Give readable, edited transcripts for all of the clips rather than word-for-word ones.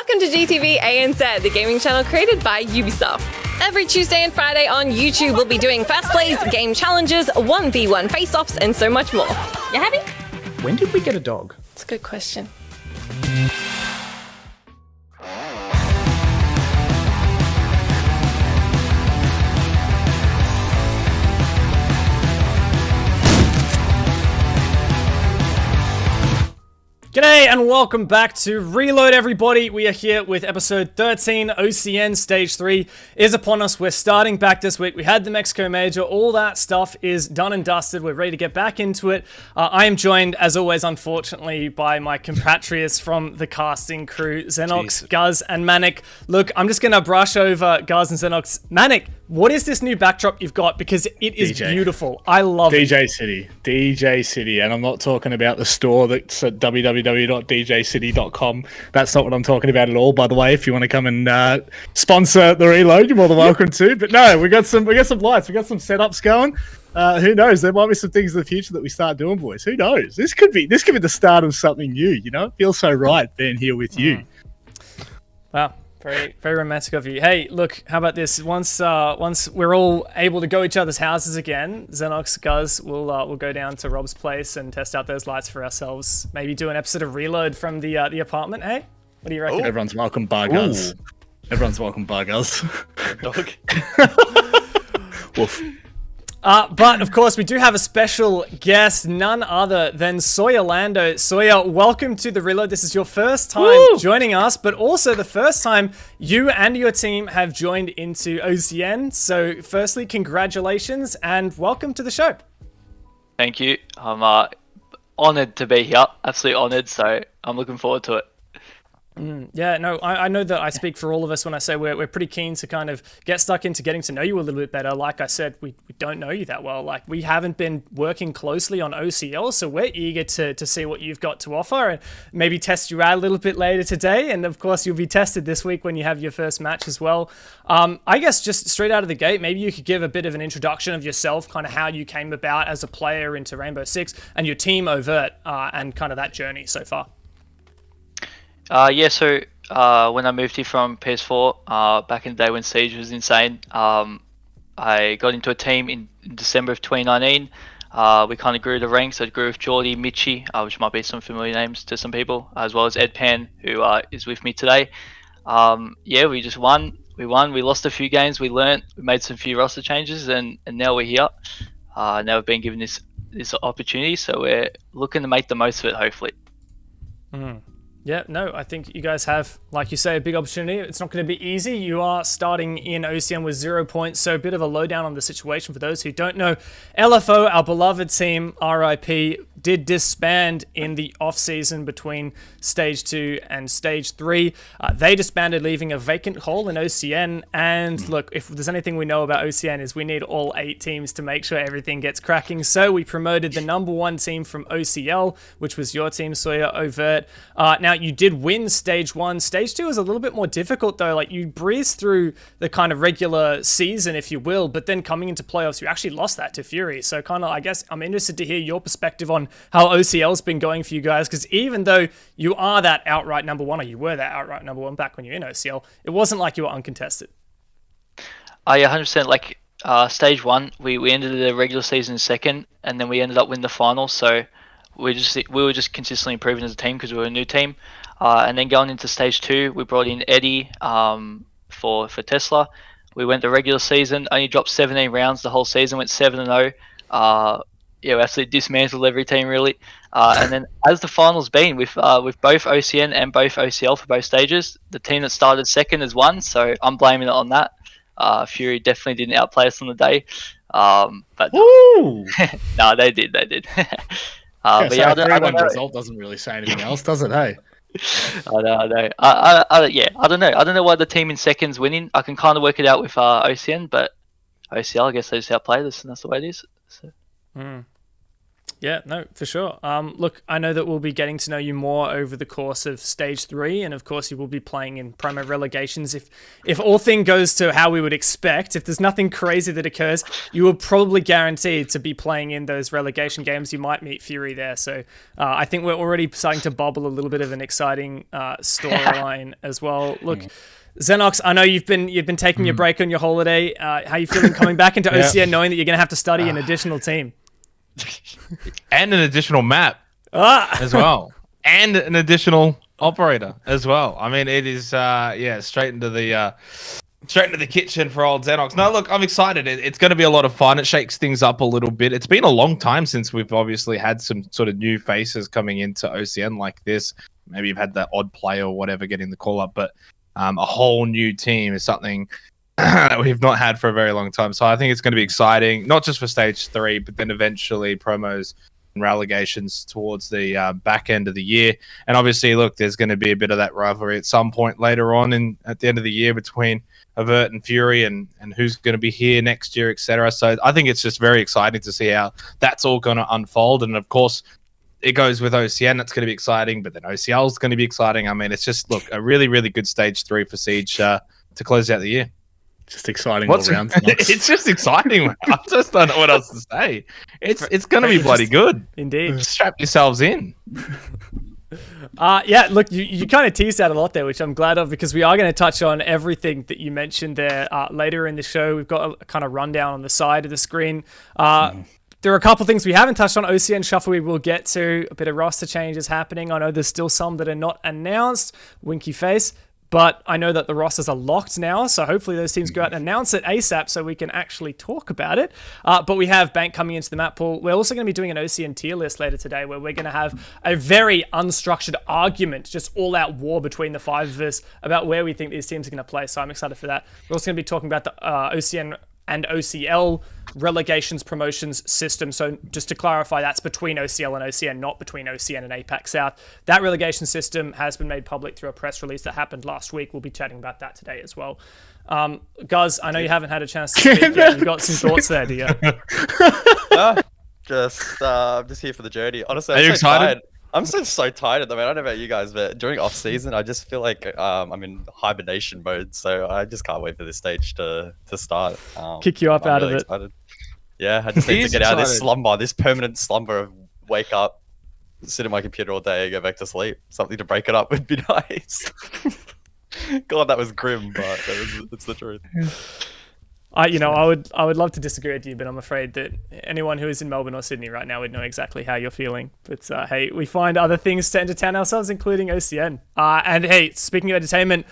Welcome to GTV ANZ, the gaming channel created by Ubisoft. Every Tuesday and Friday on YouTube, we'll be doing fast plays, game challenges, 1v1 face-offs, and so much more. You happy? When did we get a dog? It's a good question. G'day and welcome back to Reload, everybody. We are here with episode 13. OCN Stage 3 is upon us. We're starting back this week. We had the Mexico Major. All that stuff is done and dusted. We're ready to get back into it. I am joined, as always, unfortunately, by my compatriots from the casting crew, Xenox, Guz, and Manic. Look, I'm just going to brush over Guz and Xenox. Manic, what is this new backdrop you've got? Because it is beautiful. I love it. DJ City. And I'm not talking about the store that's at www.djcity.com. That's not what I'm talking about at all, by the way. If you want to come and sponsor the Reload, you're more than welcome to. But no, we got some lights, we got some setups going. Who knows? There might be some things in the future that we start doing, boys. Who knows? This could be the start of something new, you know? It feels so right being here with you. Wow. Very, very romantic of you. Hey, look, how about this? Once we're all able to go each other's houses again, Xenox, Guz, we'll go down to Rob's place and test out those lights for ourselves. Maybe do an episode of Reload from the apartment. Hey, what do you reckon? Everyone's welcome, bar Guz. Everyone's welcome, bar Guz. Dog. Woof. But, of course, we do have a special guest, none other than Sawyer Lando. Sawyer, welcome to the Reload. This is your first time joining us, but also the first time you and your team have joined into OCN. So, firstly, congratulations and welcome to the show. Thank you. I'm honoured to be here. Absolutely honoured, so I'm looking forward to it. Yeah, no, I know that I speak for all of us when I say we're pretty keen to kind of get stuck into getting to know you a little bit better. Like I said, we don't know you that well. Like, we haven't been working closely on OCL, so we're eager to see what you've got to offer and maybe test you out a little bit later today. And of course, you'll be tested this week when you have your first match as well. I guess just straight out of the gate, maybe you could give a bit of an introduction of yourself, kind of how you came about as a player into Rainbow Six and your team Overt and kind of that journey so far. So when I moved here from PS4, back in the day when Siege was insane, I got into a team in December of 2019. We kind of grew the ranks. I grew with Geordie, Mitchie, which might be some familiar names to some people, as well as Ed Pan, who is with me today. We just won. We lost a few games. We learnt. We made some few roster changes, and now we're here. Now we've been given this opportunity, so we're looking to make the most of it, hopefully. Yeah, no, I think you guys have, like you say, a big opportunity. It's not going to be easy. You are starting in OCN with 0 points, so a bit of a lowdown on the situation for those who don't know. LFO, our beloved team, RIP, did disband in the off-season between Stage 2 and Stage 3. They disbanded, leaving a vacant hole in OCN. And look, if there's anything we know about OCN is we need all 8 teams to make sure everything gets cracking. So we promoted the number 1 team from OCL, which was your team, Sawyer, Overt. Now, you did win Stage 1. Stage 2 is a little bit more difficult, though. Like, you breezed through the kind of regular season, if you will, but then coming into playoffs, you actually lost that to Fury. So kind of, I guess, I'm interested to hear your perspective on how OCL's been going for you guys, because even though you are that outright number 1, or you were that outright number 1 back when you were in OCL, it wasn't like you were uncontested. Yeah, 100%. Like, Stage 1, we ended the regular season second, and then we ended up winning the final, so we were just consistently improving as a team because we were a new team. And then going into Stage 2, we brought in Eddie for Tesla. We went the regular season, only dropped 17 rounds the whole season, went 7-0. We absolutely dismantled every team, really. And then as the finals been, with both OCN and both OCL for both stages, the team that started second has won, so I'm blaming it on that. Fury definitely didn't outplay us on the day. But no, they did. But yeah, I don't know. Result doesn't really say anything else, does it? Hey, I know. I don't know. I don't know why the team in second's winning. I can kind of work it out with OCN, but OCL, I guess they just outplayed us, and that's the way it is. So. Yeah, no, for sure. Look, I know that we'll be getting to know you more over the course of Stage 3, and of course you will be playing in promo relegations. If all thing goes to how we would expect, if there's nothing crazy that occurs, you will probably guaranteed to be playing in those relegation games. You might meet Fury there. So I think we're already starting to bubble a little bit of an exciting storyline as well. Look, Xenox, I know you've been taking your break on your holiday. How are you feeling coming back into OCN knowing that you're going to have to study an additional team? And an additional map as well, and an additional operator as well. I mean, it is straight into the kitchen for old Xenox. No, look, I'm excited. It's going to be a lot of fun. It shakes things up a little bit. It's been a long time since we've obviously had some sort of new faces coming into OCN like this. Maybe you've had that odd player or whatever getting the call up, but a whole new team is something that we've not had for a very long time. So I think it's going to be exciting, not just for Stage 3, but then eventually promos and relegations towards the back end of the year. And obviously, look, there's going to be a bit of that rivalry at some point later on at the end of the year between Avert and Fury and who's going to be here next year, etc. So I think it's just very exciting to see how that's all going to unfold. And of course, it goes with OCN. That's going to be exciting, but then OCL is going to be exciting. I mean, it's just, look, a really, really good Stage 3 for Siege to close out the year. Just exciting all round. It's just exciting. I just don't know what else to say. It's going to be bloody good. Indeed. Strap yourselves in. Yeah, look, you kind of teased out a lot there, which I'm glad of, because we are going to touch on everything that you mentioned there later in the show. We've got a kind of rundown on the side of the screen. There are a couple things we haven't touched on. OCN Shuffle we will get to. A bit of roster changes happening. I know there's still some that are not announced. Winky face. But I know that the rosters are locked now, so hopefully those teams go out and announce it ASAP so we can actually talk about it. But we have Bank coming into the map pool. We're also going to be doing an OCN tier list later today where we're going to have a very unstructured argument, just all-out war between the five of us about where we think these teams are going to play. So I'm excited for that. We're also going to be talking about the OCN and OCL relegations promotions system. So just to clarify, that's between OCL and OCN, not between OCN and APAC South. That relegation system has been made public through a press release that happened last week. We'll be chatting about that today as well. Guz, I know you haven't had a chance to speak yet. You've got some thoughts there, do you? I'm just here for the journey. Honestly, Are you excited? Tired. I'm so tired at the moment. I don't know about you guys, but during off season, I just feel like I'm in hibernation mode. So I just can't wait for this stage to start. Kick you up I'm out really of it. excited. Yeah, I just need to get out of this slumber, this permanent slumber of wake up, sit at my computer all day, and go back to sleep. Something to break it up would be nice. God, that was grim, but it's the truth. I would love to disagree with you, but I'm afraid that anyone who is in Melbourne or Sydney right now would know exactly how you're feeling. But hey, we find other things to entertain ourselves, including OCN. And hey, speaking of entertainment,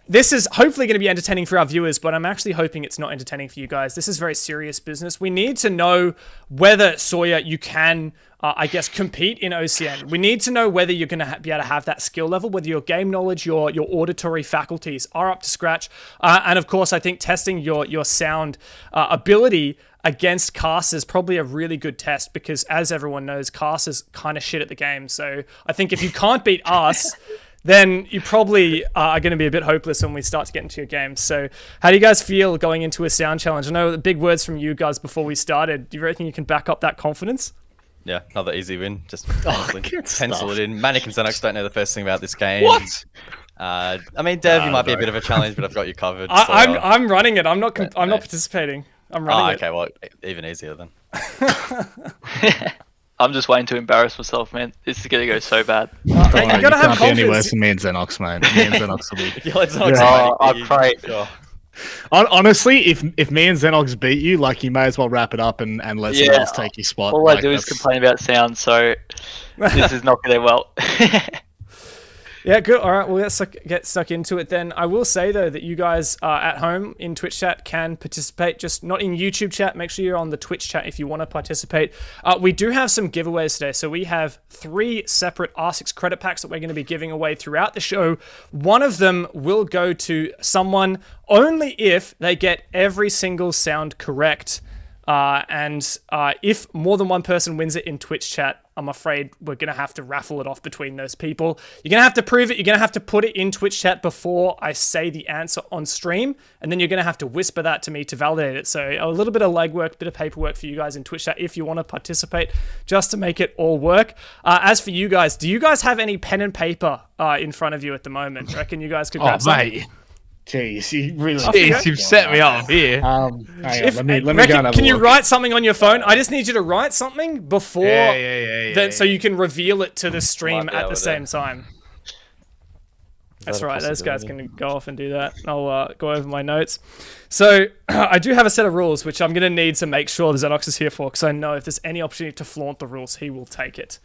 this is hopefully going to be entertaining for our viewers, but I'm actually hoping it's not entertaining for you guys. This is very serious business. We need to know whether, Sawyer, you can, compete in OCN. We need to know whether you're going to be able to have that skill level, whether your game knowledge, your auditory faculties are up to scratch. And of course, I think testing your sound ability against Cast is probably a really good test because, as everyone knows, Cast is kind of shit at the game. So I think if you can't beat us, then you probably are going to be a bit hopeless when we start to get into your games. So how do you guys feel going into a sound challenge? I know the big words from you guys before we started. Do you reckon you can back up that confidence? Yeah, another easy win. Just pencil it in. Manic and Xenox don't know the first thing about this game. What? I mean, Dev, you might be a bit of a challenge, but I've got you covered. I'm running it. I'm not participating. I'm running it. Okay, well, even easier then. I'm just waiting to embarrass myself, man. This is gonna go so bad. You gotta have can't be any confidence. worse than me and Xenox, mate. Me and Xenox will be. If you let Xenox I pray. Sure. Honestly, if me and Xenox beat you, like, you may as well wrap it up and let someone else take your spot. All I do is complain about sound, so this is not going well. Yeah, good. All right, well, let's get stuck into it then. I will say, though, that you guys at home in Twitch chat can participate, just not in YouTube chat. Make sure you're on the Twitch chat if you want to participate. We do have some giveaways today. So we have 3 separate R6 credit packs that we're going to be giving away throughout the show. One of them will go to someone only if they get every single sound correct. And if more than one person wins it in Twitch chat, I'm afraid we're going to have to raffle it off between those people. You're going to have to prove it. You're going to have to put it in Twitch chat before I say the answer on stream, and then you're going to have to whisper that to me to validate it. So a little bit of legwork, bit of paperwork for you guys in Twitch chat if you want to participate, just to make it all work. As for you guys, do you guys have any pen and paper in front of you at the moment? I reckon you guys could grab some. Mate. Jeez, you really. Jeez, you've set me up here. Hang on, let me go and have a Can you look. write something on your phone? I just need you to write something before, Yeah. so you can reveal it to the stream Might be at able the to. same time. That's right. Those guys can go off and do that. I'll go over my notes. So I do have a set of rules, which I'm going to need to make sure the Xenox is here for, because I know if there's any opportunity to flaunt the rules, he will take it.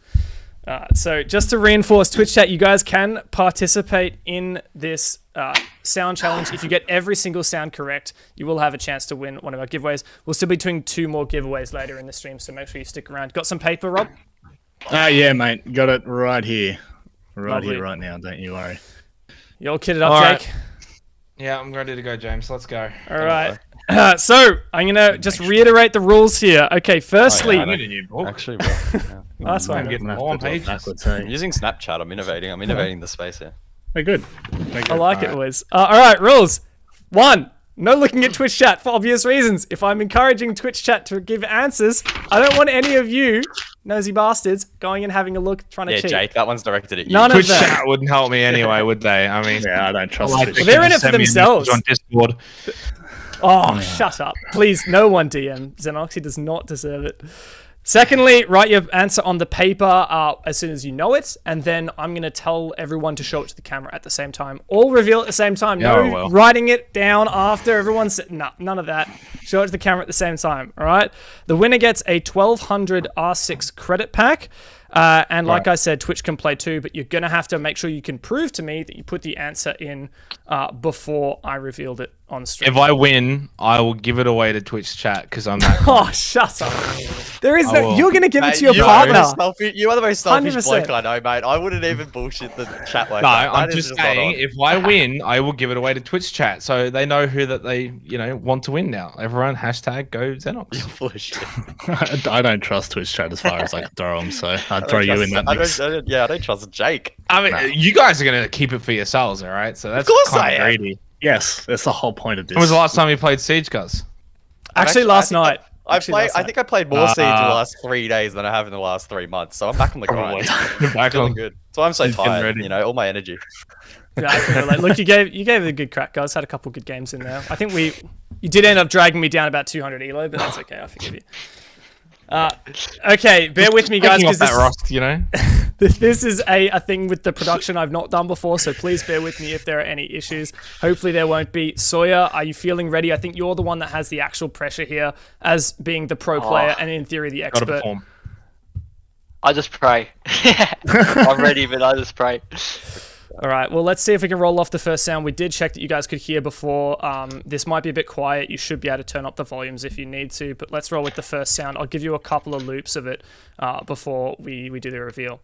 So just to reinforce Twitch chat, you guys can participate in this sound challenge. If you get every single sound correct, you will have a chance to win one of our giveaways. We'll still be doing 2 more giveaways later in the stream, so make sure you stick around. Got some paper, Rob? Yeah, mate. Got it right here. Lovely. Here, right now. Don't you worry. You all kitted up, All right. Jake? Yeah, I'm ready to go, James. Let's go. All right. So I'm going to just reiterate the rules here. Okay, firstly... I need a new book. Actually, bro. Yeah. Last one. I'm getting I'm more on gonna have to pages. do it backwards, I'm using Snapchat. I'm innovating the space here. They're good. They're good. I like it, Alright. Wiz. All right, rules. 1, no looking at Twitch chat for obvious reasons. If I'm encouraging Twitch chat to give answers, I don't want any of you nosy bastards going and having a look, trying to Yeah, cheat. Jake, that one's directed at you. None of Twitch that. chat wouldn't help me anyway, would they? I mean, Yeah, I don't trust like Twitch. they they're can in it for send me a themselves. message on Discord. Oh, shut up. Please, no one DM. Xenoxy does not deserve it. Secondly, write your answer on the paper as soon as you know it, and then I'm going to tell everyone to show it to the camera at the same time. All reveal at the same time. No Oh, well. writing it down after everyone's... No, none of that. Show it to the camera at the same time, all right? The winner gets a 1200 R6 credit pack. And like I said, Twitch can play too, but you're going to have to make sure you can prove to me that you put the answer in before I revealed it on stream. If I win, I will give it away to Twitch chat because I'm that. Oh, shut up. There is I no... will. You're going to give it Mate, to your you partner. You are the most selfish 100%. bloke I know, mate. I wouldn't even bullshit the chat like No, that. I'm That is just not saying, on. if I win, I will give it away to Twitch chat, so they know who that they, want to win now. Everyone, hashtag go Xenox. You're full of shit. I don't trust Twitch chat as far as I can throw them, so I'd throw you in that mix. I don't trust Jake. I mean, you guys are gonna keep it for yourselves, all right? So that's course kind I of am. greedy. Yes, that's the whole point of this. When was the last time you played Siege, Guys? Actually, last night. I think I played more Siege in the last 3 days than I have in the last 3 months. So I'm back on the grind. You're back Feeling on. good. So I'm so He's getting tired. ready. All my energy. Yeah, I can relate. Look, you gave it a good crack, guys. Had a couple good games in there. I think you did end up dragging me down about 200 elo, but that's okay. I forgive you. Okay, bear with me, guys, Taking off because that rust, this is a thing with the production I've not done before, so please bear with me if there are any issues. Hopefully there won't be. Sawyer, are you feeling ready? I think you're the one that has the actual pressure here as being the pro player and in theory the Gotta expert. perform. I just pray. I'm ready, but I just pray. All right, well, let's see if we can roll off the first sound. We did check that you guys could hear before. This might be a bit quiet. You should be able to turn up the volumes if you need to, but let's roll with the first sound. I'll give you a couple of loops of it before we do the reveal.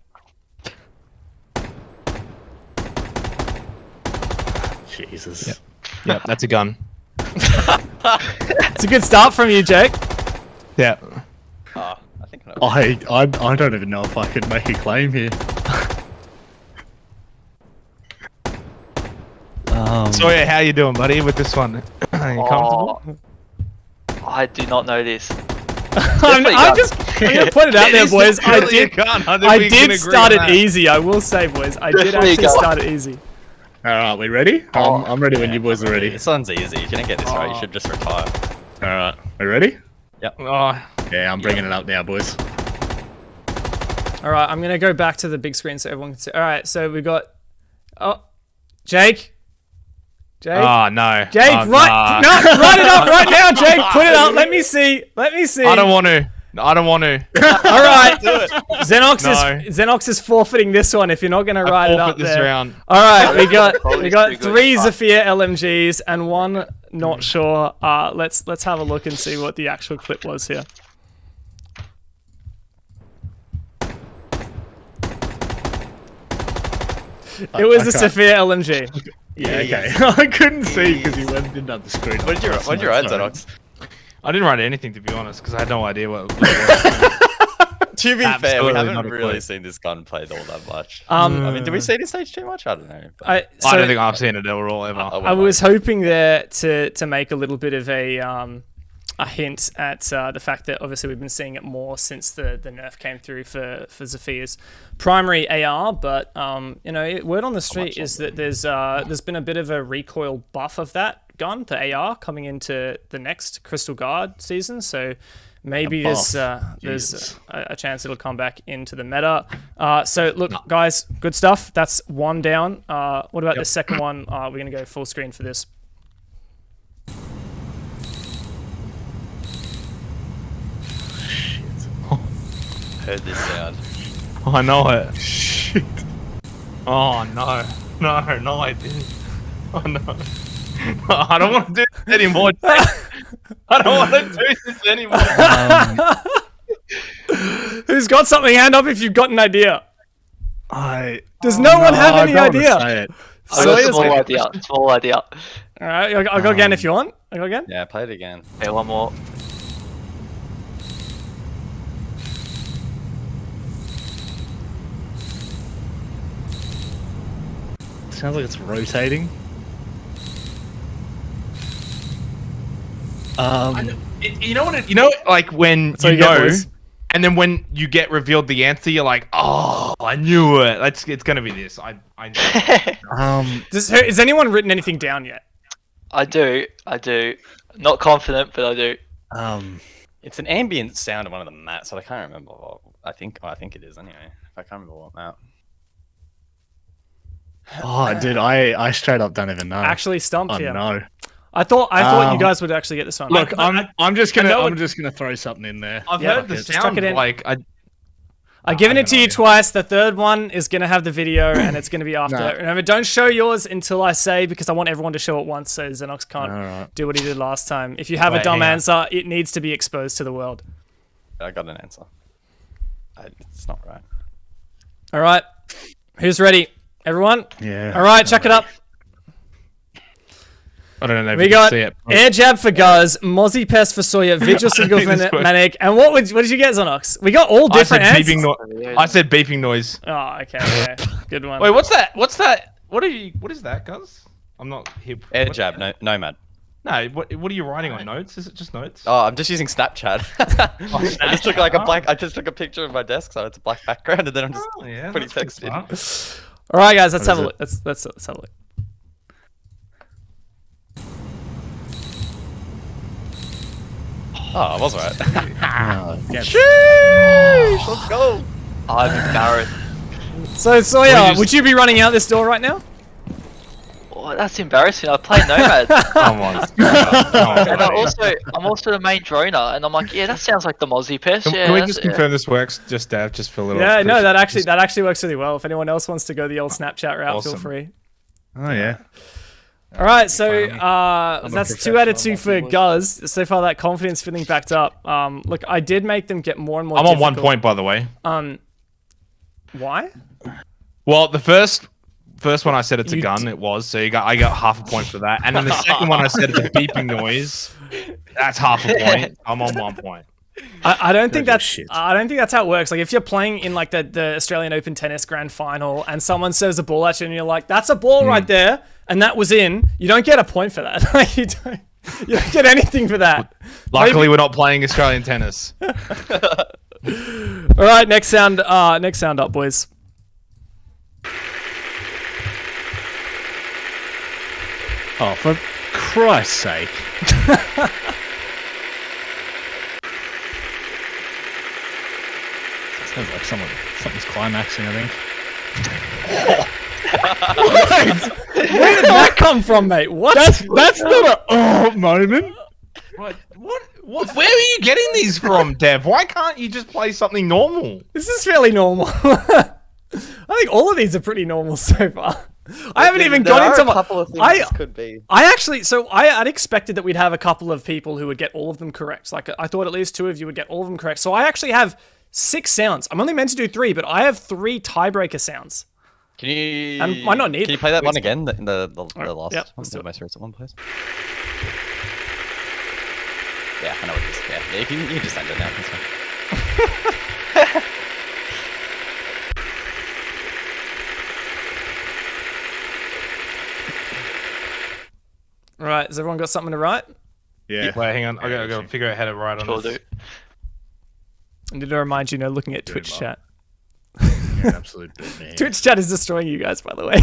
Jesus. Yep, that's a gun. It's a good start from you, Jake. Yeah. I think I know. I don't even know if I could make a claim here. So yeah, how you doing, buddy, with this one? Are you comfortable? I do not know this. I'm going to put it out there, boys. I did start it easy. I will say, boys. I did Definitely actually gun. start it easy. Alright, we ready? I'm ready when you boys are ready. This one's easy. If you don't get this right, you should just retire. Alright, we ready? Oh, Yeah, I'm bringing it up now, boys. All right, I'm going to go back to the big screen so everyone can see. All right, so we got... Oh, Jake? Jake? oh no. Jake, Oh, write nah. write it up right now, Jake. Put it up. Let me see. I don't want to. I don't want to. All right. No. Xenox is forfeiting this one if you're not going to write it up this there. round. All right, we got Probably 3 Zafir LMGs and 1 not sure. Let's have a look and see what the actual clip was here. It was a Zafir LMG. Yeah, okay. I couldn't see because you didn't have the screen. What did you write, Xenox? I didn't write anything, to be honest, because I had no idea what it was. To be fair, we Absolutely haven't not a really clue. seen this gun played all that much. I do we see this stage too much? I don't know. I don't think I've seen it all ever. I was hoping there to make a little bit of a hint at the fact that obviously we've been seeing it more since the nerf came through for Zephyr's primary AR, but word on the street is that there's been a bit of a recoil buff of that gun, the AR, coming into the next Crystal Guard season, so maybe there's a chance it'll come back into the meta. So look, guys, good stuff. That's one down. What about the second one? We're going to go full screen for this. Heard this sound. Oh, I know it. Shit. Oh no. No, I didn't. Oh no. I don't want to do this anymore. I don't want to do this anymore. Who's got something? Hand up if you've got an idea. Does no one have any idea? I got a small idea. Small idea. All right, I'll go again if you want. I'll go again. Yeah, play it again. Okay, one more. Sounds like it's rotating. You know what? Like when you know, and then when you get revealed the answer, you're like, "Oh, I knew it. It's gonna be this." I know. Has anyone written anything down yet? I do. Not confident, but I do. It's an ambient sound on one of the maps, but I can't remember what. I think it is anyway. I can't remember what map. Oh, dude, I straight up don't even know. Actually stumped here. No. I thought you guys would actually get this one. Look, I'm just gonna throw something in there. I've heard the sound like I've given it to you twice. The third one is gonna have the video, and it's gonna be after. Remember, don't show yours until I say, because I want everyone to show it once, so Xenox can't do what he did last time. If you have a dumb answer, it needs to be exposed to the world. I got an answer. It's not right. All right, who's ready? Everyone? Yeah. All right, check it up. I don't know if We you can got see it. Air Jab for Guz, Mozzie Pest for Sawyer, Vigil Single Manic, and what did you get, Zonox? We got all different answers. I said beeping noise. Oh, okay. Good one. Wait, what's that? What is that, Guz? I'm not hip. Air jab, Nomad. No, what are you writing on notes? Is it just notes? Oh, I'm just using Snapchat. I just took I just took a picture of my desk, so it's a black background, and then I'm just putting text in. All right, guys, let's have a look. Let's have a look. Oh, I was right. Sheesh! Let's go. I'm embarrassed. So, Sawyer, would you be running out this door right now? Oh, that's embarrassing. I play Nomad. Come on. And I'm also the main droner, and I'm like, yeah, that sounds like the Mozzie Pest. Can we just confirm this works? Just for a little. Yeah, no, that actually works really well. If anyone else wants to go the old Snapchat route, feel free. Oh yeah. All right, so that's 2 out of 2 for Guz. So far, that confidence feeling backed up. Look, I did make them get more and more. I'm on 1 point, by the way. Why? Well, the first one I said it's a gun. It was, so I got half a point for that. And then the second one I said it's a beeping noise. That's half a point. I'm on 1 point. I don't think that's how it works. Like, if you're playing in like the Australian Open Tennis Grand Final and someone serves a ball at you and you're like, "That's a ball right there," and that was in, you don't get a point for that. Like, you don't get anything for that. Luckily, we're not playing Australian tennis. All right, next sound up, boys. Oh, for Christ's sake. Sounds like something's climaxing, I think. Where did that come from, mate? What? That's not a moment. What? Where are you getting these from, Dev? Why can't you just play something normal? This is fairly normal. I think all of these are pretty normal so far. I haven't even gone into my. Couple of things could be. I'd expected that we'd have a couple of people who would get all of them correct. Like, I thought at least 2 of you would get all of them correct. So I actually have 6 sounds. I'm only meant to do 3, but I have 3 tiebreaker sounds. Can you? And might not need. Can you play that one again? The last one, the most recent one, please. Yeah, I know what it is. Yeah, you can just end it now. That's fine. All right, has everyone got something to write? Yeah. Wait, hang on. I gotta figure out how to write on Sure this. do. I need to remind you, looking at Twitch Bob. chat. You're an absolute bit man. Twitch chat is destroying you guys, by the way.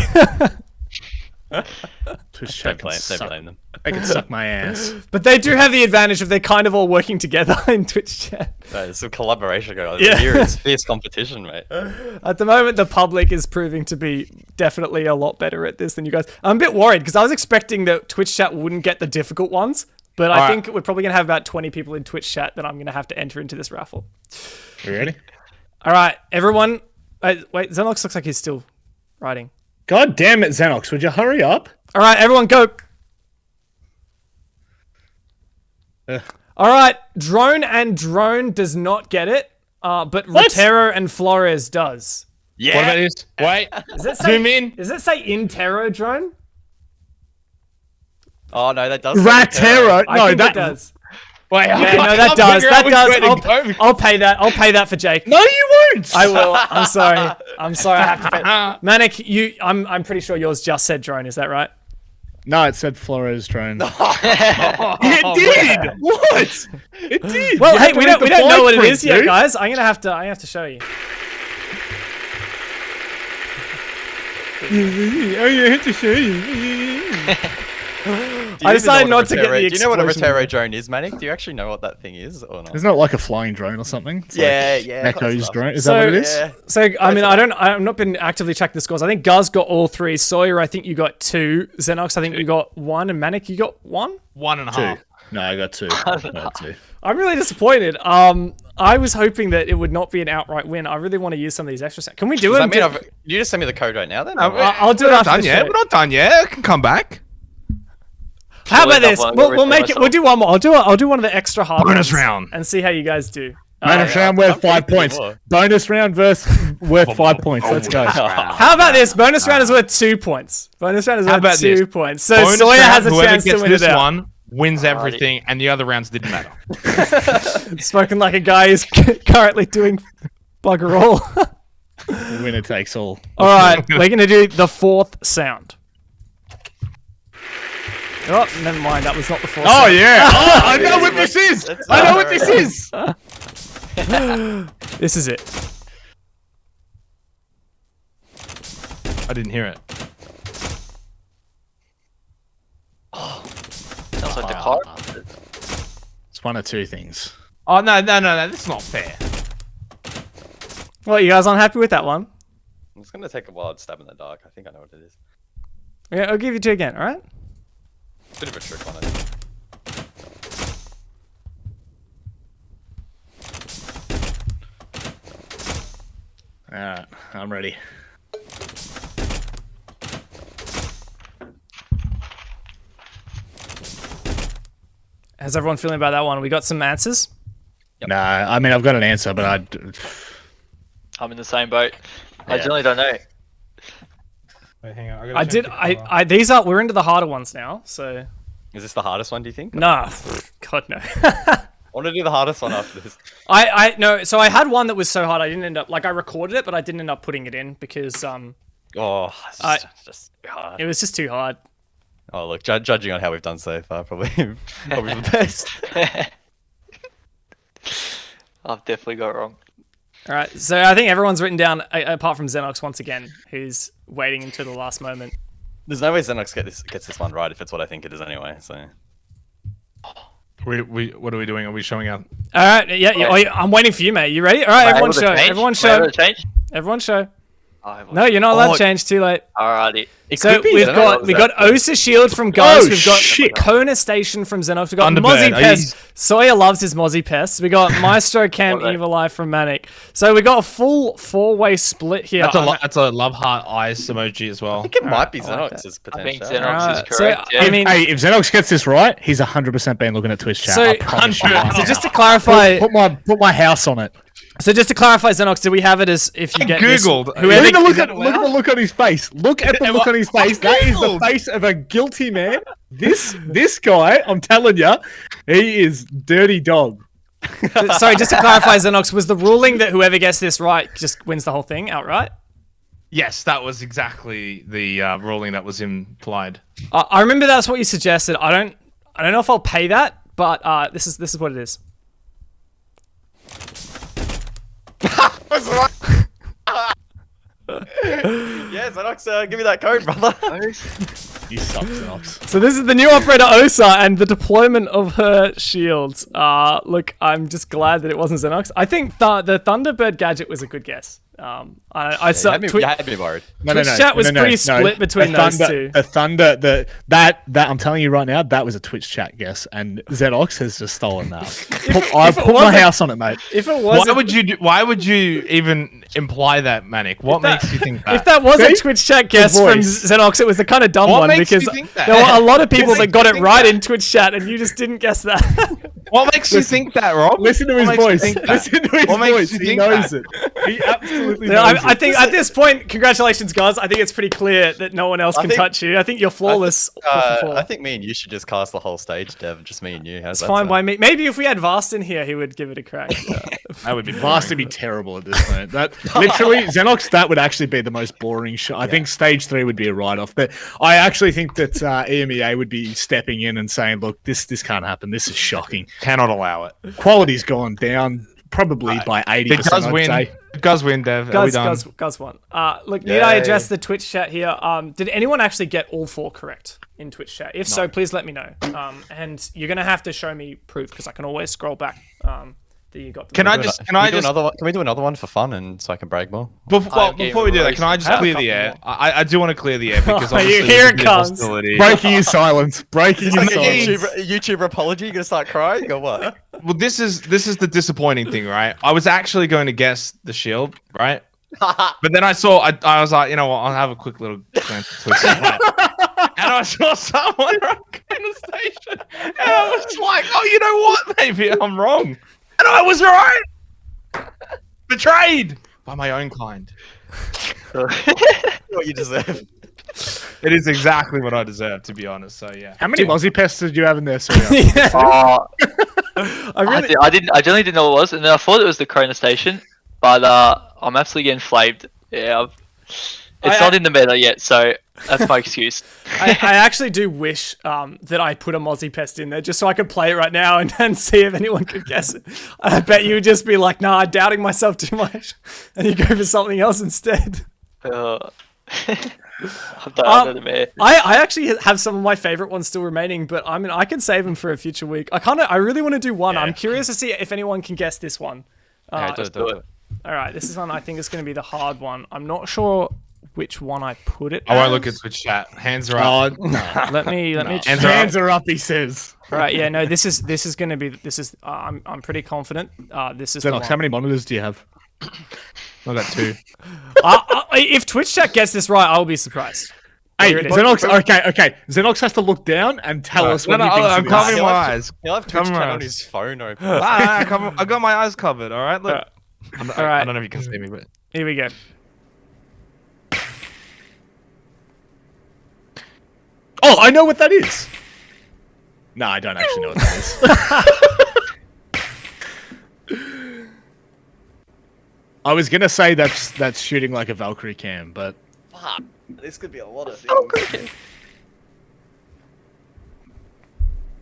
Twitch chat Don't can suck. blame them. They can suck my ass. But they do have the advantage of they're kind of all working together in Twitch chat. No, there's some collaboration going on. Yeah. Here it's fierce competition, mate. At the moment, the public is proving to be definitely a lot better at this than you guys. I'm a bit worried because I was expecting that Twitch chat wouldn't get the difficult ones, but I think we're probably going to have about 20 people in Twitch chat that I'm going to have to enter into this raffle. You ready? All right, everyone. Wait, Xenox looks like he's still writing. God damn it, Xenox, would you hurry up? All right, everyone go. All right, drone and drone does not get it, but What? Rotero and Flores does. Yeah. What about this? Wait. Does it say, Zoom in. Does it say Intero drone? Oh no, that does. Ratero. I No, think that it does. Wait, Yeah, no, that does. That does. I'll pay that. I'll pay that for Jake. No, you won't. I will. I'm sorry. I'm sorry. I have to pay. Manic, I'm pretty sure yours just said drone. Is that right? No, it said Flores drone. It did. What? It did. Well, You hey, have to we read don't the know fine what it print, is yet, dude. guys. I have to show you. Oh, you have to show you. I decided not to get the Do you know what a explosion. Rotero drone is, Manic? Do you actually know what that thing is or not? Isn't it like a flying drone or something? It's Yeah, like yeah, Echo's close enough. drone. Is that what it is? Yeah. So I mean, I've not been actively checking the scores. I think Guz got all three. Sawyer, I think you got 2. Xenox, I think you got 1, and Manic, you got 1. 1.5. 2. No, I got 2. I got 2. I'm really disappointed. I was hoping that it would not be an outright win. I really want to use some of these extra. Can we do Does it? that mean you just send me the code right now then? I'll do it We're not after done the yet. show. We're not done yet. I can come back. How about That this? one, We'll I'll make it. myself. We'll do one more. I'll do one of the extra hard Bonus ones round. and see how you guys do. Bonus round worth 5 points. more. Bonus round worth 5 points. Let's go. How about this? Bonus round is worth 2 points. Bonus round is How worth about 2 this? points. So Bonus Sawyer round, has a whoever chance to gets win this it out. one wins everything, and the other rounds didn't matter. Spoken like a guy who's currently doing bugger all. Winner takes all. All right, we're gonna do the 4th sound. Oh, never mind. That was not the 4th. Oh sound. yeah! Oh, I know what this is. I know what this is. This is it. I didn't hear it. Sounds like the car. It's one of 2 things. Oh no! That's not fair. Well, you guys unhappy with that one? It's gonna take a wild stab in the dark. I think I know what it is. Yeah, I'll give you 2 again. All right. Bit of a trick on it. All right, I'm ready. How's everyone feeling about that one? We got some answers. No, I mean I've got an answer, but I'm in the same boat. I Yeah. generally don't know. Wait, hang on. I did. These are. We're into the harder ones now. So Is this the hardest one? Do you think? nah. God no. I want to do the hardest one after this. I no. So I had one that was so hard I didn't end up I recorded it, but I didn't end up putting it in because Oh, it's just hard. it was just too hard. Oh look, judging on how we've done so far, probably the best. I've definitely got it wrong. All right. So I think everyone's written down apart from Xenox once again, who's waiting until the last moment. There's no way Xenox gets this one right if it's what I think it is anyway. So We what are we doing? Are we showing up? All right. Yeah. I'm waiting for you, mate. You ready? All right. Everyone show. Everyone show. Everyone show. No, you're not allowed to change. Too late. Alrighty. So we've got Osa Shield from Guz. We've got shit. Kona Station from Xenox. We've got Underbird. Mozzie Are Pest. you- Sawyer loves his Mozzie Pest. We got Maestro Camp What are they? Evil Eye from Manic. So we got a full 4-way split here. That's a love heart eyes emoji as well. I think it might be I like Xenox's I think potential. Xenox is Alright, so, correct. I Yeah. mean- hey, if Xenox gets this right, he's 100% been looking at Twitch chat. So- I promise you. right So now. just to clarify, put my house on it. Xenox, do we have it as if you get this, Googled. Look whoever at, the look, Is that at, look at the look on his face. Look at the look on his face. That is the Googled. face of a guilty man. This guy, I'm telling you, he is dirty dog. Sorry, just to clarify, Xenox, was the ruling that whoever gets this right just wins the whole thing outright? Yes, that was exactly the ruling that was implied. I remember that's what you suggested. I don't know if I'll pay that, but this is what it is. Yeah, Xenox, give me that code, brother. You suck, Xenox. So this is the new operator Osa and the deployment of her shields. Look, I'm just glad that it wasn't Xenox. I think the Thunderbird gadget was a good guess. I saw You had me worried. Twitch chat was pretty split between those two. The Thunder, that I'm telling you right now, that was a Twitch chat guess, and Xenox has just stolen that. I put my house on it, mate. If it was, Why would you even imply that, Manic? What makes you think that? If that was a Twitch chat guess from Xenox, it was the kind of dumb one because there were a lot of people that got it right in Twitch chat, and you just didn't guess that. What makes you think that, Rob? Listen to his voice. Listen to his voice. He knows it. He absolutely knows it. I think at this point, congratulations, guys. I think it's pretty clear that no one else can touch you. I think you're flawless. I think me and you should just cast the whole stage, Dev. Just me and you. How's It's fine by me. Maybe if we had Vast in here, he would give it a crack. That would be Vast to be terrible at this point. That literally Xenox. That would actually be the most boring shot. I think stage 3 would be a write-off. But I actually think that EMEA would be stepping in and saying, "Look, this can't happen. This is shocking. Cannot allow it." Quality's gone down probably by 80%. It does win. It does win, Dev. Are we done? Gus won. Look, need I address the Twitch chat here? Did anyone actually get all 4 correct in Twitch chat? If so, please let me know. And you're gonna have to show me proof because I can always scroll back. That you got. Can we do another one for fun and so I can brag more? Before we do that, can I just clear the air? I do want to clear the air because obviously here it comes. Breaking your silence. Breaking your silence. YouTuber apology. You gonna start crying or what? Well, this is the disappointing thing, right? I was actually going to guess the shield, right? But then I was like, you know what? I'll have a quick little glance at Twitch. And I saw someone in the station, and I was like, oh, you know what? Maybe I'm wrong. And I was right! Betrayed! By my own kind. What you deserve. It is exactly what I deserve, to be honest, so yeah. How many Aussie pests did you have in there, Surya? I generally didn't know what it was, and then I thought it was the Corona station, but I'm absolutely getting flamed. Yeah, it's not in the meta yet, so that's my excuse. I actually do wish that I put a Mozzie Pest in there just so I could play it right now and see if anyone could guess it. I bet you would just be like, nah, doubting myself too much, and you go for something else instead. I actually have some of my favorite ones still remaining, but I mean, I can save them for a future week. I really want to do one. Yeah. I'm curious to see if anyone can guess this one. Let's do it. All right, this is one I think is going to be the hard one. I'm not sure which one I put it. I won't look at Twitch chat. Hands are up. Let me. Hands are up. He says. All right, yeah, no, this is going to be. I'm pretty confident. This is. Xenox, how many monitors do you have? I got 2. If Twitch chat gets this right, I'll be surprised. Hey, Xenox. Okay. Xenox has to look down and tell us what he thinks. I'm covering my eyes. He'll have Twitch chat on his phone open. I got my eyes covered. All right, look. All right. I don't know if you can see me, but here we go. Oh, I know what that is. No, I don't actually know what that is. I was gonna say that's shooting like a Valkyrie cam, but this could be a lot of things.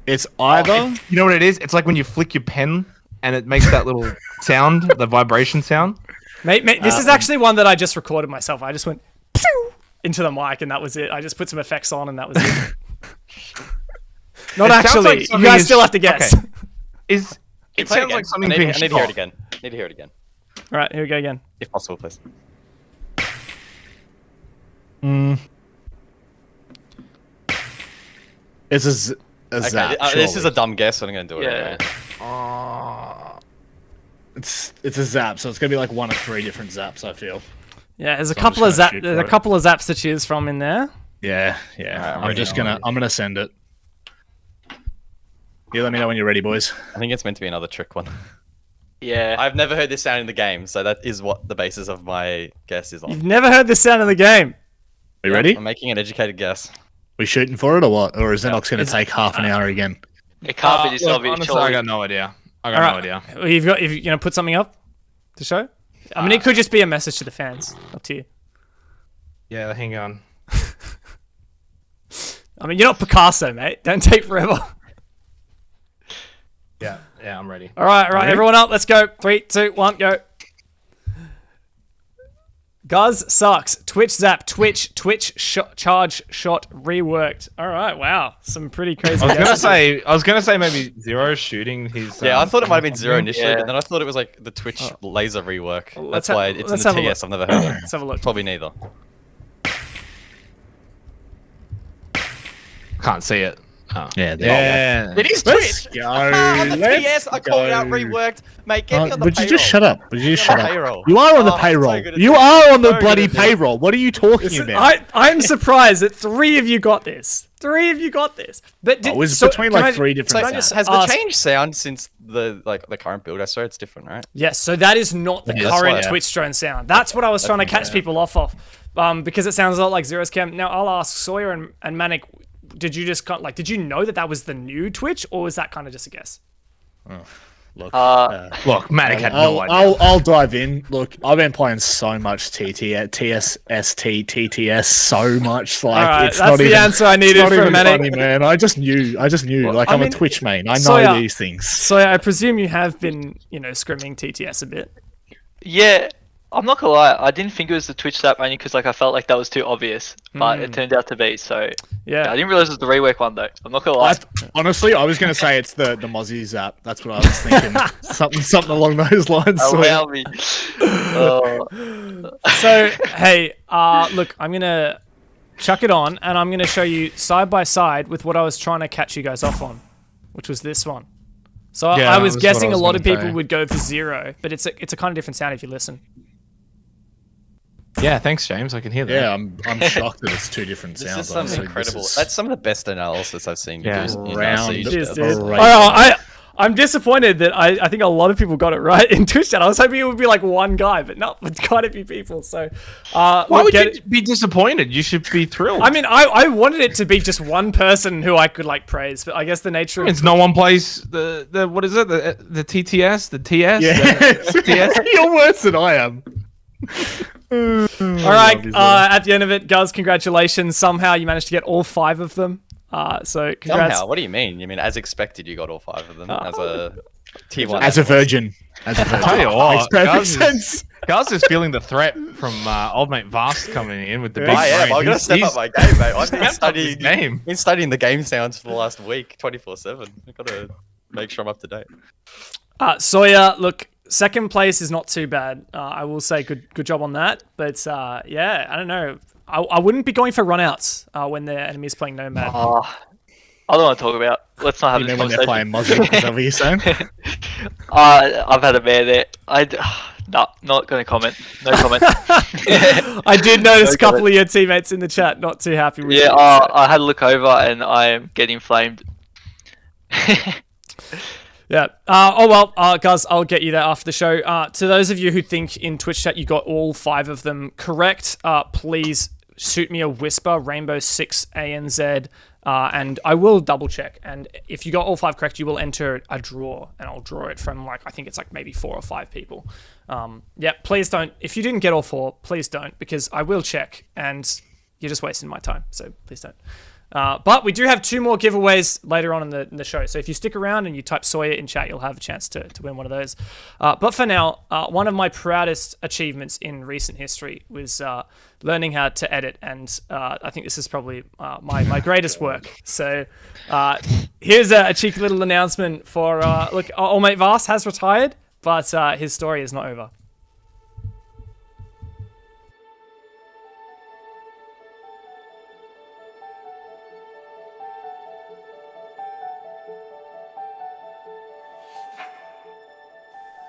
It's either you know what it is? It's like when you flick your pen and it makes that little sound, the vibration sound. Mate, this is actually one that I just recorded myself. I just went pew! Into the mic and that was it. I just put some effects on and that was it. Not actually. Like you guys still have to guess. Okay. It sounds like something being shot. I need to hear it again. Need to hear it again. All right, here we go again. If possible, please. It's a zap. This is a dumb guess, but I'm going to do it anyway. It's a zap, so it's going to be like 1 of 3 different zaps, I feel. Yeah, there's a couple of zaps to choose from in there. Yeah. Right, I'm gonna send it. You let me know when you're ready, boys. I think it's meant to be another trick one. Yeah. I've never heard this sound in the game, so that is what the basis of my guess is on. You've never heard this sound in the game? Are you ready? I'm making an educated guess. We shooting for it or what? Or is Xenox going to take half an hour again? It can't be this obvious. Honestly, I got no idea. No idea. You're going to put something up to show? I mean, it could just be a message to the fans. Up to you. Yeah, hang on. I mean, you're not Picasso, mate. Don't take forever. Yeah, I'm ready. All right, everyone up. Let's go. 3, 2, 1, go. Guz sucks. Twitch zap. Twitch charge shot reworked. All right, wow, some pretty crazy. I was gonna say maybe Zero shooting his. Yeah, I thought it might have been Zero initially, but then I thought it was like the Twitch laser rework. That's why it's in the TS. I've never heard of it. Let's have a look. Probably neither. Can't see it. Oh. Yeah, It is Let's Twitch. go. On the Let's TS, I called it out, go. reworked. Mate, get me on the Would payroll. you just shut up? Would you just Get shut me on the up? payroll. You are on the Oh, payroll. so good at You this. are on the So bloody good at this. payroll. What are you talking about? I'm surprised that 3 of you got this. 3 of you got this. But It was between like 3 different So sounds. has the ask- change sound since the current build? I swear it's different, right? Yes, so that is not the Yeah, current that's why, Twitch drone sound. That's what I was trying to catch people off of, because it sounds a lot like Zero's cam. Now I'll ask Sawyer and Manic. Did you just did you know that was the new Twitch, or was that kind of just a guess? Look, Look, Matic had no idea. I'll dive in. Look, I've been playing so much TSST, TTS so much. Like, All right, it's that's not the even, answer I needed it's not from even Manic. funny, man. I just knew. Well, like, I I'm mean, a Twitch main. I know Sawyer- these things. So I presume you have been, scrimming TTS a bit. Yeah, I'm not gonna lie. I didn't think it was the Twitch zap only because I felt like that was too obvious, but it turned out to be. So Yeah. I didn't realize it was the rework one though. I'm not gonna lie. Honestly, I was going to say it's the Mozzie Zap. That's what I was thinking. something along those lines. Allow me. Oh. So hey, look, I'm gonna chuck it on, and I'm gonna show you side by side with what I was trying to catch you guys off on, which was this one. So Yeah, I was that's what guessing I was a lot of gonna people say. would go for Zero, but it's a kind of different sound if you listen. Yeah, thanks, James. I can hear that. Yeah, I'm shocked that it's 2 different This sounds. is some honestly. incredible. This is That's some of the best analysis I've seen. Yeah. Used in Round Siege. Cheers, Cheers, dude. dude. I'm disappointed that I think a lot of people got it right in Twitch chat. I was hoping it would be like one guy, but no, it's quite a few people. So Why would you be disappointed? You should be thrilled. I mean, I wanted it to be just one person who I could praise, but I guess the nature of it's no one plays the what is it? The TTS, the TS. Yeah. TS. You're worse than I am. All right, at the end of it, Guz, congratulations. Somehow you managed to get all 5 of them. So congrats. Somehow, what do you mean? You mean as expected, you got all 5 of them as a tier 1. As a virgin. As a virgin. Tell you what, Makes perfect Guz sense. Guz is feeling the threat from old mate Vast coming in with the big I am. brain. I'm gonna step up my game, mate. I've stepped up his game. been studying the game sounds for the last week, 24/7. I've got to make sure I'm up to date. Sawyer, look, second place is not too bad. I will say good job on that. But yeah, I don't know. I wouldn't be going for runouts when the enemy's playing Nomad. I don't want to talk about. Let's not have You this know when they're conversation. playing Mozzie? Is that what you're saying? I've had a bear there. Not going to comment. No comment. I did notice a Okay. couple of your teammates in the chat not too happy with Yeah, you. I had a look over and I am getting flamed. Yeah. Oh well, guys, I'll get you there after the show. To those of you who think in Twitch chat you got all 5 of them correct, please shoot me a whisper, Rainbow6ANZ, and I will double check. And if you got all 5 correct, you will enter a draw, and I'll draw it from I think it's maybe 4 or 5 people. Yeah, please don't. If you didn't get all 4, please don't, because I will check, and you're just wasting my time. So please don't. But we do have 2 more giveaways later on in the show. So if you stick around and you type Sawyer in chat, you'll have a chance to win one of those. But for now, one of my proudest achievements in recent history was learning how to edit. And I think this is probably my greatest work. So here's a cheeky little announcement for, look, old mate Vast has retired, but his story is not over.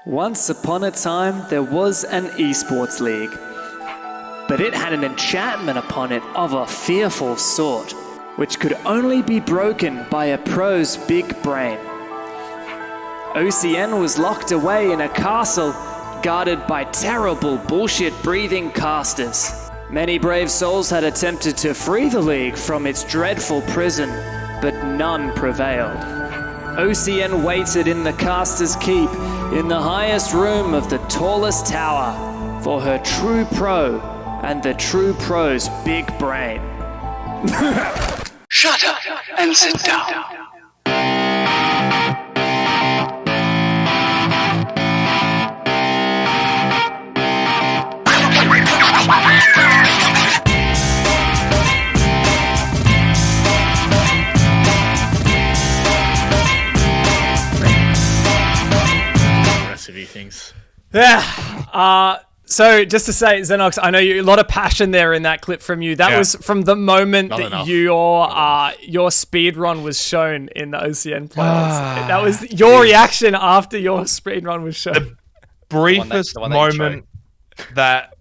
Once upon a time, there was an esports league, but it had an enchantment upon it of a fearful sort, which could only be broken by a pro's big brain. OCN was locked away in a castle guarded by terrible bullshit-breathing casters. Many brave souls had attempted to free the league from its dreadful prison, but none prevailed. OCN waited in the caster's keep in the highest room of the tallest tower for her true pro and the true pro's big brain. Shut up and sit down. Rest of you things. Yeah. So just to say, Xenox, I know a lot of passion there in that clip from you. That was from the moment that your speed run was shown in the OCN playoffs. That was your reaction after your speed run was shown. The briefest moment that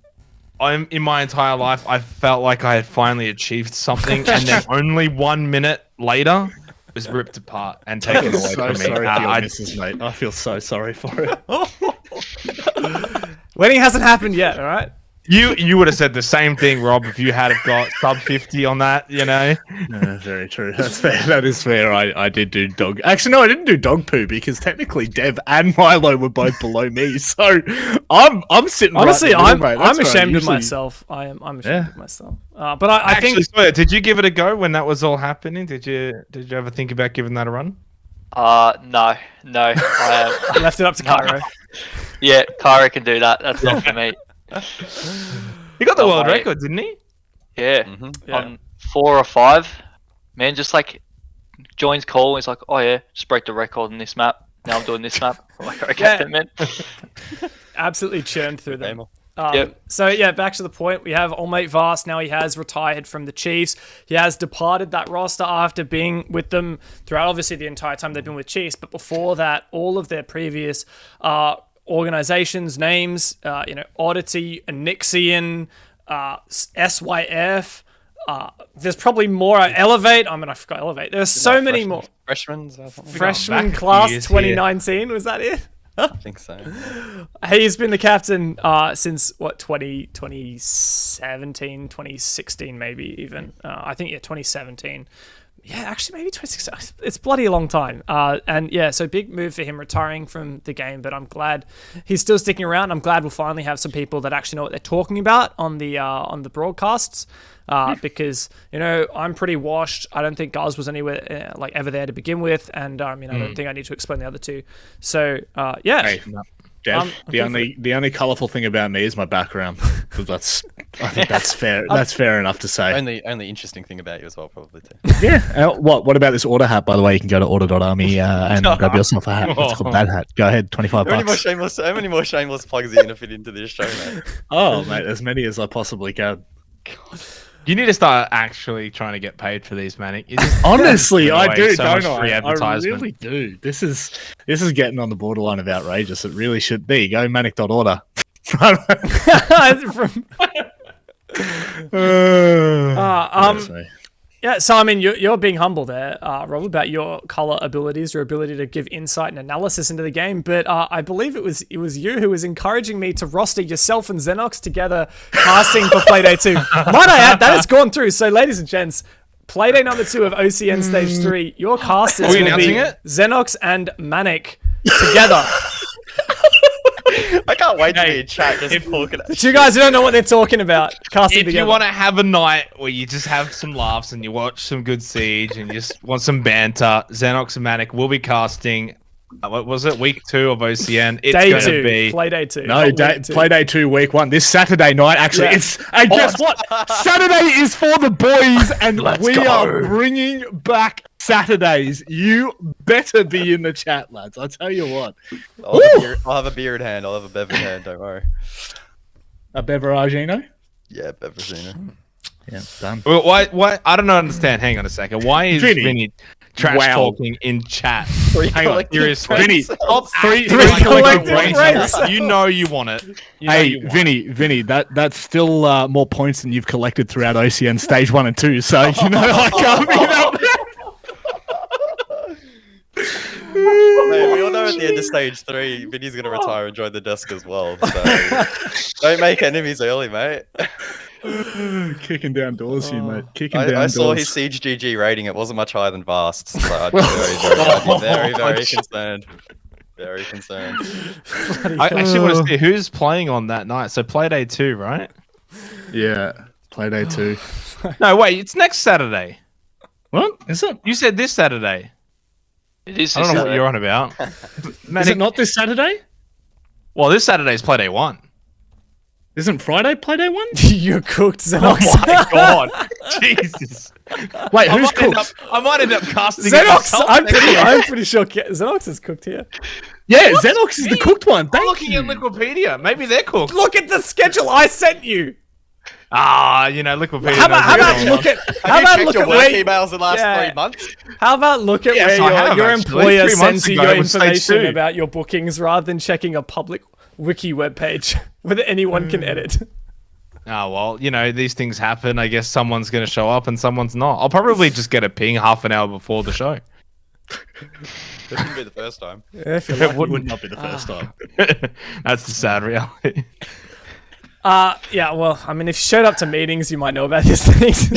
I'm in my entire life, I felt like I had finally achieved something, and then only 1 minute later was ripped apart and taken away from me. Sorry for your misses, mate. I feel so sorry for it. Wedding hasn't happened yet, all right? You would have said the same thing, Rob, if you had got sub 50 on that, you know? Very true. That's fair. That is fair. I did do dog. Actually, no, I didn't do dog poo because technically Dev and Milo were both below me. So I'm sitting. Honestly, right in the middle, mate. I'm ashamed of myself. I'm ashamed of myself. But I think. Actually, did you give it a go when that was all happening? Did you ever think about giving that a run? No. I left it up to Cairo. Yeah, Cairo can do that. That's not for me. He got the world record, didn't he? Yeah. Mm-hmm. On 4 or 5. Man, just like joins call. He's like, oh yeah, just break the record in this map. Now I'm doing this map. I'm like, okay, man. Absolutely churned through them. Yep. So yeah, back to the point. We have All Mate Vast. Now he has retired from the Chiefs. He has departed that roster after being with them throughout, obviously, the entire time they've been with Chiefs. But before that, all of their previous organizations, names, Oddity, Anixian, SYF. There's probably more. Elevate. I forgot Elevate. There's so many more. Freshman class 2019. Was that it? I think so. He's been the captain since 2017, 2016 maybe even. I think 2017. Yeah, actually maybe 2016. It's bloody a long time. And yeah, so big move for him retiring from the game, but I'm glad he's still sticking around. I'm glad we'll finally have some people that actually know what they're talking about on the broadcasts. Because I'm pretty washed. I don't think Guz was anywhere ever there to begin with, and I don't think I need to explain the other two. So yeah. Hey, no. Dev, the only colourful thing about me is my background. I think that's fair. That's fair enough to say. Only interesting thing about you as well, probably too. Yeah. What about this order hat? By the way, you can go to order.army and grab yourself a hat. It's called that hat. Go ahead, $25. How many more shameless plugs are you gonna fit into this show, mate? Oh, mate, as many as I possibly can. You need to start actually trying to get paid for these, Manic. Honestly, I do, so don't I? I really do. This is getting on the borderline of outrageous. It really should. There you go, manic.order. Yeah, so I mean, you're being humble there, Rob, about your color abilities, your ability to give insight and analysis into the game. But I believe it was you who was encouraging me to roster yourself and Xenox together, casting for Playday 2. Might I add, that has gone through. So, ladies and gents, Playday number 2 of OCN Stage 3, your casters will be Xenox and Manic together. I can't wait to be in chat just talking. Two guys who don't know what they're talking about. Casting if together. You want to have a night where you just have some laughs and you watch some good Siege and you just want some banter, Xenox and Manic will be casting. What was it? Week 2 of OCN. It's Day going 2. to be Playday 2. No, Playday 2, week 1. This Saturday night, actually. Yeah. And guess what? Saturday is for the boys, and we are bringing back Saturdays. You better be in the chat, lads. I tell you what. I'll have a beer in hand. I'll have a bev in hand. Don't worry. A Beveragino? Yeah, Beveragino. Yeah, done. Well, why? I don't understand. Hang on a second. Why is Vinny trash talking in chat? Hang on, seriously. Vinny, three collective rates. You know you want it. Vinny, that's still more points than you've collected throughout OCN Stage 1 and 2, so, I can't be that. Man, we all know at the end of Stage 3, Vinny's going to retire and join the desk as well, so don't make enemies early, mate. Kicking down doors here, mate. Kicking down doors. I saw his Siege GG rating. It wasn't much higher than Vast. So I'd be very concerned. Very concerned. I actually want to see who's playing on that night. So Playday 2, right? Yeah, Playday 2. No, wait, it's next Saturday. What? Is it? You said this Saturday. It is. I don't know what Saturday. you're on about. Is it not this Saturday? Well, this Saturday is Playday 1. Isn't Friday Playday 1? You're cooked, Xenox. Oh my god. Jesus. Wait, who's cooked? I might end up casting it Xenox, myself. I'm pretty sure Xenox is cooked here. Yeah, Xenox is the cooked one. I'm Thank looking you. at Wikipedia. Maybe they're cooked. Look at the schedule I sent you. Wikipedia. How about look at Your where work emails the last yeah. 3 months? How about look at Yes, I where have, your actually. employer 3 months sends you ago, your it was stage information 2. about your bookings rather than checking a public wiki webpage where anyone can edit? Oh, well, these things happen. I guess someone's going to show up and someone's not. I'll probably just get a ping half an hour before the show. This wouldn't be the first time. Yeah, if you're It lucky. would not be the first time. That's the sad reality. Yeah, well, I mean, if you showed up to meetings, you might know about these things.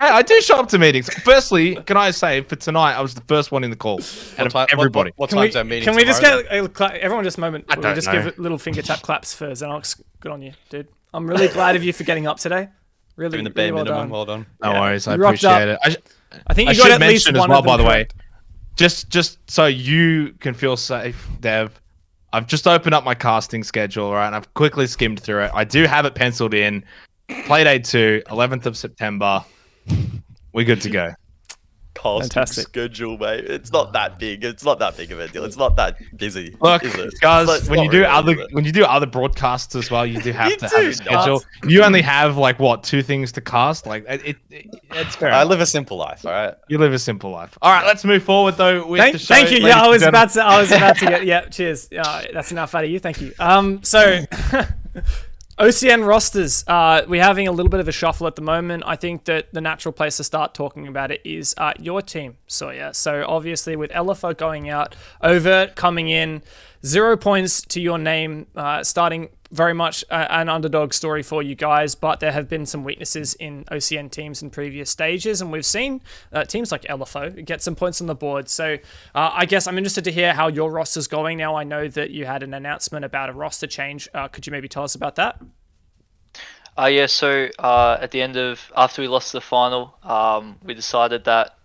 Hey, I do show up to meetings. Firstly, can I say, for tonight, I was the first one in the call. Out of everybody. What Can we, time's our meeting? can we just tomorrow get everyone just a moment? I We'll don't just know. give little finger tap claps for Xenox. Good on you, dude. I'm really glad of you for getting up today. Really, Doing the really bare well minimum. done. Well done. No worries. I You rocked appreciate up. it. I think I you got should at least mention as one well, of them by the way, correct. just so you can feel safe, Dev, I've just opened up my casting schedule, right? And I've quickly skimmed through it. I do have it penciled in. Playdate 2, 11th of September. We're good to go. Casting Fantastic. schedule, mate. It's not that big. It's not that big of a deal. It's not that busy. Look, is it? guys, It's when not you do really, is it? other broadcasts as well, you do have You to do have a schedule. not. You only have like what 2 things to cast. Like it's fair. I enough. live a simple life, all right? You live a simple life. All right, let's move forward though with the show. Thank you. ladies Yeah, I and was gentlemen. about to get. Yeah, cheers. That's enough out of you. Thank you. So, OCN rosters. We're having a little bit of a shuffle at the moment. I think that the natural place to start talking about it is your team, Sawyer. So obviously with LFO going out, Overt coming in, 0 points to your name, starting very much an underdog story for you guys, but there have been some weaknesses in OCN teams in previous stages, and we've seen teams like LFO get some points on the board. So I guess I'm interested to hear how your roster's going now. I know that you had an announcement about a roster change. Could you maybe tell us about that? Yeah, so at the end of, after we lost the final, we decided that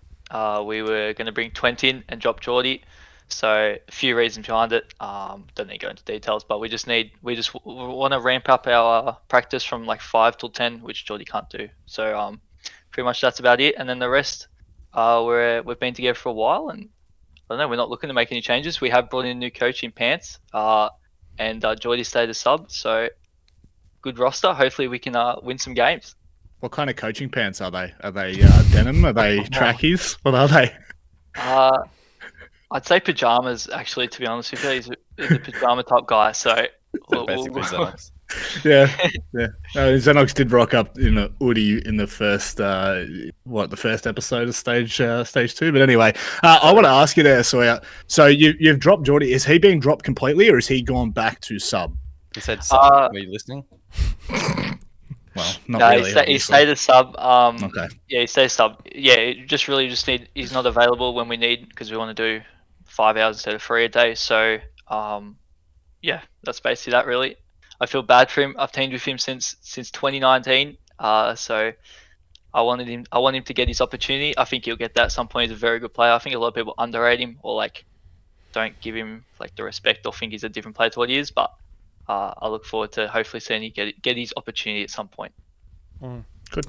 we were going to bring 20 in and drop Geordie. So a few reasons behind it. Don't need to go into details, but we just want to ramp up our practice from like 5 till 10, which Geordie can't do. So pretty much that's about it. And then the rest, we've been together for a while, and I don't know, we're not looking to make any changes. We have brought in a new coach in Pants, and Geordie stayed a sub. So good roster. Hopefully we can win some games. What kind of coaching pants are they? Are they denim? Are they trackies? What are they? I'd say pajamas, actually, to be honest with you. He's a pajama type guy, so... Basically, Xenox. Yeah. Xenox did rock up in a hoodie in the first, the first episode of stage 2. But anyway, I want to ask you there, Sawyer. So you've dropped Geordie. Is he being dropped completely, or is he gone back to sub? He said, "Sub." Were you listening? Well, not No, really. he obviously. stayed a sub. Okay. Yeah, he stays sub. Yeah, he's not available when we need, because we want to do 5 hours instead of 3 a day. So, yeah, that's basically that, really. I feel bad for him. I've teamed with him since 2019. So I want him to get his opportunity. I think he'll get that at some point. He's a very good player. I think a lot of people underrate him, or like don't give him like the respect, or think he's a different player to what he is. But I look forward to hopefully seeing him get his opportunity at some point. Good.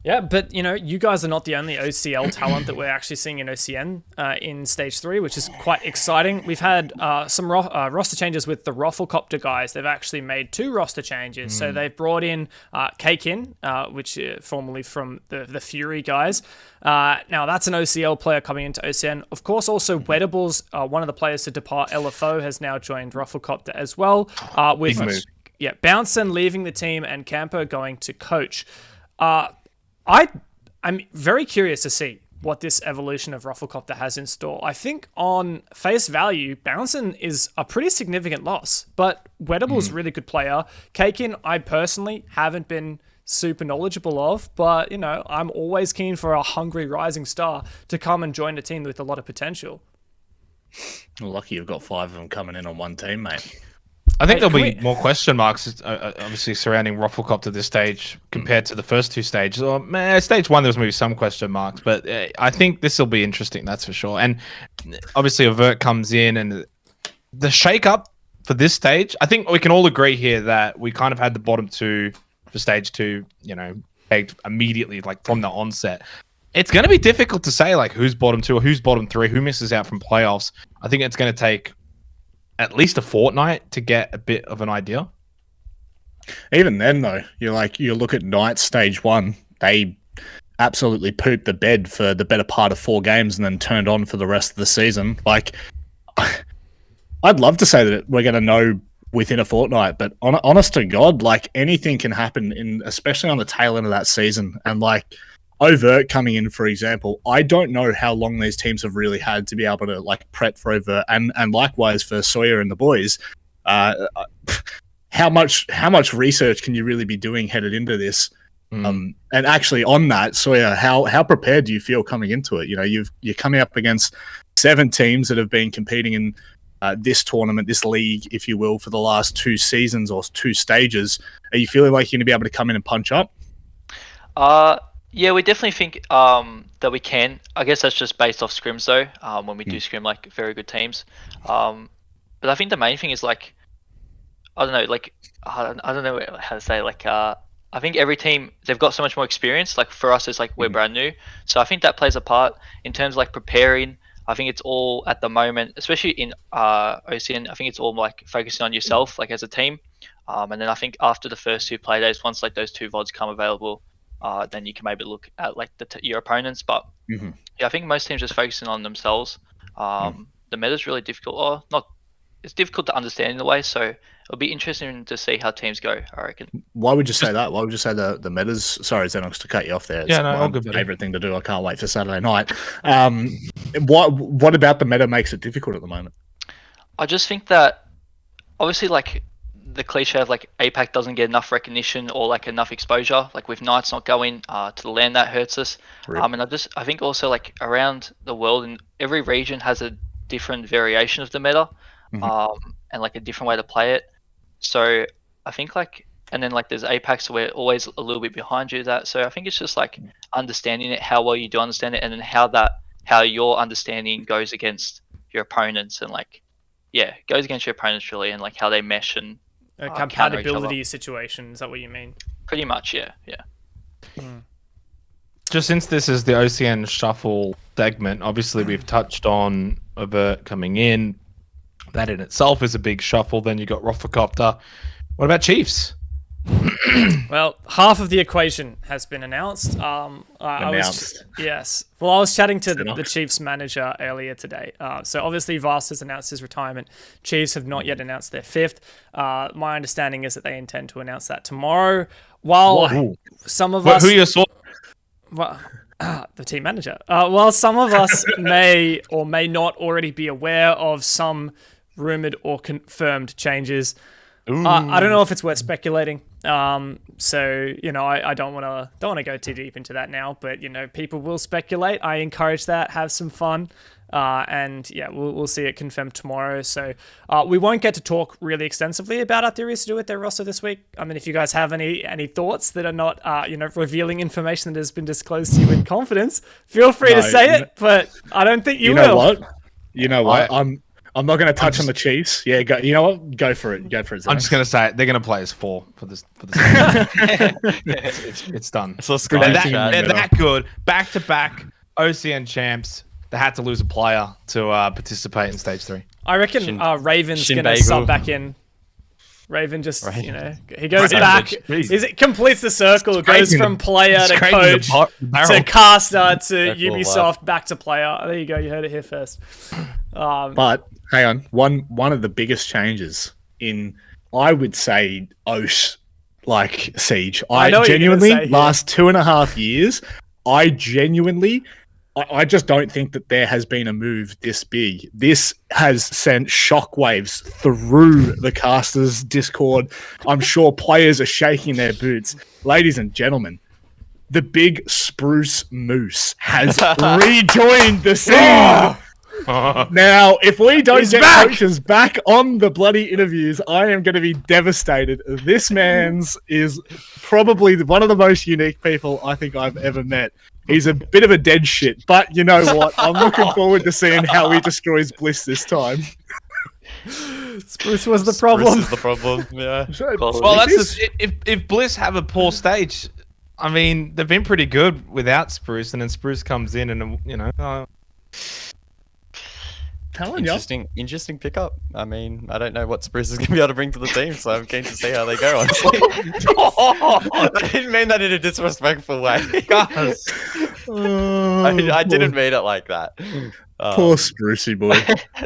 Yeah, but you guys are not the only OCL talent that we're actually seeing in OCN in Stage 3, which is quite exciting. We've had some roster changes with the Rafflecopter guys. They've actually made 2 roster changes. So they've brought in Cate, which formerly from the Fury guys. Now, that's an OCL player coming into OCN. Of course, also Wedables, one of the players to depart LFO, has now joined Rafflecopter as well. With Bounson leaving the team and Camper going to coach. I'm very curious to see what this evolution of Rafflecopter has in store. I think on face value, Bounson is a pretty significant loss, but Wedable's a really good player. Kakin, I personally haven't been super knowledgeable of, but I'm always keen for a hungry rising star to come and join a team with a lot of potential. Well, lucky you've got 5 of them coming in on one team, mate. I think there'll be more question marks, obviously, surrounding Rufflecop at this stage compared to the first two stages. Or stage one, there was maybe some question marks, but I think this will be interesting, that's for sure. And obviously, Avert comes in, and the shake-up for this stage, I think we can all agree here that we kind of had the bottom two for stage two, pegged immediately, like from the onset. It's going to be difficult to say, like, who's bottom two or who's bottom three, who misses out from playoffs. I think it's going to take at least a fortnight to get a bit of an idea. Even then, though, you look at Knights stage one, they absolutely pooped the bed for the better part of 4 games and then turned on for the rest of the season. Like, I'd love to say that we're going to know within a fortnight, but honest to God, like, anything can happen especially on the tail end of that season. And like, Overt coming in, for example, I don't know how long these teams have really had to be able to like prep for Overt, and likewise for Sawyer and the boys. How much research can you really be doing headed into this? And actually, on that, Sawyer, how prepared do you feel coming into it? You're coming up against 7 teams that have been competing in this tournament, this league, if you will, for the last 2 seasons or 2 stages. Are you feeling like you're going to be able to come in and punch up? Yeah, we definitely think that we can. I guess that's just based off scrims, though, when we do scrim like very good teams. But I think the main thing is like, I don't know, like I don't know how to say, like I think every team, they've got so much more experience. Like for us, it's like we're brand new, so I think that plays a part in terms of like preparing. I think it's all at the moment, especially in OCN. I think it's all like focusing on yourself, like as a team. And then I think after the first 2 play days, once like those 2 VODs come available, then you can maybe look at like your opponents. But yeah, I think most teams just focusing on themselves. The meta's really difficult, or not. It's difficult to understand in a way. So it'll be interesting to see how teams go, I reckon. Why would you say that? Why would you say the meta's? Sorry, Xenox, to cut you off there. It's my favorite thing to do. I can't wait for Saturday night. What about the meta makes it difficult at the moment? I just think that obviously, like the cliche of like APAC doesn't get enough recognition or like enough exposure. Like with Knights not going to the LAN, that hurts us. And I think also like around the world, and every region has a different variation of the meta, and like a different way to play it. So I think like, and then like there's APAC, so we're always a little bit behind you that. So I think it's just like understanding it, how well you do understand it, and then how your understanding goes against your opponents, and like, yeah, goes against your opponents really, and like how they mesh and a compatibility situation. Is that what you mean? Pretty much, yeah. Just since this is the OCN Shuffle segment, obviously we've touched on Avert coming in. That in itself is a big shuffle. Then you got Roffercopter. What about Chiefs? Well, half of the equation has been announced. Yes. Well, I was chatting to the Chiefs manager earlier today. So obviously Vast has announced his retirement. Chiefs have not yet announced their 5th. My understanding is that they intend to announce that tomorrow. While some of us... Who you saw? Well, the team manager. While some of us may or may not already be aware of some rumored or confirmed changes, I don't know if it's worth speculating. So I don't want to go too deep into that now. But people will speculate. I encourage that. Have some fun. And yeah, we'll see it confirmed tomorrow. So we won't get to talk really extensively about our theories to do with their roster this week. I mean, if you guys have any thoughts that are not revealing information that has been disclosed to you in confidence, feel free to say it. But I don't think you will. You know what? I'm not going to touch on the Chiefs. Yeah, go. You know what? Go for it. Go for it. I'm just going to say it. They're going to play as 4 for this. It's done. They're that good. Back to back OCN champs. They had to lose a player to participate in stage 3. I reckon Raven's going to sub back in. Raven just, he goes back. It completes the circle. Goes from player to coach to caster to Ubisoft back to player. There you go. You heard it here first. But hang on. One of the biggest changes in, I would say, OS like Siege. I genuinely last 2.5 years. I just don't think that there has been a move this big. This has sent shockwaves through the casters' Discord. I'm sure players are shaking their boots. Ladies and gentlemen, the big spruce moose has rejoined the scene. Now, if we don't He's get back! coaches back on the bloody interviews, I am going to be devastated. This man's is probably one of the most unique people I think I've ever met. He's a bit of a dead shit, but you know what? I'm looking forward to seeing how he destroys Bliss this time. Spruce was the problem. This is the problem. Yeah. Well, that's just, if Bliss have a poor stage, I mean, they've been pretty good without Spruce, and then Spruce comes in, and Interesting pickup. I mean, I don't know what Spruce is going to be able to bring to the team, so I'm keen to see how they go, honestly. I didn't mean that in a disrespectful way. I didn't mean it like that. Poor Sprucey boy.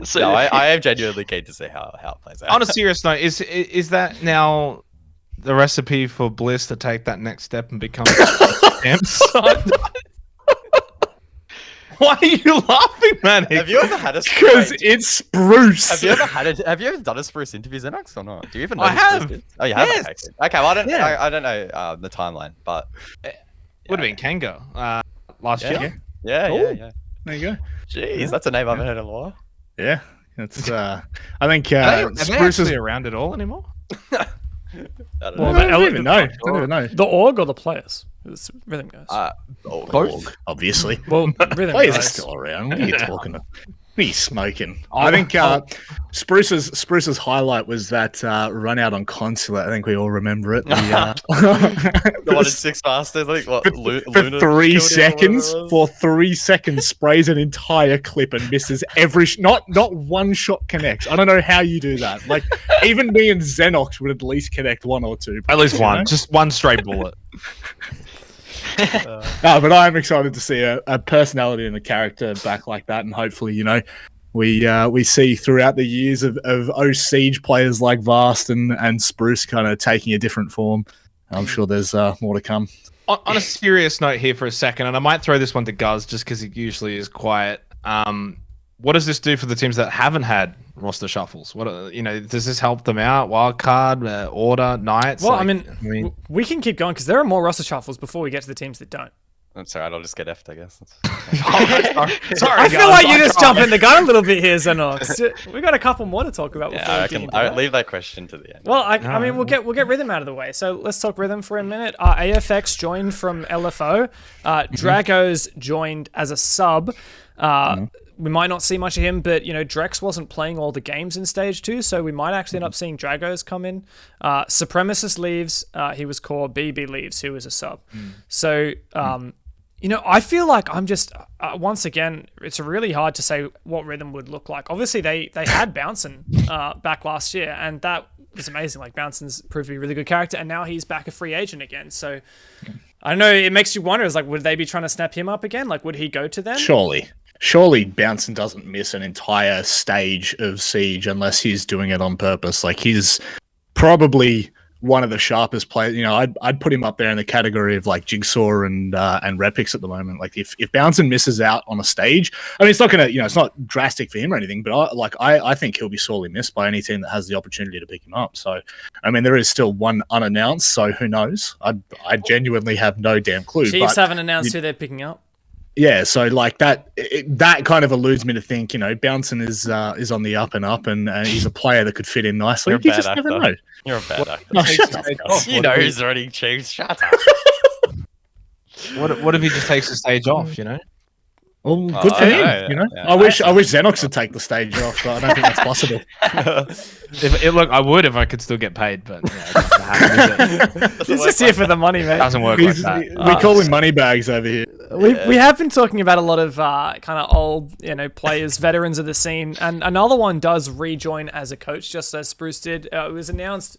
So, No, I am genuinely keen to see how it plays out. on a serious note, is that now the recipe for Bliss to take that next step and become champs? Why are you laughing, man? Have you ever had a Because it's Spruce. Have you ever done a Spruce interview, Xenox, or not? Do you even know I who have. Spruce is? Oh, you have? Yes. Okay, well, I don't know the timeline, but Would have been Kango last year. yeah. There you go. Jeez, that's a name I haven't heard in a while. Yeah, it's. I think Are they Spruce is. actually around at all anymore? I don't Well, know. I don't even know. I don't even know. The org or the players? It's rhythm guys. Both, obviously. Well, rhythm Players are guys. still around. What are you talking about? What are you smoking? I think Spruce's highlight was that run out on Consulate. I think we all remember it. The one in Six Masters, I think, what, for Luna 3 killed him or seconds. whatever it was. For 3 seconds, sprays an entire clip and misses every. Not one shot connects. I don't know how you do that. Like even me and Xenox would at least connect 1 or 2. At least you one, know? just one stray bullet. But I'm excited to see a personality and a character back like that, and hopefully, we see throughout the years of Siege players like Vast and Spruce kind of taking a different form. I'm sure there's more to come. On a serious note here for a second, and I might throw this one to Guz just because he usually is quiet. What does this do for the teams that haven't had roster shuffles? What does this help them out? Wildcard, Order, Knights? Well, I mean, we can keep going because there are more roster shuffles before we get to the teams that don't. That's alright, I'll just get effed, I guess. sorry, I feel like you just jump in the gun a little bit here, Xenox. We got a couple more to talk about. Before Yeah, we I get can. into I that. leave that question to the end. Well, I mean, we'll get Rhythm out of the way. So let's talk Rhythm for a minute. AFX joined from LFO. Dragos joined as a sub. We might not see much of him, but Drex wasn't playing all the games in Stage 2, so we might actually end up seeing Dragos come in. Supremacist leaves. He was core. BB leaves, who was a sub. So, I feel like I'm just once again, it's really hard to say what Rhythm would look like. Obviously, they had Bouncin back last year, and that was amazing. Like Bouncins proved to be a really good character, and now he's back a free agent again. So I don't know. It makes you wonder: would they be trying to snap him up again? Like, would he go to them? Surely Bouncin doesn't miss an entire stage of Siege unless he's doing it on purpose. Like he's probably one of the sharpest players. I'd put him up there in the category of like Jigsaw and Repix at the moment. Like if Bouncin misses out on a stage, I mean it's not gonna it's not drastic for him or anything, but I think he'll be sorely missed by any team that has the opportunity to pick him up. So I mean there is still one unannounced, so who knows? I genuinely have no damn clue. Chiefs haven't announced who they're picking up. Yeah, so like that kind of alludes me to think, Bouncin is on the up and up, and he's a player that could fit in nicely. You're a You bad just actor. never know. You're a bad actor. No, shut up. You know who's already changed. Shut up. What if he just takes the stage off? Well, good for him. Yeah. I wish Xenox would take the stage off, but I don't think that's possible. Look, I would if I could still get paid, but doesn't happen, He's just here for the money, man. doesn't work like that. We call him money bags over here. We have been talking about a lot of kind of old, players, veterans of the scene, and another one does rejoin as a coach, just as Spruce did. It was announced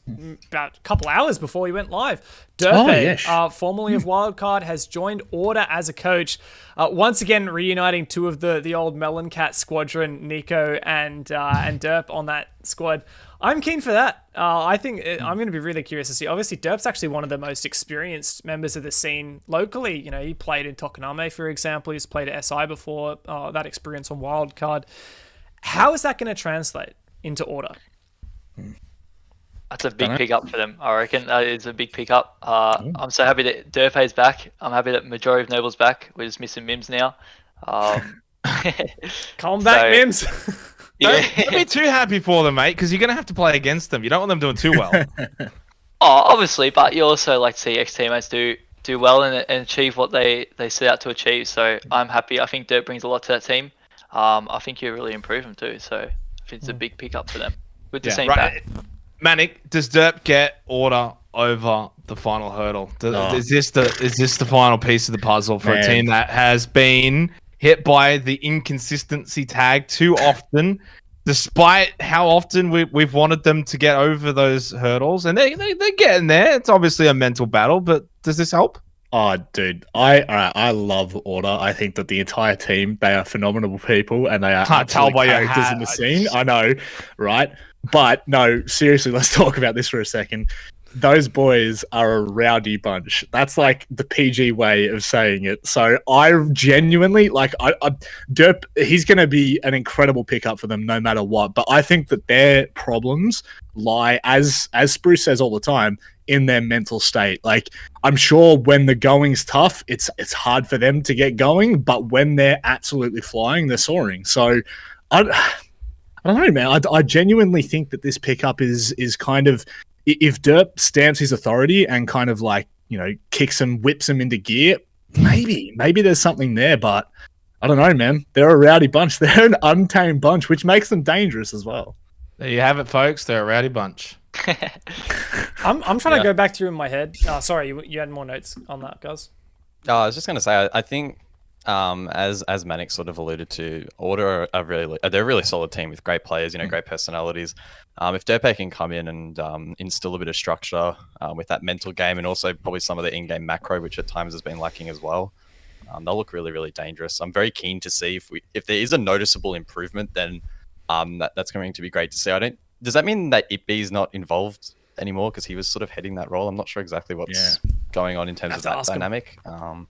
about a couple hours before we went live. Derpe, formerly of Wildcard, has joined Order as a coach. Once again, reuniting two of the old Melon Cat squadron, Nico and Derp on that squad. I'm keen for that. I think I'm going to be really curious to see. Obviously, Derp's actually one of the most experienced members of the scene locally. He played in Tokoname, for example. He's played at SI before. That experience on Wildcard. How is that going to translate into Order? That's a big pickup for them, I reckon. It's a big pickup. I'm so happy that Derpe's back. I'm happy that majority of Noble's back. We're just missing Mims now. Come back, Mims. Don't be too happy for them, mate, because you're going to have to play against them. You don't want them doing too well. Obviously, but you also like to see ex-teammates do well and achieve what they set out to achieve. So I'm happy. I think Dirt brings a lot to that team. I think you really improve them too. So I think it's a big pickup for them. Good to see him back. Manic, does Derp get Order over the final hurdle? Is this the final piece of the puzzle for a team that has been hit by the inconsistency tag too often, despite how often we've wanted them to get over those hurdles, and they're getting there. It's obviously a mental battle, but does this help? Oh, dude, I love Order. I think that the entire team, they are phenomenal people, and they are Can't tell by your characters hat. in the scene. I know, right? But no, seriously, let's talk about this for a second. Those boys are a rowdy bunch. That's like the PG way of saying it. So I genuinely like Derp. He's going to be an incredible pickup for them no matter what. But I think that their problems lie, as Spruce says all the time, in their mental state. Like, I'm sure when the going's tough, it's hard for them to get going. But when they're absolutely flying, they're soaring. So I don't know, man. I genuinely think that this pickup is kind of, if Derp stamps his authority and kind of like, kicks him, whips him into gear, maybe there's something there, but I don't know, man. They're a rowdy bunch. They're an untamed bunch, which makes them dangerous as well. There you have it, folks. They're a rowdy bunch. I'm trying to go back through in my head. Sorry, you had more notes on that, guys. I was just going to say, I think as Manic sort of alluded to, Order are they're a really solid team with great players, great personalities. If Derpe can come in and instill a bit of structure with that mental game, and also probably some of the in-game macro, which at times has been lacking as well, they'll look really, really dangerous. I'm very keen to see if there is a noticeable improvement, then that's going to be great to see. Does that mean that Itby is not involved anymore because he was sort of heading that role? I'm not sure exactly what's going on in terms of that dynamic. I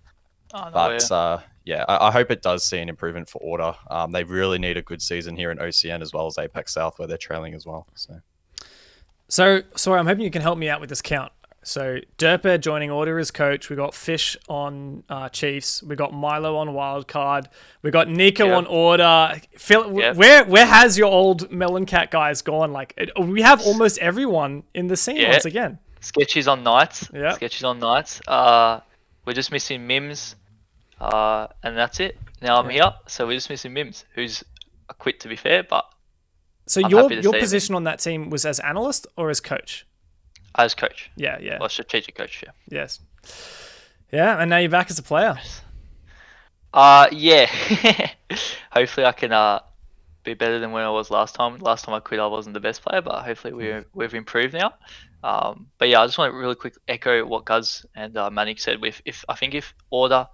hope it does see an improvement for Order. They really need a good season here in OCN as well as Apex South, where they're trailing as well. So sorry, I'm hoping you can help me out with this count. So Derper joining Order as coach. We got Fish on Chiefs. We got Milo on Wildcard. We got Nico on Order. Phil, where has your old Melon Cat guys gone? Like, we have almost everyone in the scene once again. Sketchy's on Knights. Yeah. Sketchy's on Knights. We're just missing Mims. And that's it. Now I'm here, so we're just missing Mims, who's a quit to be fair, but so your position on that team was as analyst or as coach? As coach. Yeah. Or strategic coach, yeah. Yes. Yeah, and now you're back as a player. Yeah. Hopefully I can be better than when I was last time. Last time I quit, I wasn't the best player, but hopefully we've improved now. But yeah, I just want to really quick echo what Guz and Manic said. If Order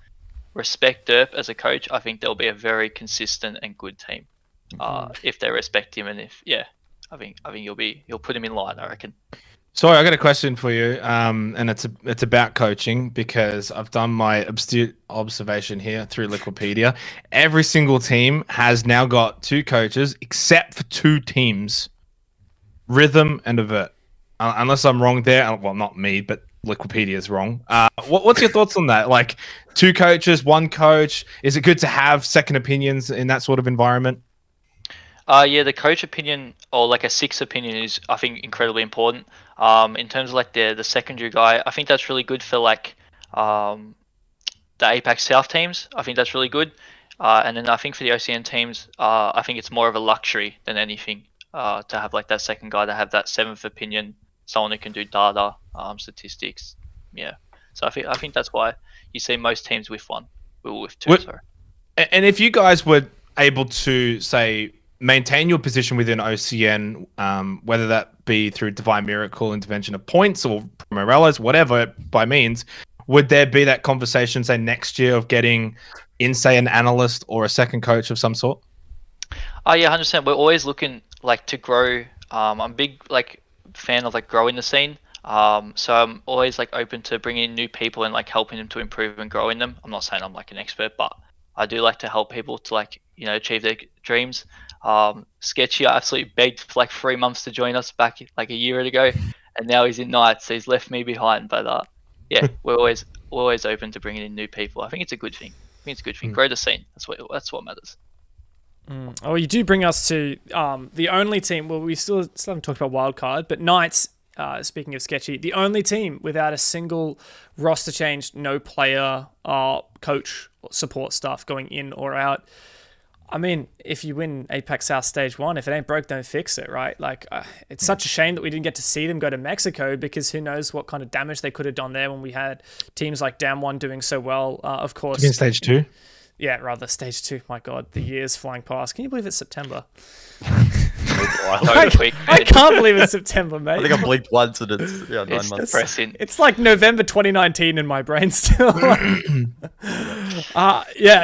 respect Derp as a coach, I think there'll be a very consistent and good team. If they respect him, and I think you'll put him in line, I reckon. Sorry, I got a question for you, and it's about coaching, because I've done my astute observation here through Liquipedia. Every single team has now got two coaches, except for two teams, Rhythm and Avert. Unless I'm wrong there, well, not me, but Liquipedia is wrong. What's your thoughts on that? Like, two coaches, one coach. Is it good to have second opinions in that sort of environment? The coach opinion, or like a sixth opinion, is, I think, incredibly important. In terms of like the secondary guy, I think that's really good for like the Apex South teams. I think that's really good. And then I think for the OCN teams, I think it's more of a luxury than anything to have like that second guy, to have that seventh opinion, someone who can do data, statistics. Yeah. So I think that's why you see most teams with one, with two. Sorry. And if you guys were able to say maintain your position within OCN, whether that be through Divine Miracle, intervention of points, or Morellas, whatever by means, would there be that conversation, say, next year of getting in, say, an analyst or a second coach of some sort? Yeah, 100%. We're always looking like to grow. I'm a big like fan of like growing the scene. So I'm always like open to bringing in new people and like helping them to improve and growing them. I'm not saying I'm like an expert, but I do like to help people to like, achieve their dreams. Sketchy, I absolutely begged for like 3 months to join us back like a year ago, and now he's in Knights, so he's left me behind. But we're always open to bringing in new people. I think it's a good thing. Grow the scene. That's what matters. Oh, you do bring us to the only team. Well, we still haven't talked about wildcard, but Knights. Speaking of sketchy, the only team without a single roster change, no player, coach, support staff going in or out. I mean, if you win APAC South Stage 1, if it ain't broke, don't fix it, right? Like, it's such a shame that we didn't get to see them go to Mexico, because who knows what kind of damage they could have done there when we had teams like Dam 1 doing so well. Of course. In Stage 2? Yeah, rather Stage 2. My God, the years flying past. Can you believe it's September? I can't believe it's September, mate. I think I blinked once and it's 9 months. Depressing. It's like November 2019 in my brain still.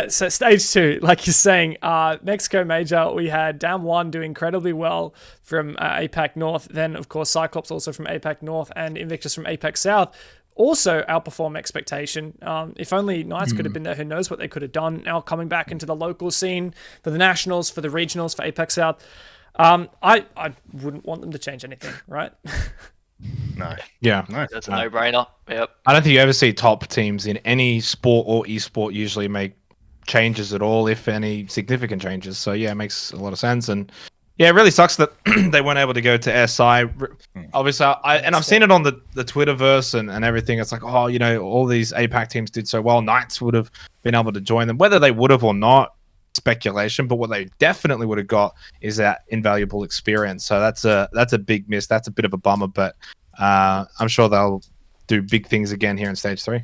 So Stage 2, like you're saying, Mexico Major, we had Dam 1 doing incredibly well from APAC North. Then, of course, Cyclops also from APAC North and Invictus from APAC South. Also outperform expectation. If only Knights could have been there, who knows what they could have done. Now coming back into the local scene for the nationals, for the regionals, for APAC South. I wouldn't want them to change anything, right? No. Yeah. No. That's a no-brainer. Yep. I don't think you ever see top teams in any sport or esport usually make changes at all, if any significant changes. So yeah, it makes a lot of sense. And yeah, it really sucks that they weren't able to go to SI. Obviously, I've seen it on the Twitterverse and everything. It's like, oh, all these APAC teams did so well. Knights would have been able to join them. Whether they would have or not, speculation. But what they definitely would have got is that invaluable experience. So that's a big miss. That's a bit of a bummer. But I'm sure they'll do big things again here in Stage 3.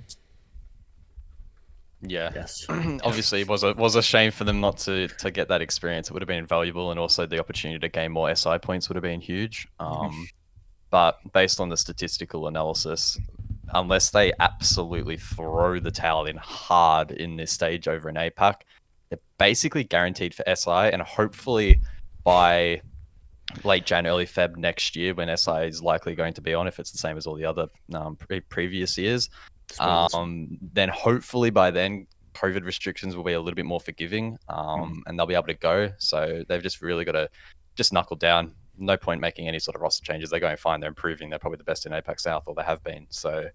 Yeah. Yes. Obviously, it was a shame for them not to get that experience. It would have been invaluable, and also the opportunity to gain more SI points would have been huge. But based on the statistical analysis, unless they absolutely throw the towel in hard in this stage over an APAC, they're basically guaranteed for SI, and hopefully by late Jan, early Feb next year, when SI is likely going to be on, if it's the same as all the other previous years, then hopefully by then COVID restrictions will be a little bit more forgiving, and they'll be able to go. So they've just really got to just knuckle down. No point making any sort of roster changes. They're going fine. They're improving. They're probably the best in APAC South, or they have been. So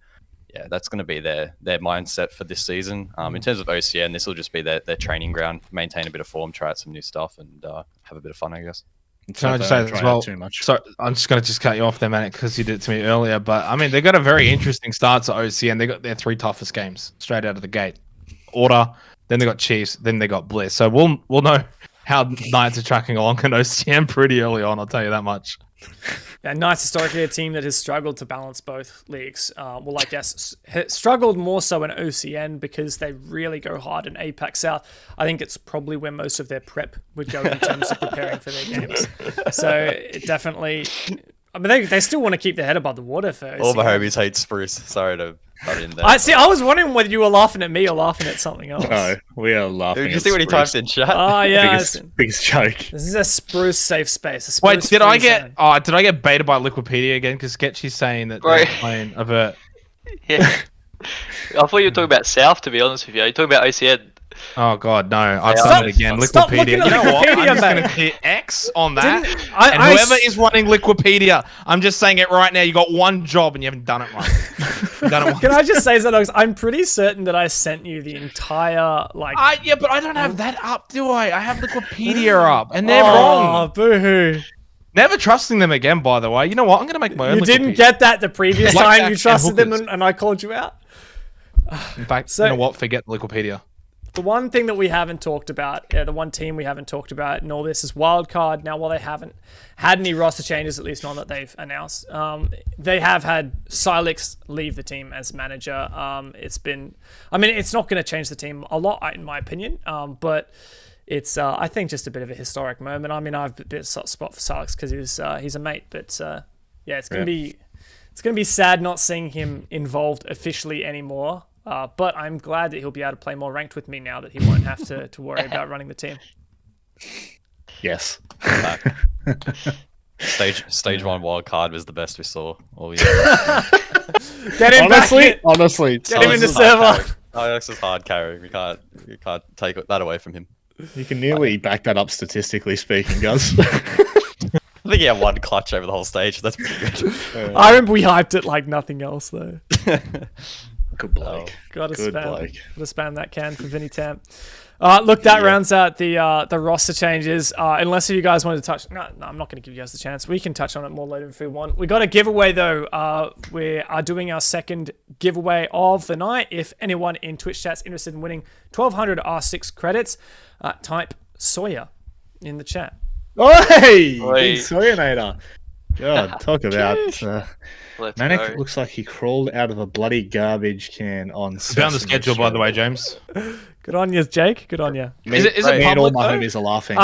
yeah, that's going to be their mindset for this season. In terms of OCN, this will just be their training ground, maintain a bit of form, try out some new stuff, and have a bit of fun, I guess. Can I just say as well? So I'm just going to cut you off there, man, because you did it to me earlier. But I mean, they got a very interesting start to OCN. They got their 3 toughest games straight out of the gate. Order, then they got Chiefs, then they got Bliss. So we'll know how Knights are tracking along in OCN pretty early on. I'll tell you that much. Yeah, Knights historically a team that has struggled to balance both leagues. Struggled more so in OCN because they really go hard in APAC South. I think it's probably where most of their prep would go in terms of preparing for their games. So it definitely, I mean, they still want to keep their head above the water for OCN. All my homies hate Spruce. Sorry to butt in there. I was wondering whether you were laughing at me or laughing at something else. No, we are laughing. Did you see what he typed in chat? Oh yeah, biggest joke. This is a Spruce safe space. Wait, did I get baited by Liquipedia again? Because Sketchy's saying that they're playing Avert. Yeah. I thought you were talking about South, to be honest with you. You're talking about OCN. Oh god, no! I've done it again. Liquipedia. You know what? I'm just going to hit X on that. And whoever is running Liquipedia, I'm just saying it right now. You got one job and you haven't done it right. Can I just say something? I'm pretty certain that I sent you the entire Yeah, but I don't have that up, do I? I have Liquipedia up, and they're wrong. Oh, boo-hoo. Never trusting them again, by the way. You know what? I'm going to make my own. You didn't get that the previous time you trusted them and I called you out? In fact, you know what? Forget Liquipedia. The one thing that we haven't talked about, the one team we haven't talked about in all this is Wildcard. Now, while they haven't had any roster changes, at least none that they've announced, they have had Silex leave the team as manager. It's not going to change the team a lot, in my opinion, but it's, I think, just a bit of a historic moment. I mean, I have a bit of a spot for Silex because he's a mate, but yeah, it's going to be sad not seeing him involved officially anymore. But I'm glad that he'll be able to play more ranked with me now that he won't have to worry about running the team. Yes. Stage 1 wild card was the best we saw all year. Get him honestly. Get him in the server. Alex is hard carrying. You can't take that away from him. You can nearly back that up statistically speaking, Gus. I think he had one clutch over the whole stage. That's pretty good. I remember we hyped it like nothing else, though. Good bloke. Gotta spam that can for Vinny Tam. Look, that rounds out the roster changes. Unless you guys wanted to touch... No, I'm not going to give you guys the chance. We can touch on it more later if we want. We got a giveaway, though. We are doing our second giveaway of the night. If anyone in Twitch chat's interested in winning 1,200 R6 credits, type Sawyer in the chat. Oi! Big Sawyernator. God, talk about... Manic looks like he crawled out of a bloody garbage can on... Found the schedule, by the way, James. Good on you, Jake. Good on you. Is it public, all my homies are laughing.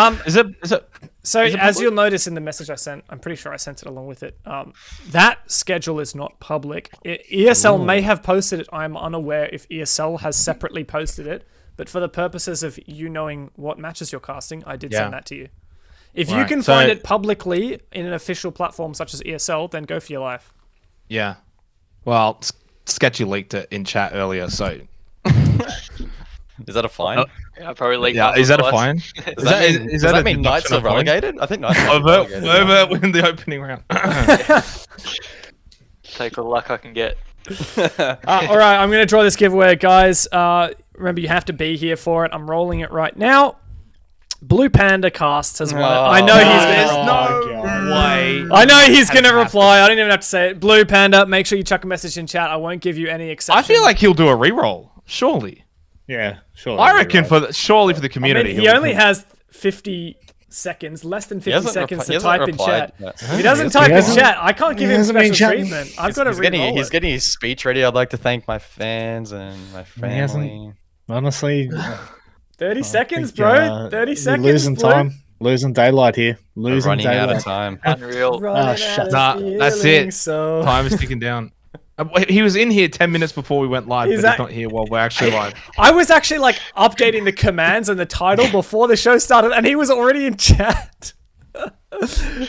So as you'll notice in the message I sent, I'm pretty sure I sent it along with it. That schedule is not public. ESL may have posted it. I'm unaware if ESL has separately posted it. But for the purposes of you knowing what matches you're casting, I did send that to you. If you can find it publicly in an official platform such as ESL, then go for your life. Yeah. Well, Sketchy leaked it in chat earlier, so... Is that a fine? Yeah, probably leaked. Yeah, is that a fine? Does that mean Knights are relegated? I think Knights are relegated. Over win the opening round. Take all the luck I can get. All right, I'm going to draw this giveaway, guys. Remember, you have to be here for it. I'm rolling it right now. Blue Panda casts as well. I know I know he's going to reply. I don't even have to say it. Blue Panda, make sure you chuck a message in chat. I won't give you any exception. I feel like he'll do a reroll, surely. Yeah, surely. I reckon surely for the community. He only has 50 seconds, less than 50 seconds to type in chat. If he doesn't type in chat, I can't give him special treatment. I've got to reroll He's getting his speech ready. I'd like to thank my fans and my family. Honestly... 30 seconds, bro. 30 seconds. Losing time. Losing daylight here. Losing daylight. Out of time. Unreal. That's it. Time is ticking down. He was in here 10 minutes before we went live, but he's not here while we're actually live. I was actually like updating the commands and the title before the show started, and he was already in chat.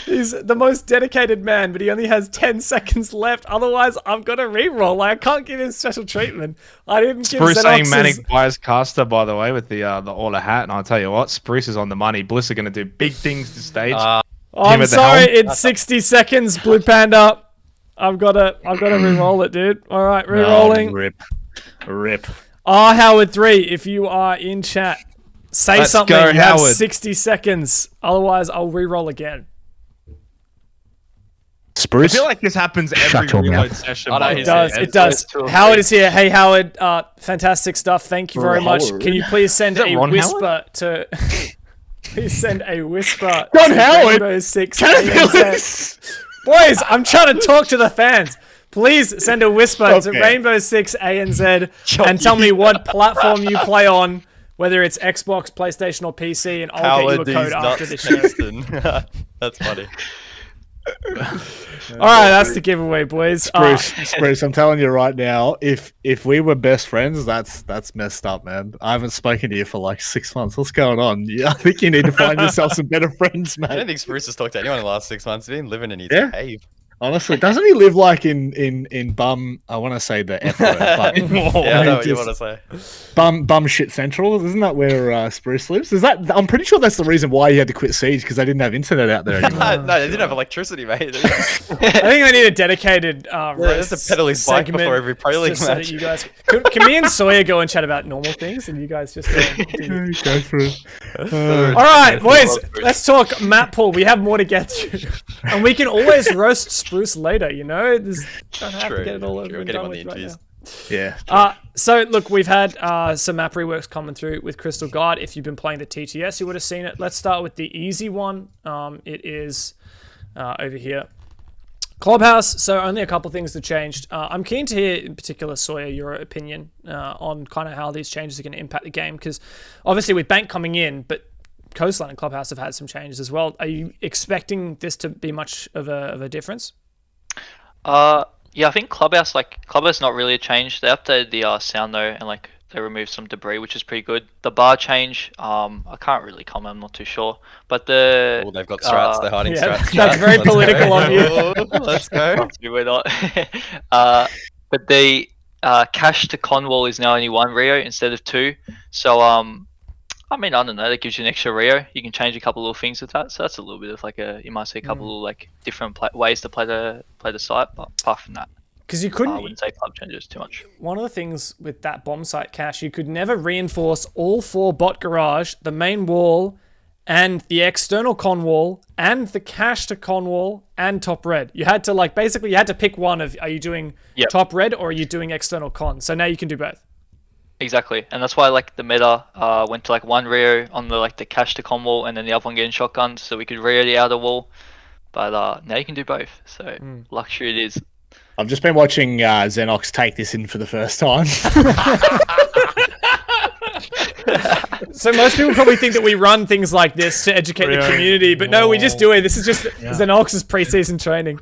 He's the most dedicated man, but he only has 10 seconds left. Otherwise, I'm gonna reroll. Like, I can't give him special treatment. I didn't give Spruce saying Manic bias caster, by the way, with the Orla hat, and I'll tell you what, Spruce is on the money. Bliss are gonna do big things to stage. I'm sorry, it's 60 seconds, Blue Panda. I've gotta reroll it, dude. All right, rerolling. Rip. Howard 3, if you are in chat. Say Let's something. Go, you have Howard. 60 seconds. Otherwise, I'll re-roll again. Spruce? I feel like this happens every reload session. It does. It does. Howard is here. Hey, Howard. Fantastic stuff. Thank you very much. Can you please send a whisper to... Please send a whisper John to Howard! Rainbow 6 ANZ. Boys, I'm trying to talk to the fans. Please send a whisper to Rainbow 6 ANZ and tell me what platform you play on. Whether it's Xbox, PlayStation, or PC, and I'll get you a code after the show. That's funny. All right, that's the giveaway, boys. Spruce, I'm telling you right now, if we were best friends, that's messed up, man. I haven't spoken to you for like 6 months. What's going on? I think you need to find yourself some better friends, man. I don't think Spruce has talked to anyone in the last 6 months. He's been living in his cave. Honestly, doesn't he live like in bum? I want to say the F word, but yeah, I know what you want to say. Bum shit central. Isn't that where Spruce lives? Is that? I'm pretty sure that's the reason why he had to quit Siege, because they didn't have internet out there anymore. No, they didn't have electricity, mate. I think they need a dedicated just to pedal his bike before every Pro League match. So you guys, can me and Sawyer go and chat about normal things, and you guys just go for it. All right, boys, let's talk map pool. We have more to get to, and we can always roast Spruce later. You know, don't have to get it all over and done with right now. Yeah. So look, we've had some map reworks coming through with Crystal Guard. If you've been playing the TTS, you would have seen it. Let's start with the easy one. It is over here. Clubhouse. So only a couple things have changed. I'm keen to hear, in particular, Sawyer, your opinion on kind of how these changes are going to impact the game, because obviously with Bank coming in, but Coastline and Clubhouse have had some changes as well. Are you expecting this to be much of a difference? Yeah, I think Clubhouse not really a change. They updated the sound though, and like they removed some debris, which is pretty good. The bar change, I can't really comment. I'm not too sure. But they've got strats. They're hiding strats. That's very political of you. Let's go. We're not. But the cash to Conwall is now only 1 Rio instead of 2. So I mean, I don't know. That gives you an extra Rio. You can change a couple little things with that. So that's a little bit of like you might see a couple of like different ways to play the site. But apart from that, Because you I couldn't. wouldn't say club changes too much. One of the things with that bomb site cache, you could never reinforce all 4 bot garage, the main wall, and the external con wall, and the cache to con wall, and top red. You had to basically you had to pick one of, are you doing top red or are you doing external con? So now you can do both. Exactly, and that's why the meta went to one Rio on the cache to con wall, and then the other one getting shotguns, so we could Rio the outer wall. But now you can do both, so luxury it is. I've just been watching Xenox take this in for the first time. So most people probably think that we run things like this to educate the community, but no, we just do it. This is just Xenox's preseason training.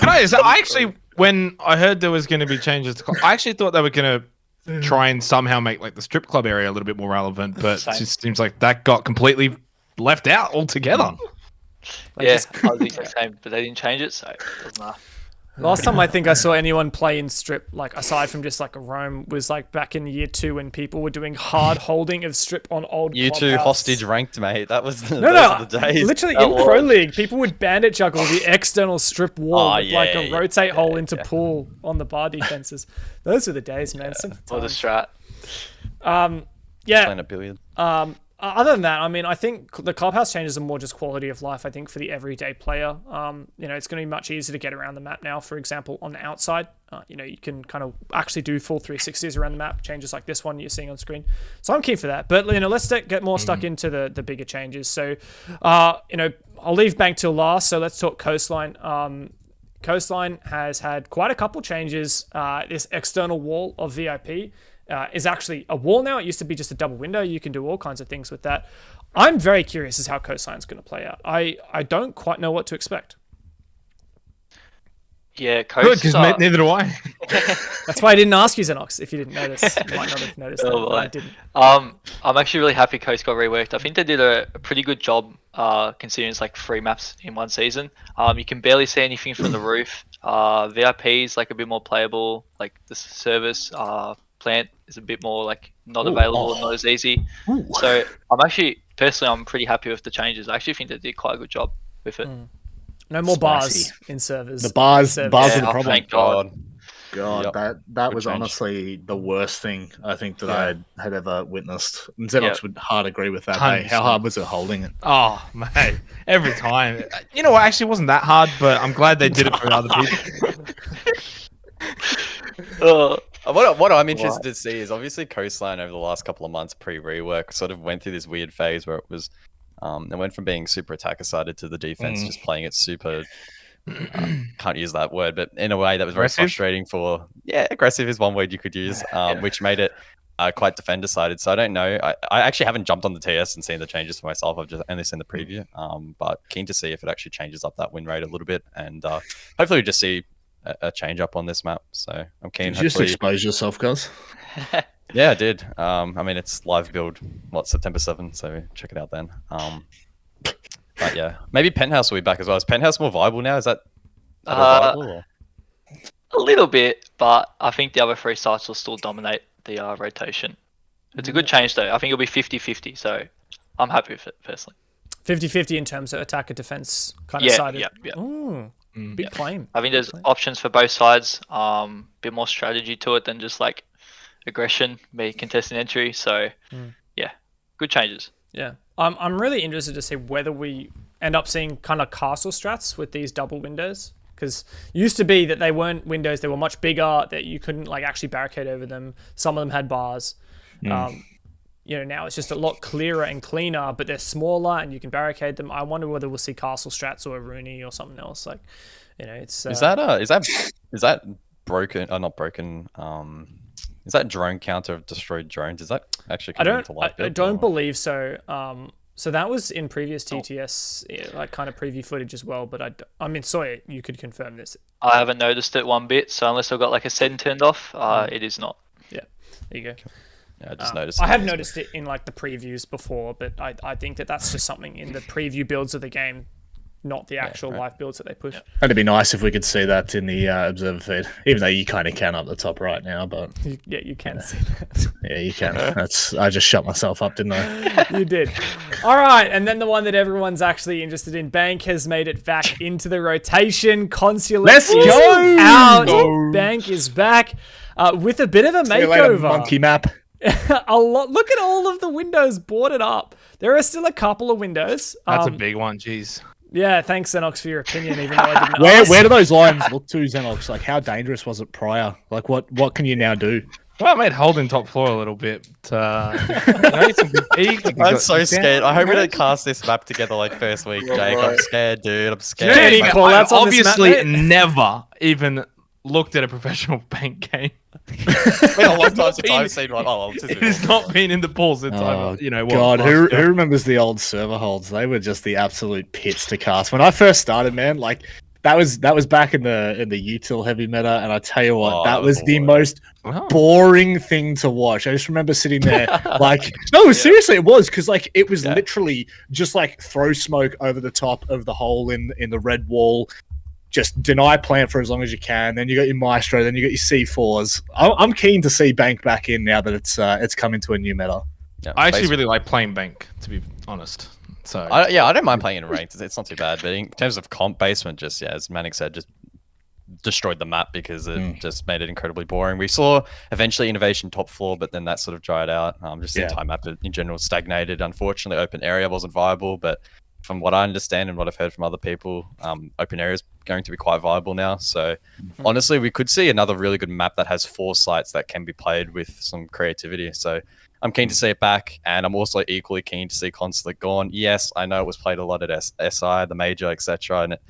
I actually, when I heard there was going to be changes to, I actually thought they were going to try and somehow make the strip club area a little bit more relevant, but it just seems like that got completely left out altogether. I was the same, but they didn't change it, so it doesn't matter. Last time I think I saw anyone play in strip, aside from just a roam, was back in year 2 when people were doing hard holding of strip on old You two hostage ranked, mate. That was those were the days. Literally in Pro League, people would bandit juggle the external strip wall with a rotate hole into pool on the bar defenses. Those were the days, man. Or the strat. Playing a billion. Other than that, I mean, I think the clubhouse changes are more just quality of life. I think for the everyday player, it's going to be much easier to get around the map now. For example, on the outside, you can kind of actually do full 360s around the map, changes like this one you're seeing on screen. So I'm keen for that. But let's get more stuck into the bigger changes. So, I'll leave Bank till last. So let's talk Coastline. Coastline has had quite a couple changes. This external wall of VIP is actually a wall now. It used to be just a double window. You can do all kinds of things with that. I'm very curious as how Coastline's going to play out. I don't quite know what to expect. Yeah, good, because neither do I. That's why I didn't ask you, Xenox. If you didn't notice, you might not have noticed that, but I didn't. I'm actually really happy Coast got reworked. I think they did a pretty good job, considering it's 3 maps in one season. You can barely see anything from the roof. VIP's a bit more playable. The service plant is a bit more not available, not as easy. So I'm pretty happy with the changes. I actually think they did quite a good job with it. No more bars in servers. The bars are the problem. Thank God. God, that was honestly the worst thing I think that I had ever witnessed. And Xenox would hard agree with that. Hey, how hard was it holding it? Oh, mate, every time. You know what? Actually, it wasn't that hard, but I'm glad they did it for other people. What I'm interested to see is obviously Coastline over the last couple of months pre-rework sort of went through this weird phase where it was, it went from being super attacker-sided to the defense just playing it super, can't use that word, but in a way that was very frustrating for, aggressive is one word you could use, which made it quite defender-sided. So I don't know. I actually haven't jumped on the TS and seen the changes for myself. I've just only seen the preview, but keen to see if it actually changes up that win rate a little bit. And hopefully we just see a change up on this map, so I'm keen. Did you just expose yourself, guys? Yeah, I did. I mean, it's live build, September 7th, so check it out then. But yeah, maybe Penthouse will be back as well. Is Penthouse more viable now? Is that viable? Or? A little bit, but I think the other 3 sites will still dominate the rotation. It's a good change though. I think it'll be 50-50, so I'm happy with it personally. 50-50 in terms of attacker defense kind of sided. Yeah. Ooh. Big claim. I think there's options for both sides. Bit more strategy to it than just aggression, be contesting entry. So yeah, good changes. Yeah, I'm really interested to see whether we end up seeing kind of castle strats with these double windows, because used to be that they weren't windows; they were much bigger, that you couldn't actually barricade over them. Some of them had bars. Now it's just a lot clearer and cleaner, but they're smaller and you can barricade them. I wonder whether we'll see castle strats or a Rooney or something else. It's is that broken? Not broken. Is that drone counter of destroyed drones? Is that actually coming into life? I don't believe so. So that was in previous TTS, kind of preview footage as well. But I mean, sorry, you could confirm this. I haven't noticed it one bit. So unless I've got a setting turned off, it is not. Yeah, there you go. Yeah, I just noticed. I have noticed it in the previews before, but I think that's just something in the preview builds of the game not the actual live builds that they push. It'd be nice if we could see that in the observer feed, even though you kind of can up the top right now. But you can see that. Yeah, you can. I just shut myself up, didn't I? You did. All right, and then the one that everyone's actually interested in, Bank has made it back into the rotation. Consulate Let's is go! out. Go! Bank is back with a bit of a See you later, makeover. monkey map. A lot. Look at all of the windows boarded up. There are still a couple of windows. That's a big one. Jeez. Yeah, thanks Xenox for your opinion. Even though I didn't ask. Where do those lines look to, Xenox? Like, how dangerous was it prior? Like, what can you now do? Well, I made holding top floor a little bit. I'm so scared. I hope we don't cast this map together like first week, Jake. I'm scared, dude. I'm scared. Any call-outs on this map, obviously mate? never even looked at a professional Bank game. It's been a long time since I've seen one. It has not been in the pool since God, who remembers the old server holds? They were just the absolute pits to cast. When I first started, man, like that was back in the util heavy meta, and I tell you what, that was the most boring thing to watch. I just remember sitting there like, no, seriously, it was, because like it was literally just like throw smoke over the top of the hole in the red wall. Just deny plant for as long as you can. Then you got your Maestro. Then you got your C4s. I'm keen to see Bank back in now that it's come into a new meta. Yeah, I actually really like playing Bank, to be honest. So I don't mind playing in ranked. It's not too bad. But in terms of comp, basement just as Manic said, just destroyed the map because it just made it incredibly boring. We saw eventually innovation top floor, but then that sort of dried out. The entire map in general stagnated. Unfortunately, open area wasn't viable, but from what I understand and what I've heard from other people, open area is going to be quite viable now. So honestly, we could see another really good map that has 4 sites that can be played with some creativity. So I'm keen to see it back, and I'm also equally keen to see Consulate gone. Yes, I know it was played a lot at SI, the major, etc., and it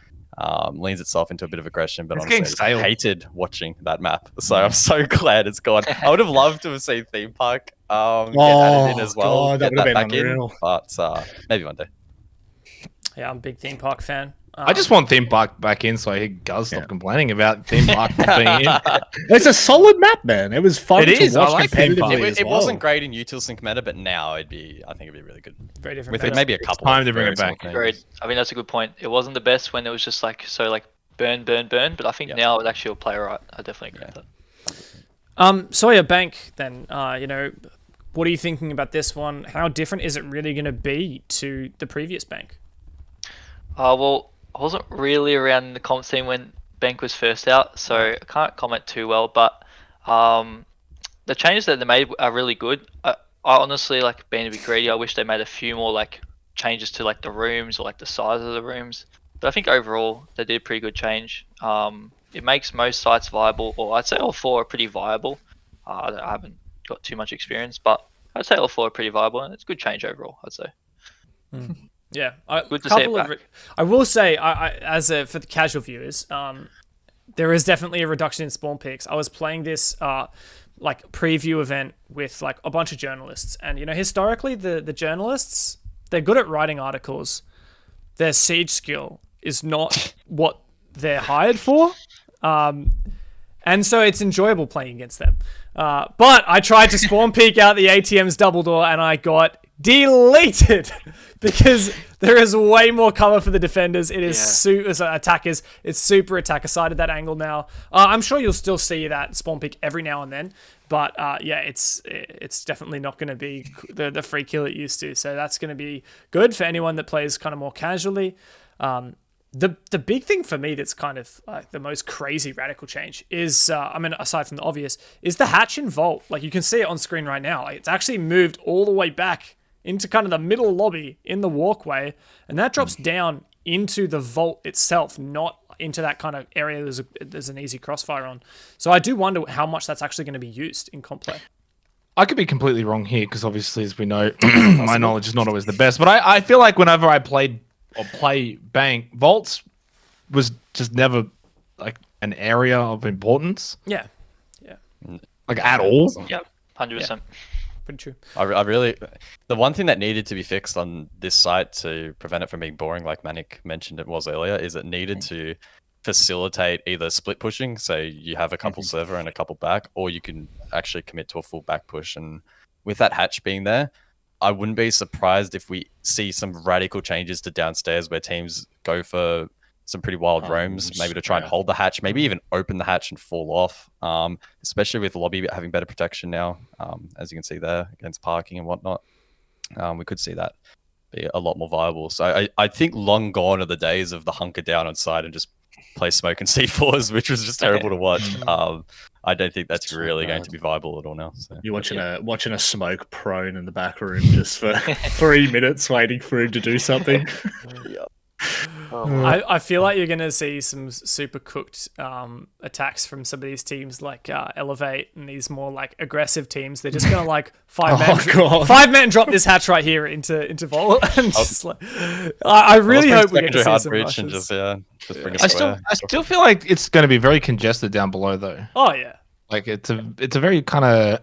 leans itself into a bit of aggression, but honestly, I hated watching that map. So I'm so glad it's gone. I would have loved to have seen Theme Park get added in as well. God, that would have been unreal. But maybe one day. Yeah, I'm a big theme park fan. I just want Theme Park back in so I hear Guz stop complaining about Theme Park not being in. It's a solid map, man. It was fun to watch like competitively. It wasn't great in util sync meta, but now I think it'd be really good. Very different. With maybe a couple. Time to bring it back. Agreed. I mean, that's a good point. It wasn't the best when it was just like burn, but I think now it actually will play right. I definitely agree with that. Sawyer Bank, then, what are you thinking about this one? How different is it really going to be to the previous Bank? Well, I wasn't really around the comp team when Bank was first out, so I can't comment too well, but the changes that they made are really good. I honestly, like, being a bit greedy, I wish they made a few more like changes to like the rooms or like the size of the rooms. But I think overall they did a pretty good change. It makes most sites viable, or I'd say all 4 are pretty viable. I haven't got too much experience, but I'd say all 4 are pretty viable, and it's a good change overall, I'd say. Yeah, good to see it back. I will say, for the casual viewers, there is definitely a reduction in spawn peaks. I was playing this like preview event with like a bunch of journalists, and historically the journalists, they're good at writing articles. Their siege skill is not what they're hired for, and so it's enjoyable playing against them. But I tried to spawn peek out the ATM's double door, and I got deleted because there is way more cover for the defenders. It is super attackers. It's super attacker sided, that angle now. I'm sure you'll still see that spawn peek every now and then, but it's definitely not going to be the free kill it used to. So that's going to be good for anyone that plays kind of more casually. The big thing for me that's kind of like the most crazy radical change is, aside from the obvious, is the hatch in Vault. Like, you can see it on screen right now. Like, it's actually moved all the way back into kind of the middle lobby in the walkway, and that drops down into the Vault itself, not into that kind of area there's an easy crossfire on. So I do wonder how much that's actually going to be used in comp play. I could be completely wrong here because obviously, as we know, my knowledge is not always the best. But I feel like whenever I play Bank, Vaults was just never like an area of importance. Yeah. Like at all. Yep, 100%. Pretty true. I really, the one thing that needed to be fixed on this site to prevent it from being boring, like Manic mentioned it was earlier, is it needed to facilitate either split pushing, so you have a couple server and a couple back, or you can actually commit to a full back push. And with that hatch being there, I wouldn't be surprised if we see some radical changes to downstairs where teams go for some pretty wild roams, maybe to try and hold the hatch, maybe even open the hatch and fall off, especially with lobby having better protection now, as you can see there, against parking and whatnot. We could see that be a lot more viable. So I think long gone are the days of the hunker down on side and just play smoke and C4s, which was just terrible to watch. I don't think that's really going to be viable at all now. So. You're watching a smoke prone in the back room just for 3 minutes waiting for him to do something. I feel like you're going to see some super cooked attacks from some of these teams like Elevate and these more like aggressive teams. They're just going to like five man drop this hatch right here into Vault. And just like, I really hope we get to see some rushes. I still feel like it's going to be very congested down below though. Oh yeah. Like it's a very kind of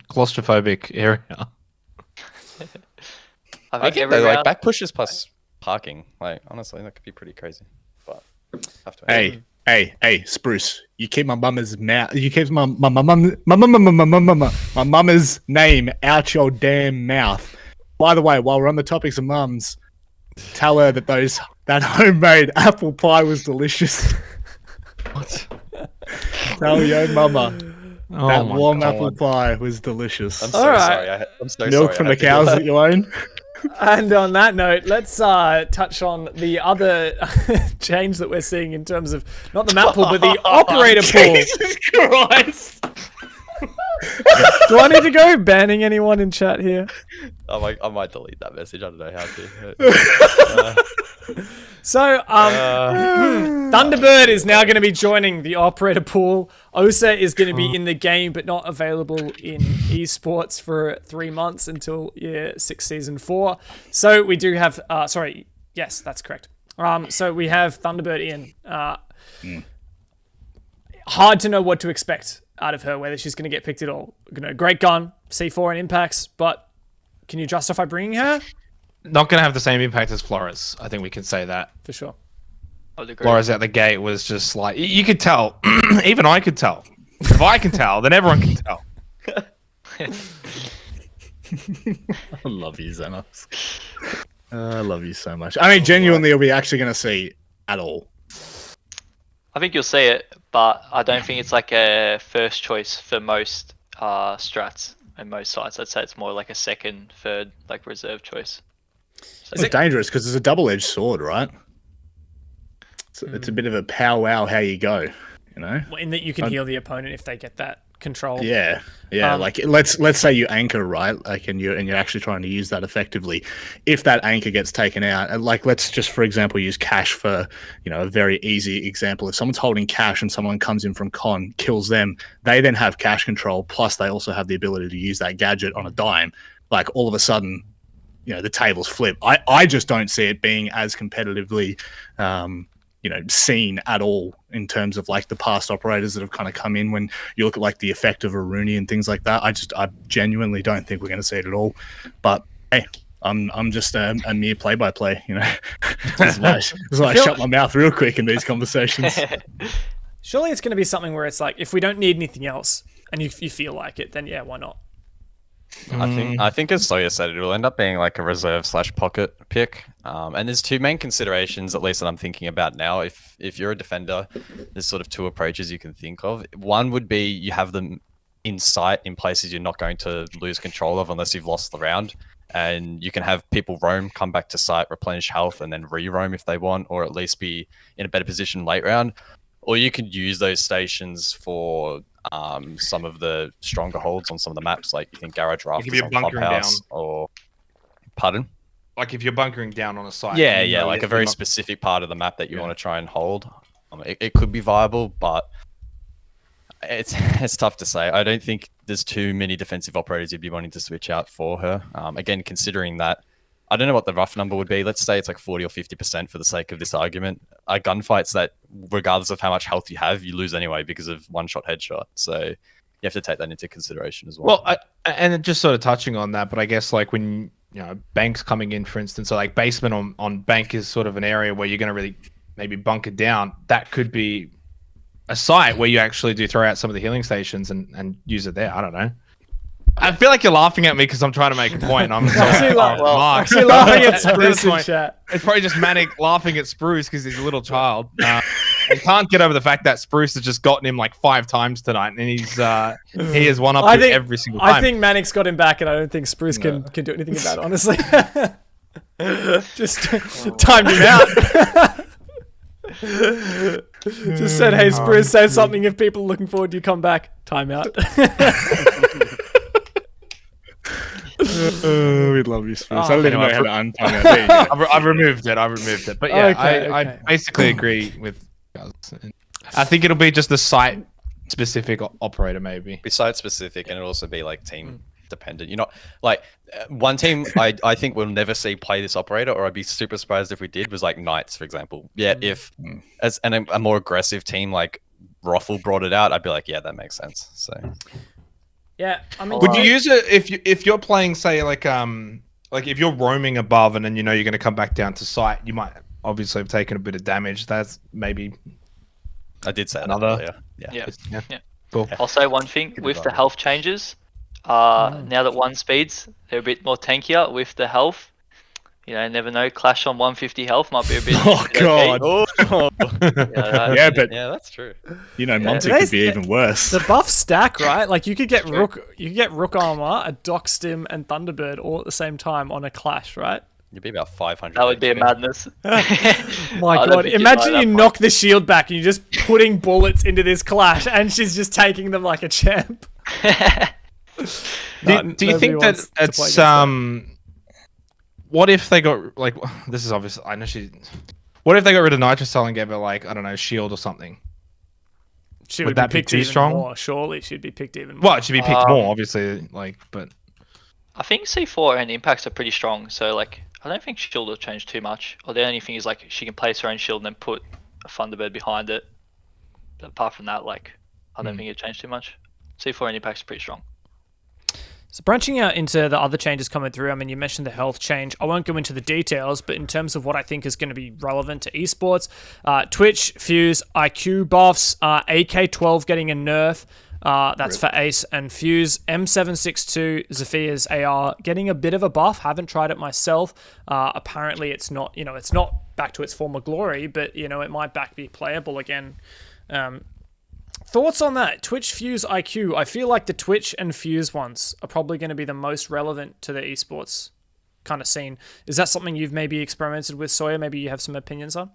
claustrophobic area. I think they like back pushes plus parking. Like honestly, that could be pretty crazy. But have to hey, Spruce, you keep my mama's mouth. You keep my mama's name out your damn mouth. By the way, while we're on the topics of mums, tell her that that homemade apple pie was delicious. What? Tell your mama that warm apple pie was delicious. I'm so sorry. I'm so Milk sorry from the cows that you own. And on that note, let's touch on the other change that we're seeing in terms of not the map pool, but the operator pool. Jesus Christ! Do I need to go banning anyone in chat here? I might delete that message. I don't know how to. So, Thunderbird is now going to be joining the operator pool. Osa is going to be in the game, but not available in esports for 3 months until year 6, season 4. So we do have, yes, that's correct. So we have Thunderbird in. Hard to know what to expect out of her, whether she's going to get picked at all. Great gun, C4 and impacts, but can you justify bringing her? Not going to have the same impact as Flores. I think we can say that. For sure. Flores out the gate was just like, you could tell. Even I could tell. If I can tell, then everyone can tell. I love you, Xenos. I love you so much. I mean, genuinely, are we actually going to see at all? I think you'll see it, but I don't think it's like a first choice for most strats and most sites. I'd say it's more like a second, third, like reserve choice. So it's dangerous because it's a double-edged sword, right? It's a bit of a powwow how you go, you know? In that you can heal the opponent if they get that control. Yeah. Like let's say you anchor, right? Like, and you're actually trying to use that effectively. If that anchor gets taken out, and like let's just for example use cash for a very easy example. If someone's holding cash and someone comes in from con, kills them, they then have cash control. Plus, they also have the ability to use that gadget on a dime. Like all of a sudden, the tables flip. I just don't see it being as competitively seen at all in terms of like the past operators that have kind of come in. When you look at like the effect of a Rooney and things like that, I genuinely don't think we're going to see it at all. But hey, I'm just a mere play-by-play, That's why I shut my mouth real quick in these conversations. Surely it's going to be something where it's like, if we don't need anything else and you feel like it, then yeah, why not? I think as Sawyer said, it will end up being like a reserve/pocket pick. And there's two main considerations, at least that I'm thinking about now. If you're a defender, there's sort of two approaches you can think of. One would be you have them in sight in places you're not going to lose control of unless you've lost the round. And you can have people roam, come back to site, replenish health, and then re-roam if they want, or at least be in a better position late round. Or you could use those stations for some of the stronger holds on some of the maps, like you think Garage Raft or Clubhouse, or pardon? Like if you're bunkering down on a site. Yeah, like a very specific part of the map that you want to try and hold. It could be viable, but it's tough to say. I don't think there's too many defensive operators you'd be wanting to switch out for her. Again, considering that, I don't know what the rough number would be. Let's say it's like 40 or 50% for the sake of this argument. Gunfights that, regardless of how much health you have, you lose anyway because of one-shot headshot. So you have to take that into consideration as well. Well, and just sort of touching on that, but I guess like when Bank's coming in, for instance, so like basement on Bank is sort of an area where you're going to really maybe bunker down. That could be a site where you actually do throw out some of the healing stations and use it there. I don't know. I feel like you're laughing at me because I'm trying to make a point. I'm Actually, Mark. actually laughing at At Spruce this in point, chat. It's probably just Manic laughing at Spruce because he's a little child. And can't get over the fact that Spruce has just gotten him like 5 times tonight, and he has won up every single time. I think Manic's got him back, and I don't think Spruce can do anything about it, honestly. Just timed him out. Just said, hey, Spruce, say something if people are looking forward to you come back. Time out. We'd love you, Spruce. I didn't know how to untime it. There you go. I've removed it. But yeah, Okay, I basically agree with Gus. I think it'll be just the site-specific operator, maybe. Be site-specific, and it'll also be like team dependent. You're not like one team I think we'll never see play this operator, or I'd be super surprised if we did, was like Knights, for example. Yeah, if as a more aggressive team like Roffle brought it out, I'd be like, yeah, that makes sense. So Yeah, I mean, would you use it if you're playing, say, like if you're roaming above and then you're going to come back down to site, you might obviously have taken a bit of damage. That's maybe I did say another. that earlier. Yeah. Cool. I'll say one thing with the health changes. Now that 1 speeds, they're a bit more tankier with the health. You know, never know. Clash on 150 health might be a bit. Oh God. Yeah, but that's true. You know, Monty could be even worse. The buff stack, right? Like you could get Rook Armor, a Doc Stim, and Thunderbird all at the same time on a clash, right? You'd be about 500. That would be a madness. My God, imagine you knock the shield back and you're just putting bullets into this clash, and she's just taking them like a champ. Do you think that it's what if they got like this is obvious? I know she. What if they got rid of Nitrocell and gave her like, I don't know, shield or something? Would that be picked even strong? More. Surely she'd be picked even more. Well, it should be picked more, obviously. Like, but I think C4 and impacts are pretty strong. So like, I don't think shield will change too much. Or the only thing is like she can place her own shield and then put a Thunderbird behind it. But apart from that, like, I don't think it changed too much. C4 and impacts are pretty strong. So branching out into the other changes coming through, I mean, you mentioned the health change. I won't go into the details, but in terms of what I think is going to be relevant to esports, Twitch, Fuse, IQ buffs, AK-12 getting a nerf, that's for Ace and Fuse, M762, Zephyr's AR getting a bit of a buff. Haven't tried it myself. Apparently it's not, it's not back to its former glory, but, it might be playable again. Thoughts on that? Twitch, Fuse, IQ. I feel like the Twitch and Fuse ones are probably going to be the most relevant to the esports kind of scene. Is that something you've maybe experimented with, Sawyer? Maybe you have some opinions on?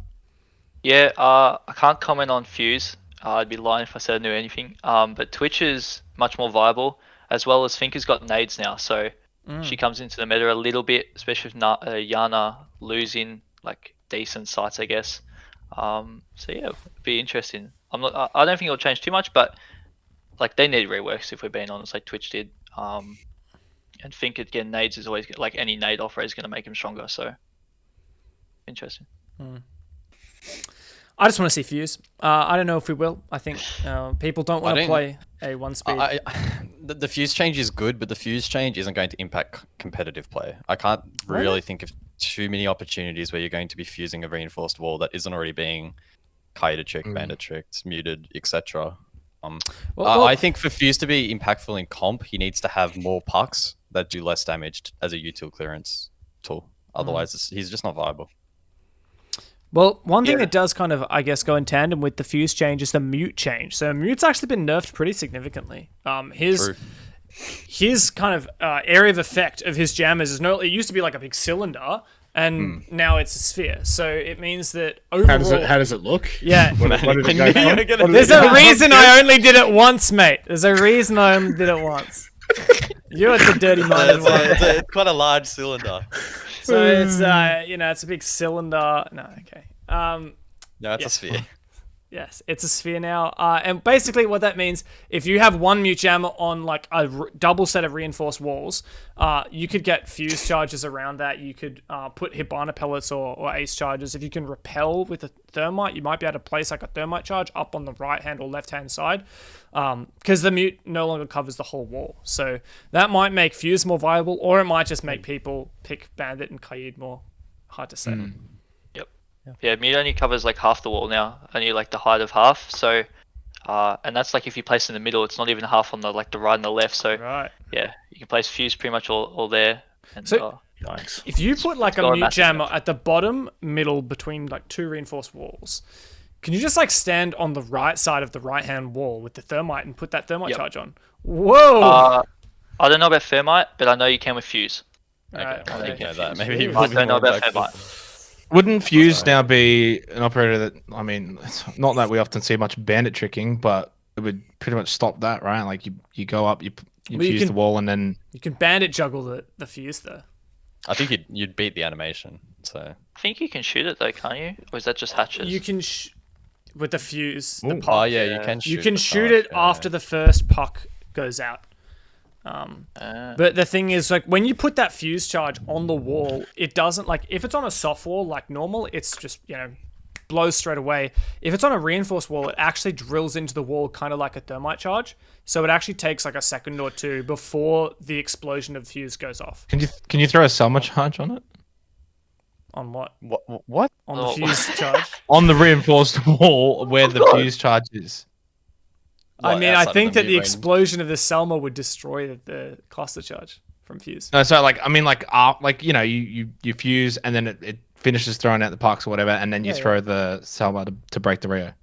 Yeah, I can't comment on Fuse. I'd be lying if I said I knew anything. But Twitch is much more viable, as well as Finker's got nades now, so she comes into the meta a little bit, especially with Yana losing like decent sites, I guess. So yeah, it'd be interesting. I don't think it'll change too much, but like they need reworks if we're being honest, like Twitch did. And Finker getting nades is always like any nade offer is going to make him stronger. So interesting. I just want to see Fuse. I don't know if we will. I think people don't want to play a 1-speed. The Fuse change is good, but the Fuse change isn't going to impact competitive play. I can't really think of too many opportunities where you're going to be fusing a reinforced wall that isn't already being Cate tricked, bandit tricked, muted, etc. I think for Fuse to be impactful in comp, he needs to have more pucks that do less damage as a util clearance tool. Otherwise, he's just not viable. Well, one thing that does kind of, I guess, go in tandem with the Fuse change is the mute change. So mute's actually been nerfed pretty significantly. His kind of area of effect of his jammers is it used to be like a big cylinder, and now it's a sphere. So it means that overall... How does it look? Yeah. What did it go from? There's a reason I only did it once, mate. There's a reason I only did it once. You're the dirty minded one. It's quite a large cylinder. So it's it's a big cylinder. No, okay. No, it's a sphere. Yes, it's a sphere now. And basically what that means, if you have one mute jammer on like a double set of reinforced walls, you could get fuse charges around that. You could put Hibana pellets or ace charges. If you can repel with a thermite, you might be able to place like a thermite charge up on the right hand or left hand side, because the mute no longer covers the whole wall. So that might make fuse more viable, or it might just make people pick bandit and Kaid more. Hard to say. Yeah, mute only covers like half the wall now, only like the height of half. So and that's like if you place in the middle, it's not even half on the right and the left. So Right. yeah, you can place fuse pretty much all there. And, So- Nice. If you put like a Got a mute massive jam effect. at the bottom middle between like 2 reinforced walls, can you just like stand on the right side of the right hand wall with the thermite and put that thermite Yep. charge on? Whoa! I don't know about thermite, but I know you can with fuse. Alright, I didn't okay. know that. Maybe Jeez. we'll I be don't know more about vocal. thermite. Wouldn't Fuse now be an operator that, I mean, it's not that we often see much bandit tricking, but it would pretty much stop that, right? Like you go up, you Well, you fuse can- the wall, and then You can bandit juggle the fuse though. I think you'd beat the animation. So I think you can shoot it though, can't you? Or is that just hatches? You can with the fuse. The Ooh. puck, oh yeah, you can shoot. you can the shoot charge, it yeah. after the first puck goes out. But the thing is, like, when you put that fuse charge on the wall, it doesn't, like, if it's on a soft wall like normal, it's just, blows straight away. If it's on a reinforced wall, it actually drills into the wall kind of like a thermite charge. So it actually takes like a second or two before the explosion of fuse goes off. can you throw a Selma charge on it? On what? What? On the Oh. fuse charge? On the reinforced wall where the fuse charge is. I What, mean, I outside of think the that the mid-range? explosion of the Selma would destroy the cluster charge from fuse. No, so you fuse and then it finishes throwing out the pucks or whatever, and then you Yeah, throw the Selma to break the Rio.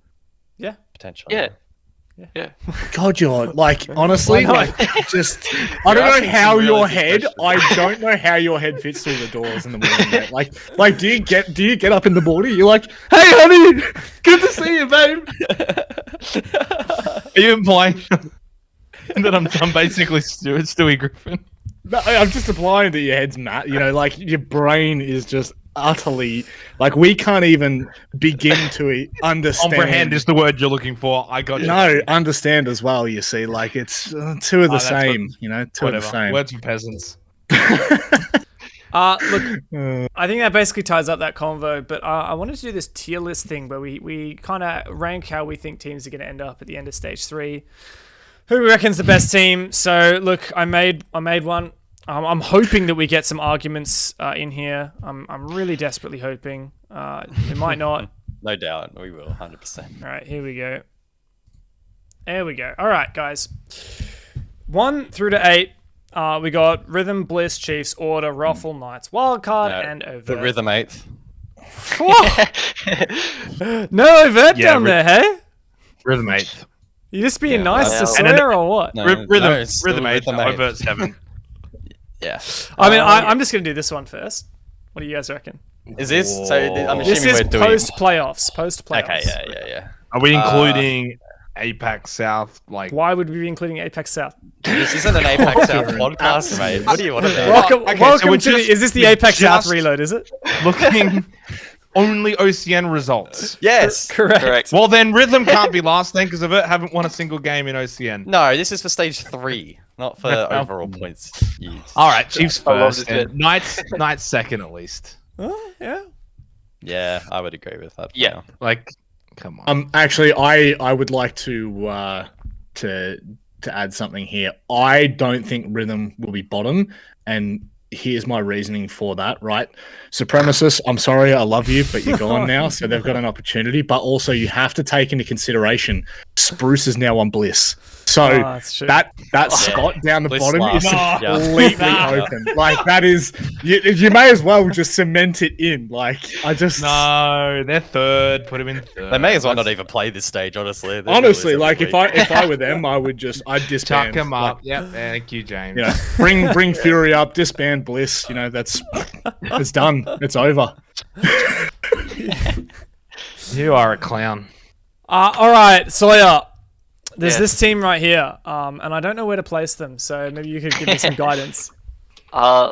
Yeah. Potentially. Yeah. Yeah. God, you're like honestly, Why not? like just I don't asking know how some really your good head. questions. I don't know how your head fits through the doors in the morning. Mate. Like, do you get up in the morning? You're like, hey, honey, good to see you, babe. Are you implying that I'm basically Stewie Griffin? No, I'm just implying that your head's mad. Like your brain is just utterly like we can't even begin to understand. Comprehend is the word you're looking for. I got you. No, understand as well. You see, like it's two of the that's what- same. Two of the Whatever. same. Words for peasants. Look, I think that basically ties up that convo, but I wanted to do this tier list thing where we kind of rank how we think teams are going to end up at the end of stage 3. Who we reckon's the best team? So, look, I made one. I'm hoping that we get some arguments in here. I'm really desperately hoping. We might not. No doubt, we will, 100%. All right, here we go. There we go. All right, guys. 1 through to 8. We got Rhythm, Bliss, Chiefs, Order, Ruffle, Knights, Wildcard, and Overt. The Rhythm 8th. No Overt Yeah, down there, hey? Rhythm 8th. You just being Yeah, nice to well- swear or what? No, Rhythm no, it's still 8th. Rhythm 8th. Overt 7. Yeah. I mean, I'm just going to do this one first. What do you guys reckon? Is this? So I'm This assuming is we're doing. post-playoffs. Post-playoffs. Okay, yeah. Are we including APAC South? Like, Why would we be including Apex South? This isn't an Apex South podcast, mate. What do you want to do? Welcome, okay, so welcome we're to the... just- Is this the we're Apex South just- reload, is it? looking only OCN results. Yes. Correct. Well, then Rhythm can't be last then because of it. Haven't won a single game in OCN. No, this is for stage 3, not for overall points used. All right, Chiefs I love first. this And Knights second at least. Yeah. Yeah, I would agree with that. for Yeah. now. Like, come on. Actually, I would like to add something here. I don't think Rhythm will be bottom, and here's my reasoning for that. Right, Supremacists, I'm sorry, I love you, but you're gone now, so they've got an opportunity. But also, you have to take into consideration Spruce is now on Bliss. So that's true. that spot down the Bliss bottom is last. Yeah. completely open. Like that is you may as well just cement it in. Like I just No, they're third. Put them in third. They may as well not even play this stage, honestly. They're honestly, losing like every if I were them, I'd disband. Chuck them Like, up. Yep. Thank you, James. you know, bring Fury up, disband Bliss. You know, it's done. It's over. You are a clown. All right, Sawyer. There's this team right here, and I don't know where to place them, so maybe you could give me some guidance.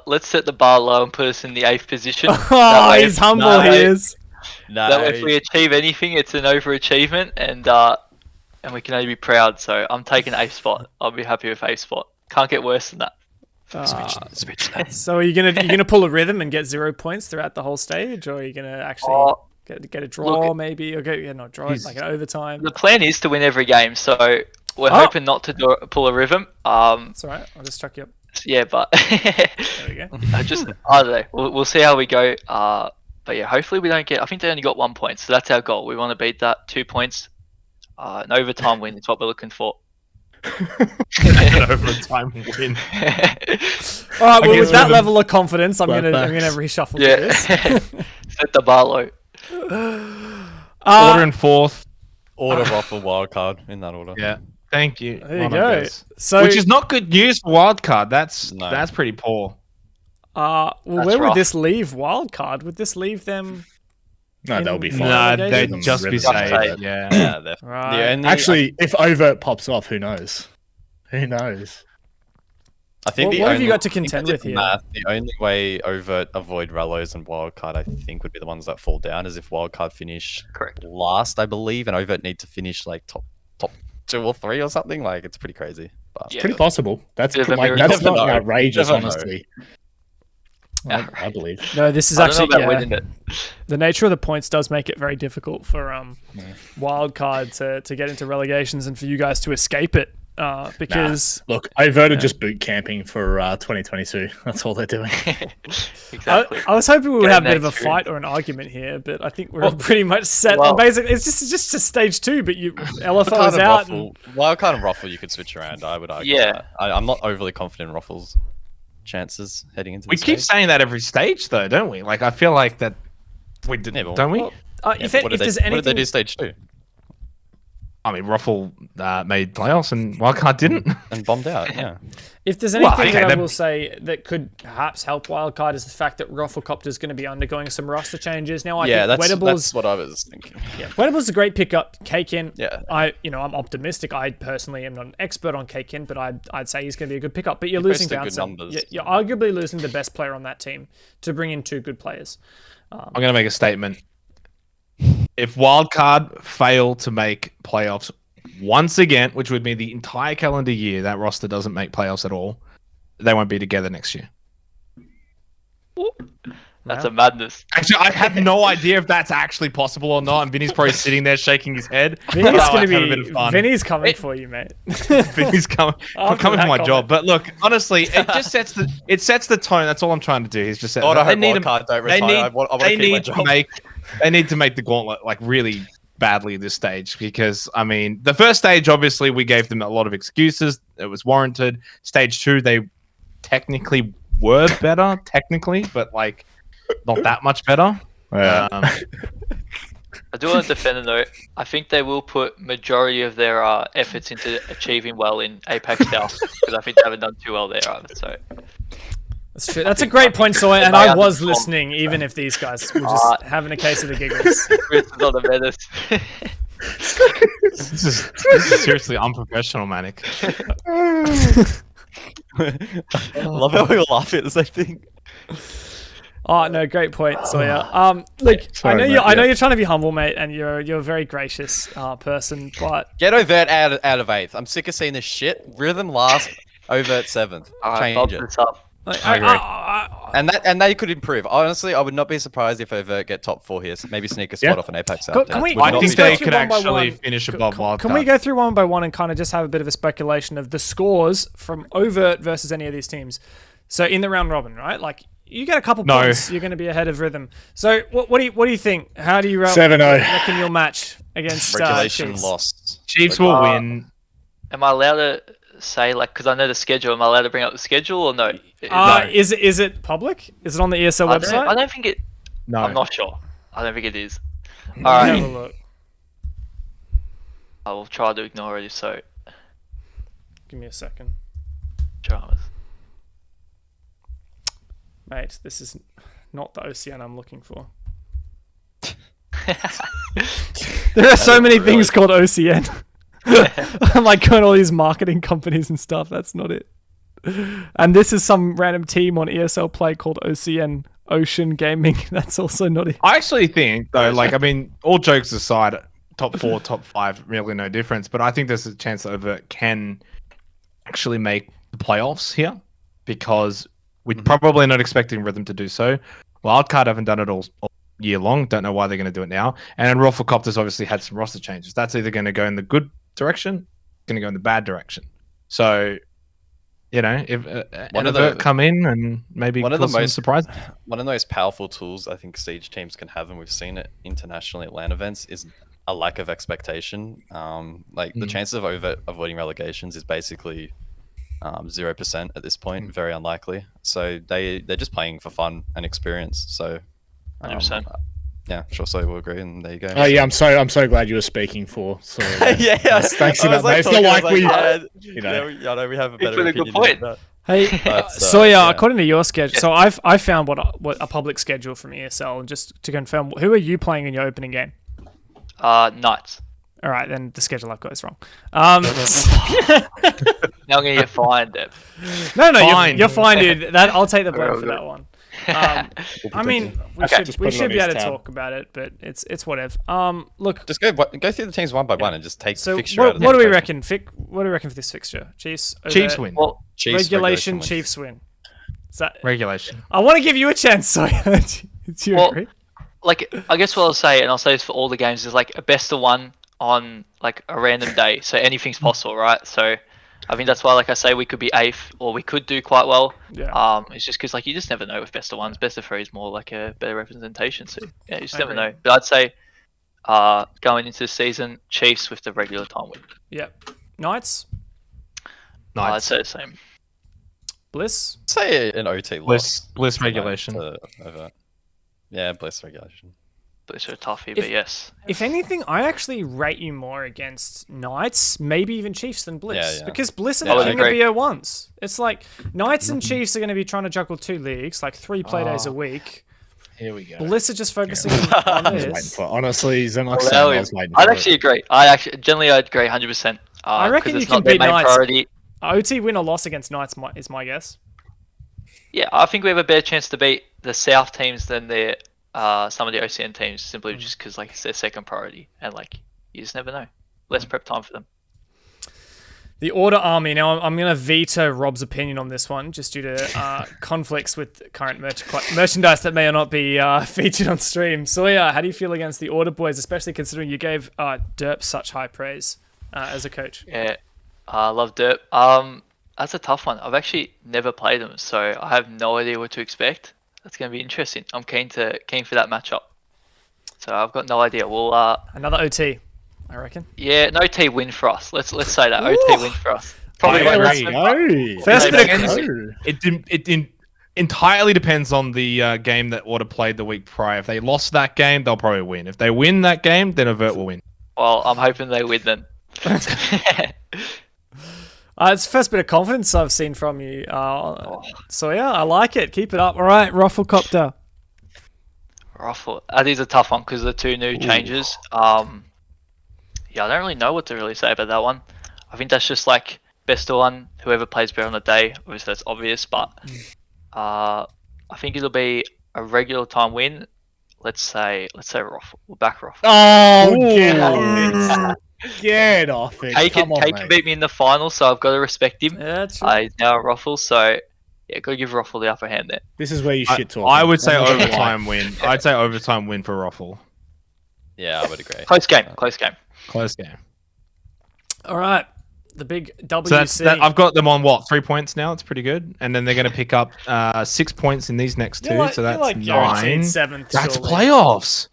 Let's set the bar low and put us in the 8th position. Oh, he's humble, he is. No, That way, if we achieve anything, it's an overachievement, and we can only be proud. So I'm taking 8th spot. I'll be happy with 8th spot. Can't get worse than that. switch that. So are you gonna pull a rhythm and get 0 points throughout the whole stage, or are you gonna actually get a draw maybe, or not draw it, like an overtime? The plan is to win every game, so we're hoping not to pull a rhythm. That's all right. I'll just chuck you up. Yeah, but There we go. I don't know. We'll see how we go. But yeah, hopefully we don't get. I think they only got 1 point, so that's our goal. We want to beat that 2 points. An overtime win is what we're looking for. An overtime win. All right, well, with that level of confidence, I'm gonna reshuffle this. Set the bar low. Order in fourth. Order Ruffle wildcard in that order. Yeah. Thank you. There you go. So, which is not good news for wildcard. That's pretty poor. Well, where would this leave wildcard? Would this leave them? No, they'll be fine. No, they'd just be safe. Yeah, right. Actually, if overt pops off, who knows? Who knows? I think what have you got to contend with here? The only way overt avoid Rellos and wildcard, I think, would be the ones that fall down, is if wildcard finish last, I believe, and overt need to finish like top 2 or 3 or something. Like, it's pretty crazy. But It's pretty possible. That's There's a like, miracle. that's not Never know. outrageous, Never know. honestly. I believe. No, this is I don't know actually about winning it. the nature of the points does make it very difficult for wildcard to get into relegations and for you guys to escape it. Because Look, overt are just boot camping for 2022. That's all they're doing. Exactly. I was hoping we would Get have a an bit of a experience. fight or an argument here, but I think we're pretty much set. Basically, it's just to stage 2, but LFO is out. Wildcard and Ruffle, you could switch around. I would argue. Yeah. that. I'm not overly confident in Ruffle's chances heading into. We keep saying that every stage, though, don't we? Like, I feel like that we did, don't we? If there's anything, what did they do stage 2? I mean, Ruffle made playoffs and wildcard didn't. And bombed out. Yeah. If there's anything okay, that I then- will say that could perhaps help Wildcard is the fact that Rufflecopter is going to be undergoing some roster changes. Now, I think that's what I was thinking. Yeah, Weddable's a great pickup. Kakin, Yeah. I'm optimistic. I personally am not an expert on Kakin, but I'd say he's going to be a good pickup. But you're He losing posted good Downsell. numbers. You're arguably losing the best player on that team to bring in 2 good players. I'm going to make a statement. If wildcard fail to make playoffs once again, which would mean the entire calendar year that roster doesn't make playoffs at all, they won't be together next year. That's a madness. Actually, I have no idea if that's actually possible or not. And Vinny's probably sitting there shaking his head. Vinny's Oh, going I've had a to bit of be. fun. Vinny's coming for you, mate. Vinny's coming. I'm After coming that for my comment. job. But look, honestly, it just sets the tone. That's all I'm trying to do. He's just God, I hope they need wildcard don't they retire. need, I want to they keep my need job. to make they need to make the gauntlet like really badly at this stage, because I mean the first stage obviously we gave them a lot of excuses. It was warranted. Stage 2 they technically were better, but like not that much better. Yeah. I do want to defend them though. I think they will put majority of their efforts into achieving well in Apex South because I think they haven't done too well there either. So That's true. That's a great point, Sawyer. And I was listening, even if these guys were just having a case of the giggles. Chris is on the menace. This is seriously unprofessional, Manic. I love how we all laugh at the same thing. Oh no, great point, Sawyer. Look, Sorry, I mate, know you're trying to be humble, mate, and you're a very gracious person, but Get overt out of 8th. I'm sick of seeing this shit. Rhythm last, overt 7th. Alright, Change bump it. this up. I agree. And they could improve. Honestly, I would not be surprised if overt get top 4 here. So maybe sneak a spot off an Apex out. Can we- I Can think we go they through could one by actually one? finish above wildcard. Can we go through one by one and kind of just have a bit of a speculation of the scores from Overt versus any of these teams? So in the round robin, right? Like you get a couple points, you're going to be ahead of Rhythm. So what do you think? How do you 7-0. reckon you'll match against Regulation Chiefs? lost. Chiefs will win. Am I allowed to say because I know the schedule? Am I allowed to bring up the schedule or no? Is it public? Is it on the ESL website? I don't think it. No. I'm not sure. I don't think it is. Have All a right. look. I will try to ignore it if so. Give me a second. Dramas. Mate, this is not the OCN I'm looking for. There are so many things called OCN. I'm like going all these marketing companies and stuff. That's not it. And this is some random team on ESL Play called OCN Ocean Gaming. That's also not it. I actually think, though, like, I mean, all jokes aside, top 4, top 5, really no difference. But I think there's a chance that Overt can actually make the playoffs here because we're probably not expecting Rhythm to do so. Wildcard haven't done it all year long. Don't know why they're going to do it now. And Rufflecopter's obviously had some roster changes. That's either going to go in the good direction, going to go in the bad direction. So, you know, if One of Overt the- come in and maybe one of the cause some most- surprise. One of the most powerful tools I think Siege teams can have, and we've seen it internationally at LAN events, is a lack of expectation. The chances of avoiding relegations is basically 0% at this point. Very unlikely. So they're just playing for fun and experience. So 100%. yeah, sure. So we'll agree, and there you go. Oh yeah, I'm so glad you were speaking for. So yeah, thanks for I was that. Mate. It's not like we, you know, we have a better a opinion good point. than that. Hey, But, Sawyer, yeah. according to your schedule, so I found what a public schedule from ESL, and just to confirm, who are you playing in your opening game? Knights. All right, then the schedule I've got is wrong. Now I'm gonna get fined. Deb. No, Fine. you're fine, dude. That I'll take the blame for that one. I mean, we Okay. should put it on be able his to tab. talk about it, but it's whatever. Look, Just go through the teams one by one and just take so fixture out what, of what do we equation. reckon? What do we reckon for this fixture? Chiefs. Chiefs win. Well, Chiefs, Regulation win. Chiefs win. Is that, Regulation. I want to give you a chance, Sawyer. Do you Well, agree? like I guess what I'll say, and I'll say this for all the games, is like a best of one on like a random day, so anything's possible, right? So I think that's why, like I say, we could be eighth, or we could do quite well. Yeah. It's just because like you just never know with best of ones. Best of three is more like a better representation. So yeah, you just I never agree. know. But I'd say, going into the season, Chiefs with the regular time win. Yep. Knights. I'd Nice. say the same. Bliss. Say an OT loss. Bliss regulation. Yeah, Bliss regulation. But it's a toughie, but yes. If anything, I actually rate you more against Knights, maybe even Chiefs than Bliss. Yeah, yeah. Because Bliss are Yeah, the I king of agree. BO1s. It's like Knights and Chiefs are going to be trying to juggle 2 leagues, like 3 play days a week. Here we go. Bliss are just focusing on I was waiting this. for. Honestly, Zemox, Well, I was waiting for I'd it. actually agree. I'd agree 100%. I reckon 'cause you it's can not their beat main Knights. priority. OT win or loss against Knights is my guess. Yeah, I think we have a better chance to beat the South teams than the some of the OCN teams, simply just because like it's their second priority, and like you just never know. Less prep time for them. The Order Army. Now, I'm going to veto Rob's opinion on this one, just due to conflicts with current merchandise that may or not be featured on stream. Sawyer, how do you feel against the Order boys, especially considering you gave Derp such high praise as a coach? Yeah, I love Derp. That's a tough one. I've actually never played them, so I have no idea what to expect. That's going to be interesting. I'm keen for that matchup. So I've got no idea. We'll Another OT, I reckon. yeah, an OT win for us. Let's say that OT win for us. Probably I won't agree. win, Go. First Maybe bit of against- It entirely depends on the game that Order played the week prior. If they lost that game, they'll probably win. If they win that game, then Avert will win. Well, I'm hoping they win then. It's the first bit of confidence I've seen from you. Sawyer, I like it. Keep it up. All right, Rufflecopter. Ruffle. That is a tough one because of the 2 new changes. Yeah, I don't really know what to really say about that one. I think that's just like best of one. Whoever plays better on the day. Obviously, that's obvious, but I think it'll be a regular time win. Let's say Ruffle. We'll back Ruffle. Oh, get off it. Get off it. Kate Come on, can mate. beat me in the final, so I've got to respect him. Yeah, true. He's now Ruffle, so yeah, got to give Ruffle the upper hand there. This is where you shit talk. I would say overtime win. I'd say overtime win for Ruffle. Yeah, I would agree. Close game. Close game. Close game. All right, the big WC. So I've got them on what 3 points now. It's pretty good, and then they're going to pick up 6 points in these next 2. So that's like guaranteed 9. 7th. That's surely. playoffs.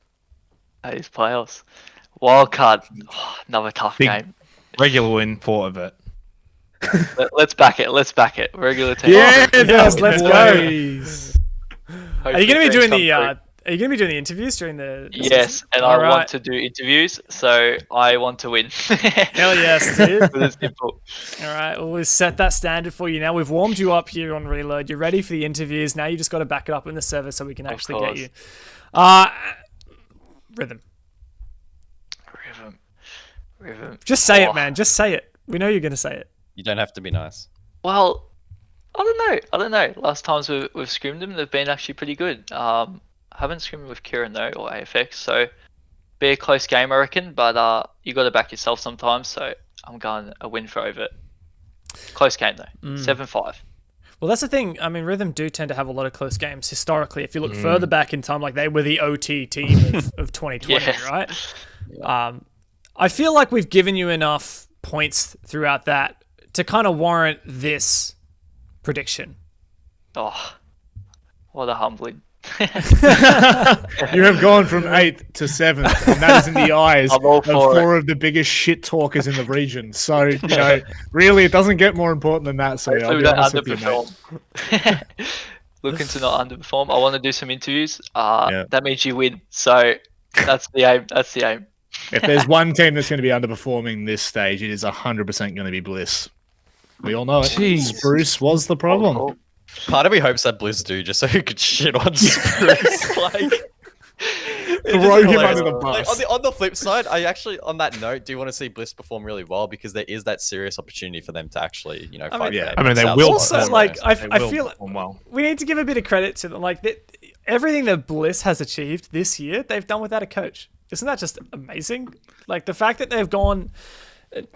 That is playoffs. Wild card. Oh, another tough Big- game. Regular win for Avert. Let's back it. Let's back it. Regular team. Yes, let's go. Please. Are you going to be doing the? Are you going to be doing the interviews during the? Yes, season? and All I right. want to do interviews, so I want to win. Hell yes, dude. It's simple. All right, well, we've set that standard for you now. We've warmed you up here on Reload. You're ready for the interviews. Now you just got to back it up in the server so we can actually get course. you. Rhythm. Rhythm. Just say Oh. it, man. Just say it. We know you're going to say it. You don't have to be nice. Well, I don't know. Last times we've scrimmed them, they've been actually pretty good. I haven't scrimmed with Kieran though, or AFX, so be a close game, I reckon. But you got to back yourself sometimes, so I'm going a win for Overt. Close game though, 7-5. Well, that's the thing. I mean, Rhythm do tend to have a lot of close games historically. If you look further back in time, like they were the OT team of 2020, Yeah. right? I feel like we've given you enough points throughout that to kind of warrant this prediction. Oh, what a humbling. You have gone from 8th to 7th, and that is in the eyes I'm all of for four of the biggest shit talkers in the region. So, really, it doesn't get more important than that. So, Hopefully I'll we be don't honest with you, mate. underperform. Looking to not underperform. I want to do some interviews. Yeah. That means you win. So that's the aim. That's the aim. If there's one team that's going to be underperforming this stage, it is 100% going to be Bliss. We all know it. Jeez. Spruce was the problem. Oh, Part of me hopes that Bliss do just so he could shit on Spruce. Throw him under the Like, bus. on the flip side, I actually, on that note, do want to see Bliss perform really well because there is that serious opportunity for them to actually, fight. yeah. I mean, they South will. Side. Also, like, I They will feel perform well. we need to give a bit of credit to them. Like, everything that Bliss has achieved this year, they've done without a coach. Isn't that just amazing? Like, the fact that they've gone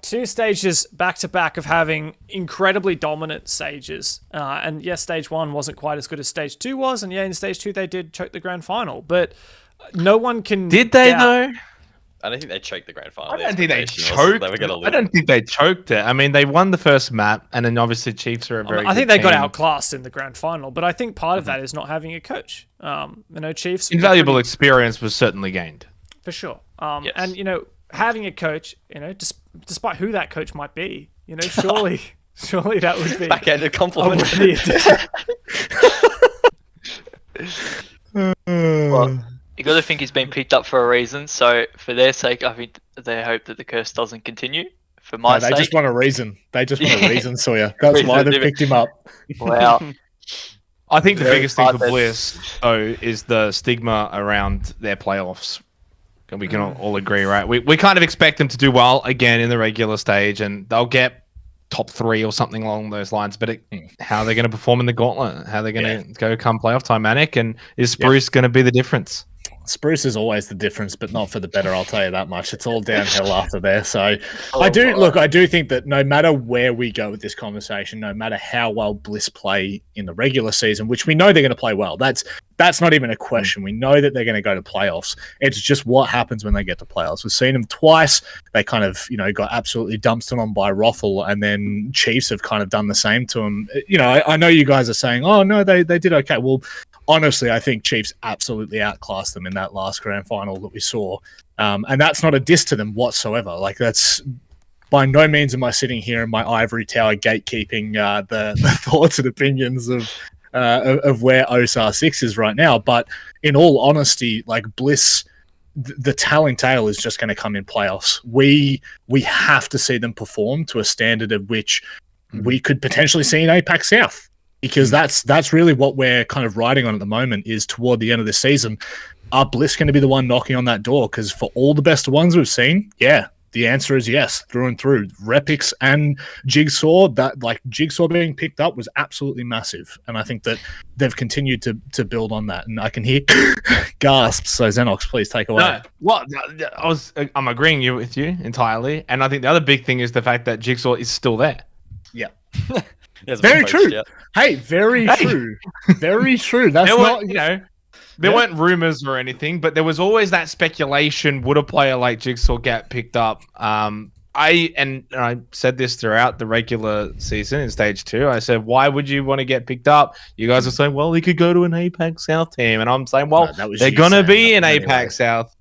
2 stages back to back of having incredibly dominant stages. And yes, stage 1 wasn't quite as good as stage 2 was. And yeah, in stage 2, they did choke the grand final. But no one can. Did they doubt- though? I don't think they choked the grand final. I The don't think they expectation was that choked. They were gonna lose. I don't think they choked it. I mean, they won the first map, and then obviously Chiefs are a very. I think good they got team. outclassed in the grand final. But I think part of that is not having a coach. Chiefs. Invaluable experience was certainly gained. For sure. Yes. And, having a coach, despite who that coach might be, surely that would be Backhanded a compliment. worthy addition. well, you got to think he's been picked up for a reason. So for their sake, I think they hope that the curse doesn't continue. For my They sake, just want a reason. They just want a reason, Sawyer. That's why they picked him up. wow. I think the Very biggest thing for hard Bliss, though, is the stigma around their playoffs. And we can all agree, right? We kind of expect them to do well again in the regular stage, and they'll get top 3 or something along those lines. But how are they going to perform in the gauntlet? How are they going to go come playoff time, Manic? And is Spruce going to be the difference? Spruce is always the difference, but not for the better. I'll tell you that much. It's all downhill after there. So I do think that no matter where we go with this conversation, no matter how well Bliss play in the regular season, which we know they're going to play well, that's not even a question. We know that they're going to go to playoffs. It's just what happens when they get to playoffs. We've seen them twice. They kind of, got absolutely dumped on by Rothel, and then Chiefs have kind of done the same to them. I know you guys are saying, oh, no, they did okay. Well, honestly, I think Chiefs absolutely outclassed them in that last grand final that we saw. And that's not a diss to them whatsoever. Like, that's by no means am I sitting here in my ivory tower gatekeeping the thoughts and opinions of where OSAR 6 is right now. But in all honesty, like Bliss, the telling tale is just going to come in playoffs. We have to see them perform to a standard of which we could potentially see in APAC South. Because that's really what we're kind of riding on at the moment is toward the end of the season. Are Bliss going to be the one knocking on that door? Because for all the best ones we've seen, yeah, the answer is yes, through and through. Repix and Jigsaw, Jigsaw being picked up was absolutely massive. And I think that they've continued to build on that. And I can hear gasps. So Xenox, please take away. No, I'm agreeing with you entirely. And I think the other big thing is the fact that Jigsaw is still there. Yeah. Yes, Very coached, true. yeah. Hey, very true. Very true. That's There weren't rumors or anything, but there was always that speculation: would a player like Jigsaw get picked up? I said this throughout the regular season in stage 2. I said, why would you want to get picked up? You guys are saying, well, he could go to an APAC South team, and I'm saying, well, they're gonna be in APAC South.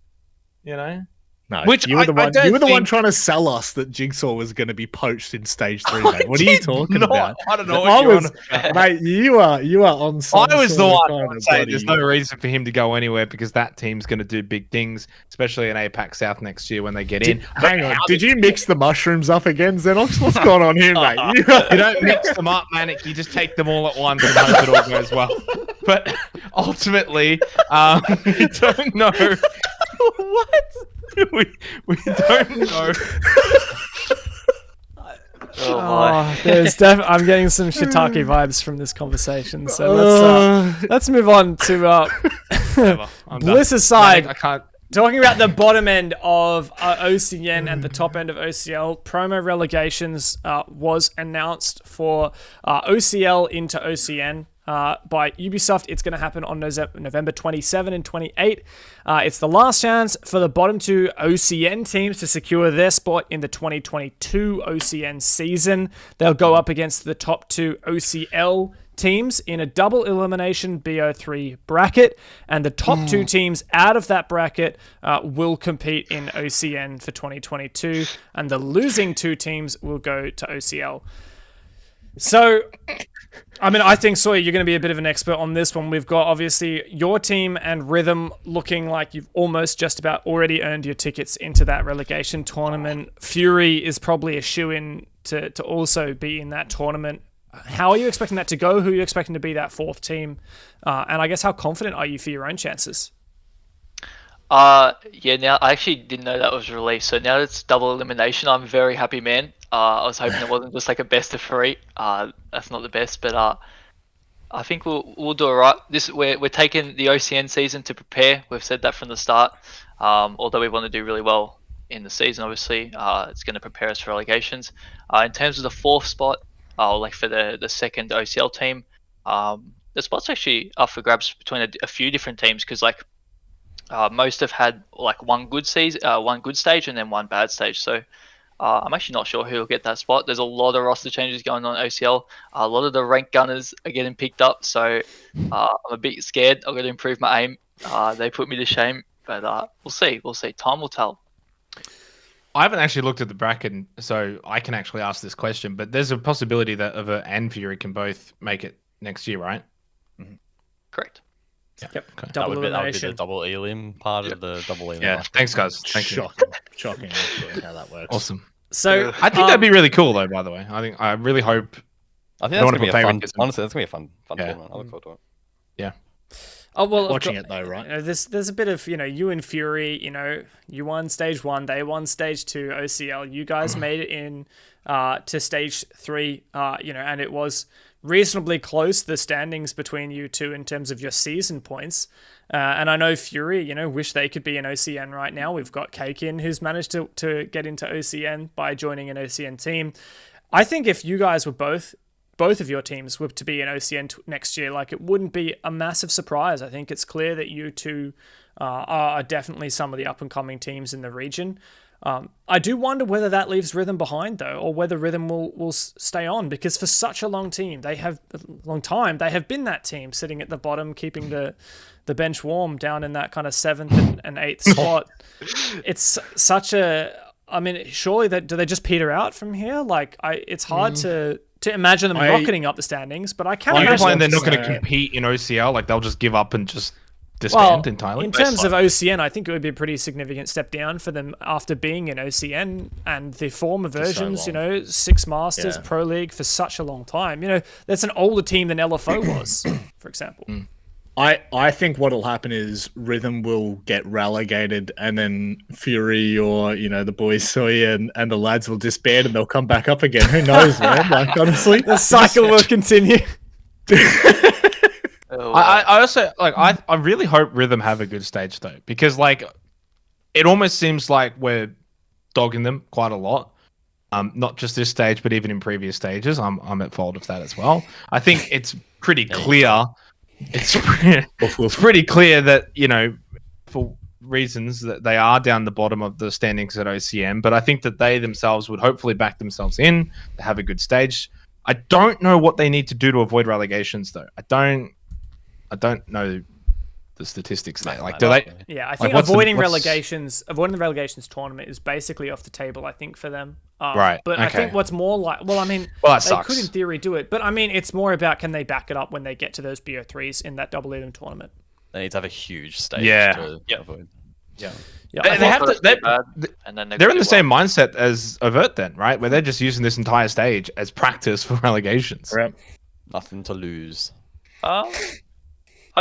No, Which you were the I one. don't You were the one think- trying to sell us that Jigsaw was going to be poached in stage 3. Mate. What are you talking about? I don't know what you're on about. Mate, you are on. Some I was the sort of one kind who of would say bloody- there's no reason for him to go anywhere because that team's going to do big things, especially in APAC South next year when they get in. Hang on, did you mix the mushrooms up again, Xenox? What's going on here, mate? You don't mix them up, Manic. You just take them all at once and hope it all goes well. But ultimately, we don't know. What? We don't know. I'm getting some shiitake vibes from this conversation. So let's move on to Bliss's side. I can't. Talking about the bottom end of OCN and the top end of OCL, promo relegations was announced for OCL into OCN by Ubisoft. It's going to happen on November 27 and 28. It's the last chance for the bottom 2 OCN teams to secure their spot in the 2022 OCN season. They'll go up against the top 2 OCL teams in a double elimination BO3 bracket, and the top 2 teams out of that bracket will compete in OCN for 2022, and the losing 2 teams will go to OCL. So, I mean, I think, Sawyer, you're going to be a bit of an expert on this one. We've got, obviously, your team and Rhythm looking like you've almost just about already earned your tickets into that relegation tournament. Fury is probably a shoo-in to also be in that tournament. How are you expecting that to go? Who are you expecting to be that 4th team? And I guess how confident are you for your own chances? Yeah, now I actually didn't know that was released. So now it's double elimination. I'm very happy, man. I was hoping it wasn't just like a best of 3. That's not the best, but I think we'll do alright. We're taking the OCN season to prepare. We've said that from the start. Although we want to do really well in the season, obviously, it's going to prepare us for relegations. In terms of the 4th spot, like for the second OCL team, the spot's actually up for grabs between a few different teams because like most have had like one good stage and then one bad stage. So I'm actually not sure who will get that spot. There's a lot of roster changes going on at OCL. A lot of the rank gunners are getting picked up, so I'm a bit scared. I've got to improve my aim. They put me to shame, but we'll see. We'll see. Time will tell. I haven't actually looked at the bracket, so I can actually ask this question. But there's a possibility that Ava and Fury can both make it next year, right? Correct. Yeah. Yep. Okay. That would be the double elim part of the double elim. Yeah. Thanks, guys. Thank you. Shocking actually, how that works. Awesome. So I think that'd be really cool, though. By the way, I really hope. I think that's gonna be a fun. Honestly, that's gonna be a fun tournament. I look forward to it. Yeah. Oh well, watching it though, right? There's a bit of you and Fury. You won stage 1, they won stage 2. OCL, you guys made it in to stage 3. And it was reasonably close, the standings between you two in terms of your season points. And I know Fury, wish they could be in OCN right now. We've got Cate who's managed to get into OCN by joining an OCN team. I think if you guys were both of your teams were to be in OCN next year, like, it wouldn't be a massive surprise. I think it's clear that you two are definitely some of the up-and-coming teams in the region. I do wonder whether that leaves Rhythm behind, though, or whether Rhythm will stay on, because for such a long time, they have been that team sitting at the bottom, keeping the bench warm down in that kind of 7th and 8th spot. It's such a... I mean, surely do they just peter out from here? Like, it's hard to imagine them rocketing up the standings, but I can't imagine they're not going to compete in OCL. Like, they'll just give up and just disband entirely. In terms of OCN, I think it would be a pretty significant step down for them after being in OCN and the former versions, 6 Masters, Pro League for such a long time. That's an older team than LFO was, for example. I think what'll happen is Rhythm will get relegated, and then Fury or the boys Sawyer and the lads will disband, and they'll come back up again. Who knows, man? Like, honestly, the cycle will continue. I also I really hope Rhythm have a good stage though, because it almost seems like we're dogging them quite a lot. Not just this stage, but even in previous stages. I'm at fault of that as well. I think it's pretty clear. It's pretty clear that for reasons that they are down the bottom of the standings at OCM, but I think that they themselves would hopefully back themselves in to have a good stage. I don't know what they need to do to avoid relegations though. I don't know the statistics there. Like, do they? Yeah, I think avoiding the relegations tournament is basically off the table, I think, for them. Right. But I think what's more like, they sucks. could in theory do it, but I mean, it's more about can they back it up when they get to those BO3s in that double elim tournament. They need to have a huge stage to avoid. Yeah. They have to. They're in the same mindset as Overt then, right? Where they're just using this entire stage as practice for relegations. Right. Nothing to lose. I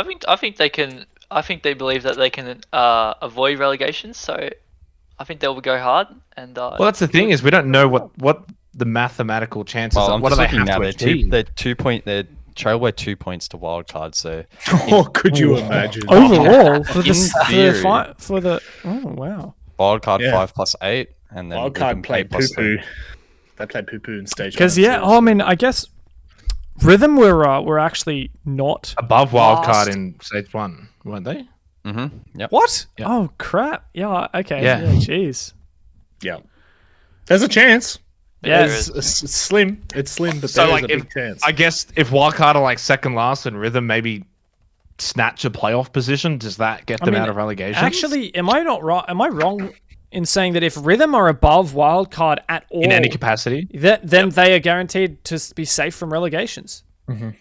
think they can. I think they believe that they can avoid relegations. So I think they'll go hard. And well, that's the thing, is we don't know what the mathematical chances are. What do they have to achieve? They're 2 point. They're trailed by 2 points to wildcard. So could you imagine? Overall, for the oh wow, wildcard 5 plus 8, and then wildcard played poo-poo. They played poo-poo in stage 1. Because I mean, I guess Rhythm were actually not above wildcard in stage 1, weren't they? Mm-hmm. Yep. What? Yep. Oh crap! Yeah. Okay. Yeah. Jeez. Yeah. There's a chance. Yeah, It's slim. It's slim, but So there is like, a big chance. I guess if Wildcard are like second last and Rhythm maybe snatch a playoff position, does that get them out of relegation? Actually, am I not wrong? Am I wrong in saying that if Rhythm are above Wildcard at all in any capacity, then they are guaranteed to be safe from relegations?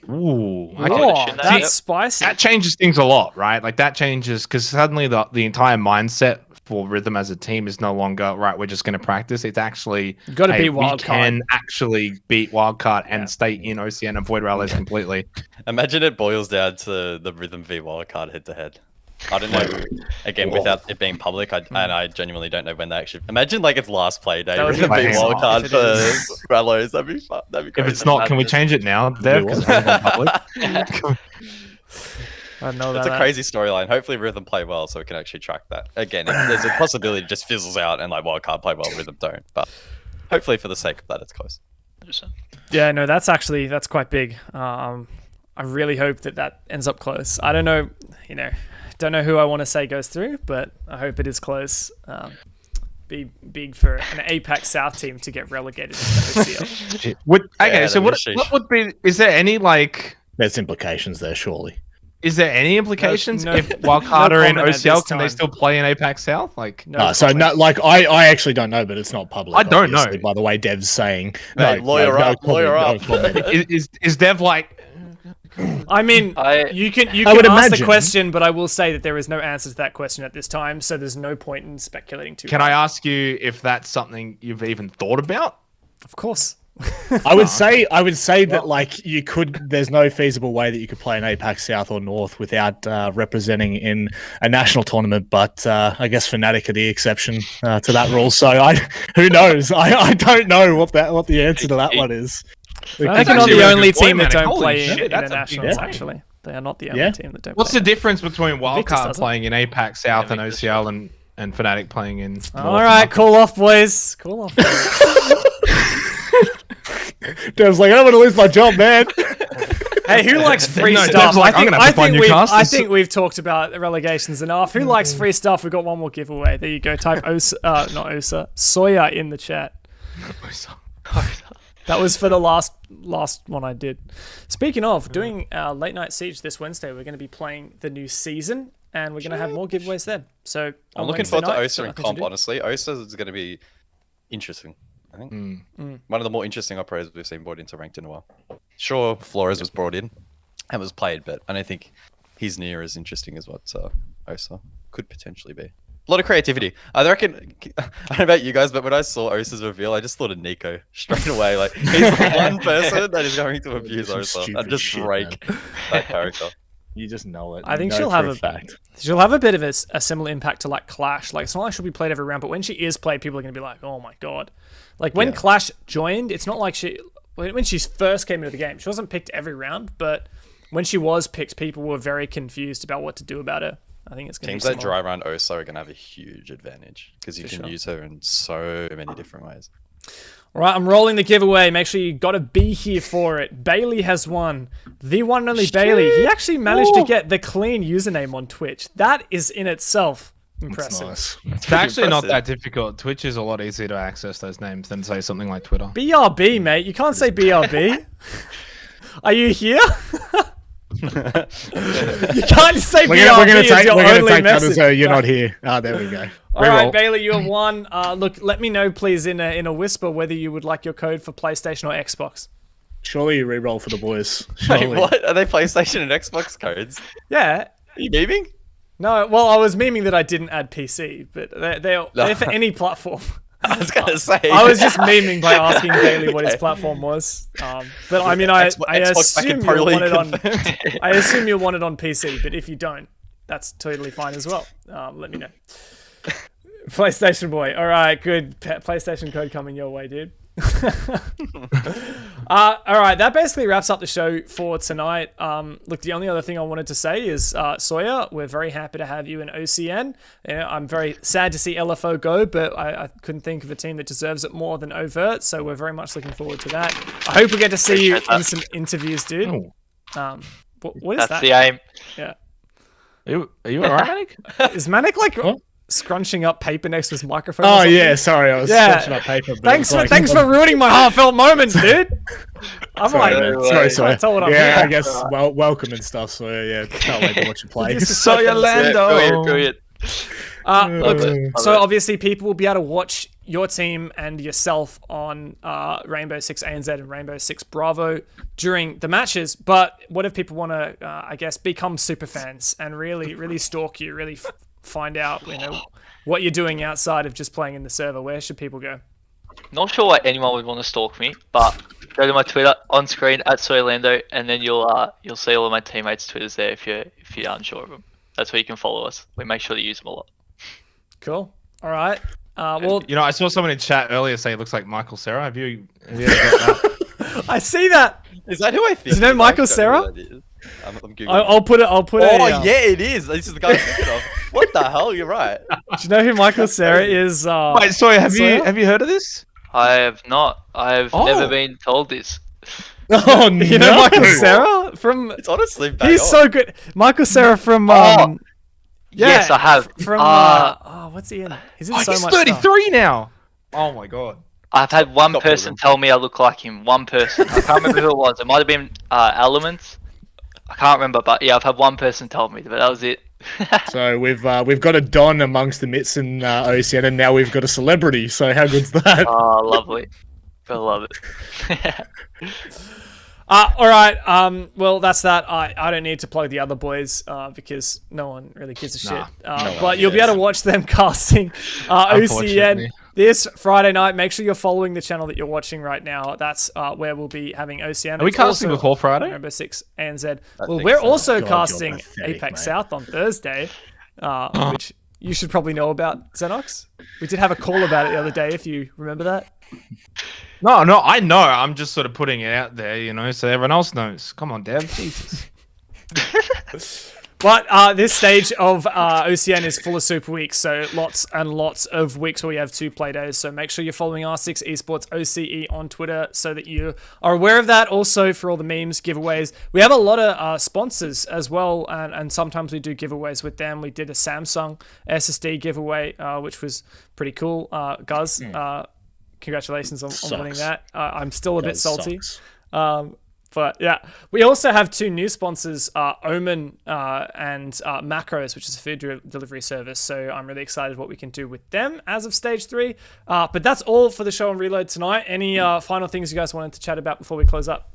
ooh, Oh, that's spicy. that changes things a lot, right? Like that changes because suddenly the entire mindset for Rhythm as a team is no longer right. We're just going to practice. It's actually Got to hey, beat we Wildcard. can actually beat Wildcard and stay in OCN and avoid rallies completely. Imagine it boils down to the Rhythm v Wildcard head to head. I don't know. Again, without it being public, I genuinely don't know when they actually. Imagine like it's last play day. That would Rhythm be v amazing Wildcard if it for Rallos. That'd be fun. That'd be crazy. If it's not, can we change it now, Dev? 'Cause it's not public. I know It's that. a crazy storyline. Hopefully, Rhythm play well, so we can actually track that. Again, there's a possibility it just fizzles out and like Wildcard play well, Rhythm don't. But hopefully, for the sake of that, it's close. Yeah, no, that's quite big. I really hope that ends up close. I don't know, don't know who I want to say goes through, but I hope it is close. Be big for an APAC South team to get relegated to OCL. So what would be? Is there any like? There's implications there, surely. Is there any implications No- if Wildcard no are in comment at OCL? this Can they time. still play in APAC South? Like, No So comment. I actually don't know, but it's not public. I don't know. obviously, By the way, Dev's saying Hey, lawyer up, lawyer up. is Dev like? I mean, you can would ask the imagine. question, but I will say that there is no answer to that question at this time, so there's no point in speculating too Can much. I ask you if that's something you've even thought about? Of course. I would say that like you could. There's no feasible way that you could play in APAC South or North without representing in a national tournament. But I guess Fnatic are the exception to that rule. So who knows? I don't know what the answer to that one is. I think they're not actually the a only good point, team that man. don't Holy play shit, in that's a big internationals, point. actually. They are not the only team that don't What's play. the difference between Victus Wildcard doesn't. playing in APAC South and OCL and Fnatic playing in? All right, cool off, boys. Cool off. Dev's like, I don't want to lose my job, man. Hey, who likes free No, stuff? Dev's like, I'm gonna have to find new casters. I think we've talked about relegations enough. Who likes free stuff? We've got one more giveaway. There you go. Type Soya in the chat. That was for the last one I did. Speaking of doing our late night siege this Wednesday, we're going to be playing the new season, and we're going to have more giveaways then. So I'm looking forward to OSA and comp. Honestly, OSA is going to be interesting. I think one of the more interesting operators we've seen brought into ranked in a while. Sure, Flores was brought in and was played, but I don't think he's near as interesting as what OSA could potentially be. A lot of creativity. I reckon. I don't know about you guys, but when I saw OSA's reveal, I just thought of Nico straight away. Like he's the one person that is going to abuse Some OSA stupid and just shit, break that character. You just know it. I think You know she'll for have a a fact. She'll have a bit of a similar impact to like Clash. Like it's not like she'll be played every round, but when she is played, people are going to be like, "Oh my god!" Like when Clash joined, it's not like when she first came into the game, she wasn't picked every round, but when she was picked, people were very confused about what to do about her. I think it's going to be Teams that similar. dry run OSA are going to have a huge advantage because you can use her in so many different ways. All right, I'm rolling the giveaway. Make sure you got to be here for it. Bailey has won. The one and only Bailey. He actually managed to get the clean username on Twitch. That is in itself impressive. Nice. It's actually not that difficult. Twitch is a lot easier to access those names than say something like Twitter. BRB, mate. You can't say BRB. Are you here? You can't say We're BRB gonna as take your only that as message. you're not here. Ah, there we go. All right, Bailey, you have won. Look, let me know, please, in a whisper, whether you would like your code for PlayStation or Xbox. Surely you re-roll for the boys. Wait, Surely. what? Are they PlayStation and Xbox codes? Yeah. Are you memeing? No, well, I was memeing that I didn't add PC, but they're for any platform. I was going to say. I was just memeing by asking Bailey what his platform was. But I mean, I Xbox back in assume Pro you'll League want it on. confirmed. I assume you'll want it on PC, but if you don't, that's totally fine as well. Let me know. PlayStation boy. All right, good. PlayStation code coming your way, dude. All right, that basically wraps up the show for tonight. Look, the only other thing I wanted to say is, Sawyer, we're very happy to have you in OCN. I'm very sad to see LFO go, but I couldn't think of a team that deserves it more than Overt, so we're very much looking forward to that. I hope we get to see you in some interviews, dude. What is That's that? the aim. Yeah. Are you alright, Manic? Is Manic like scrunching up paper next to his microphone. Oh yeah, sorry, I was scratching up paper. But Thanks for ruining my heartfelt moments, dude. I'm sorry. Tell what I'm Yeah, here. I guess welcome and stuff. So yeah, can't wait to watch you play. Orlando. Brilliant. Look, so obviously people will be able to watch your team and yourself on Rainbow Six ANZ and Rainbow Six Bravo during the matches. But what if people want to, I guess, become super fans and really stalk you, really find out, what you're doing outside of just playing in the server? Where should people go? Not sure why anyone would want to stalk me, but go to my Twitter on screen at Soylando, and then you'll see all of my teammates' Twitters there if you're unsure of them. That's where you can follow us. We make sure to use them a lot. Cool. All right. Well, I saw someone in chat earlier say it looks like Michael Cera. Have you ever got that? I see that. Is that who I think? Do you know Michael Cera? I'm Googling. I'll put it. Oh yeah, it is. This is the guy I'm thinking of. What the hell? You're right. Do you know who Michael Cera is? Wait, sorry. Have you heard of this? I have not. I've never been told this. Oh no! You know Michael Cera from? It's honestly bang He's on. so good. Michael Cera from. Yes, I have. From what's he in? He's in so He's much 33 stuff. now. Oh my god. I've had one Stop person it. tell me I look like him. One person. I can't remember who it was. It might have been Elements. I can't remember, but yeah, I've had one person tell me, but that was it. So we've got a Don amongst the Mits and OCN, and now we've got a celebrity. So how good's that? Oh, lovely. I love it. All right. Well, that's that. I don't need to plug the other boys because no one really gives a shit. But you'll be able to watch them casting OCN Unfortunately. this Friday night. Make sure you're following the channel that you're watching right now. That's where we'll be having OCN. Are we It's casting also before Friday? Rainbow Six ANZ. I Well, think we're so. also God, you're casting pathetic, Apex mate. South on Thursday, which you should probably know about, Xenox. We did have a call about it the other day, if you remember that. No, I know. I'm just sort of putting it out there, so everyone else knows. Come on, Dev. Jesus. But this stage of OCN is full of super weeks, so lots and lots of weeks where we have 2 play days. So make sure you're following R6 Esports OCE on Twitter so that you are aware of that. Also, for all the memes, giveaways, we have a lot of sponsors as well, and sometimes we do giveaways with them. We did a Samsung SSD giveaway, which was pretty cool. Guz, congratulations on winning that. I'm still a bit salty. But yeah, we also have 2 new sponsors, Omen and Macros, which is a food delivery service. So I'm really excited what we can do with them as of stage 3. But that's all for the show on Reload tonight. Any final things you guys wanted to chat about before we close up?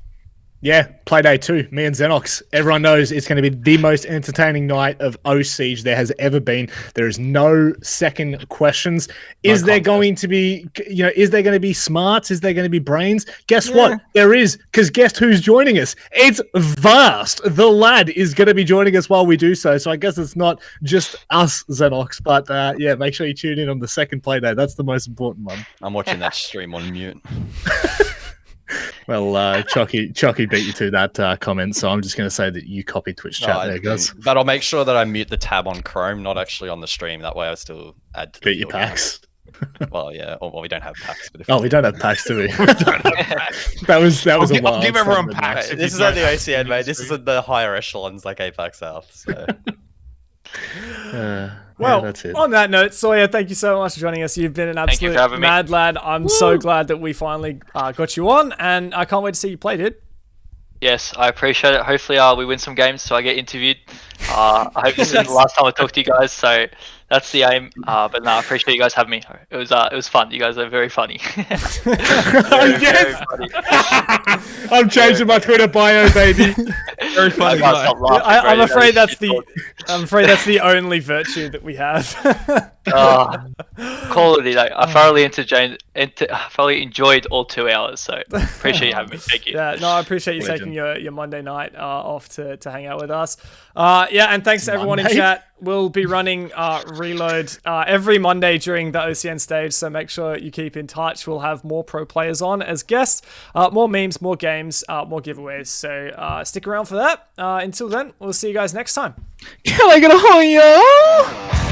Yeah, Playday 2, me and Xenox. Everyone knows it's going to be the most entertaining night of Siege there has ever been. There is no second questions. Is there going to be, is there going to be smarts? Is there going to be brains? Guess what? There is, because guess who's joining us? It's Vast. The lad is going to be joining us while we do so. So I guess it's not just us, Xenox, but yeah, make sure you tune in on the second Playday. That's the most important one. I'm watching that stream on mute. Well, Chucky beat you to that comment, so I'm just going to say that you copied Twitch chat there, guys. But I'll make sure that I mute the tab on Chrome, not actually on the stream. That way I still add to the Beat your field packs. count. Well, yeah. Well, we don't have packs. Oh, we don't have packs, do we? that was a I'll wild give everyone statement, packs. mate. This is only OCN, mate. This isn't the higher echelons like Apex South. So. Well, yeah, that's it. on that note, Sawyer, thank you so much for joining us. You've been an you absolute for having me. mad lad. I'm so glad that we finally got you on, and I can't wait to see you play, dude. Yes, I appreciate it. Hopefully we win some games so I get interviewed. I hope this isn't the last time I talk to you guys, so that's the aim. But no, I appreciate you guys having me. It was fun. You guys are very funny. Very funny. I'm changing my Twitter bio, baby. Very funny. I can't stop laughing, bro. I'm You afraid know, that's the only virtue that we have. Quality. Like, I thoroughly enjoyed all 2 hours. So appreciate you having me. Thank you. Yeah, no, I appreciate you Legend. taking your Monday night off to hang out with us. Yeah, and thanks to everyone in Monday? chat. We'll be running Reload every Monday during the OCN stage, so make sure you keep in touch. We'll have more pro players on as guests, more memes, more games, more giveaways. So stick around for that. Until then, we'll see you guys next time. Can I get a hi, yo?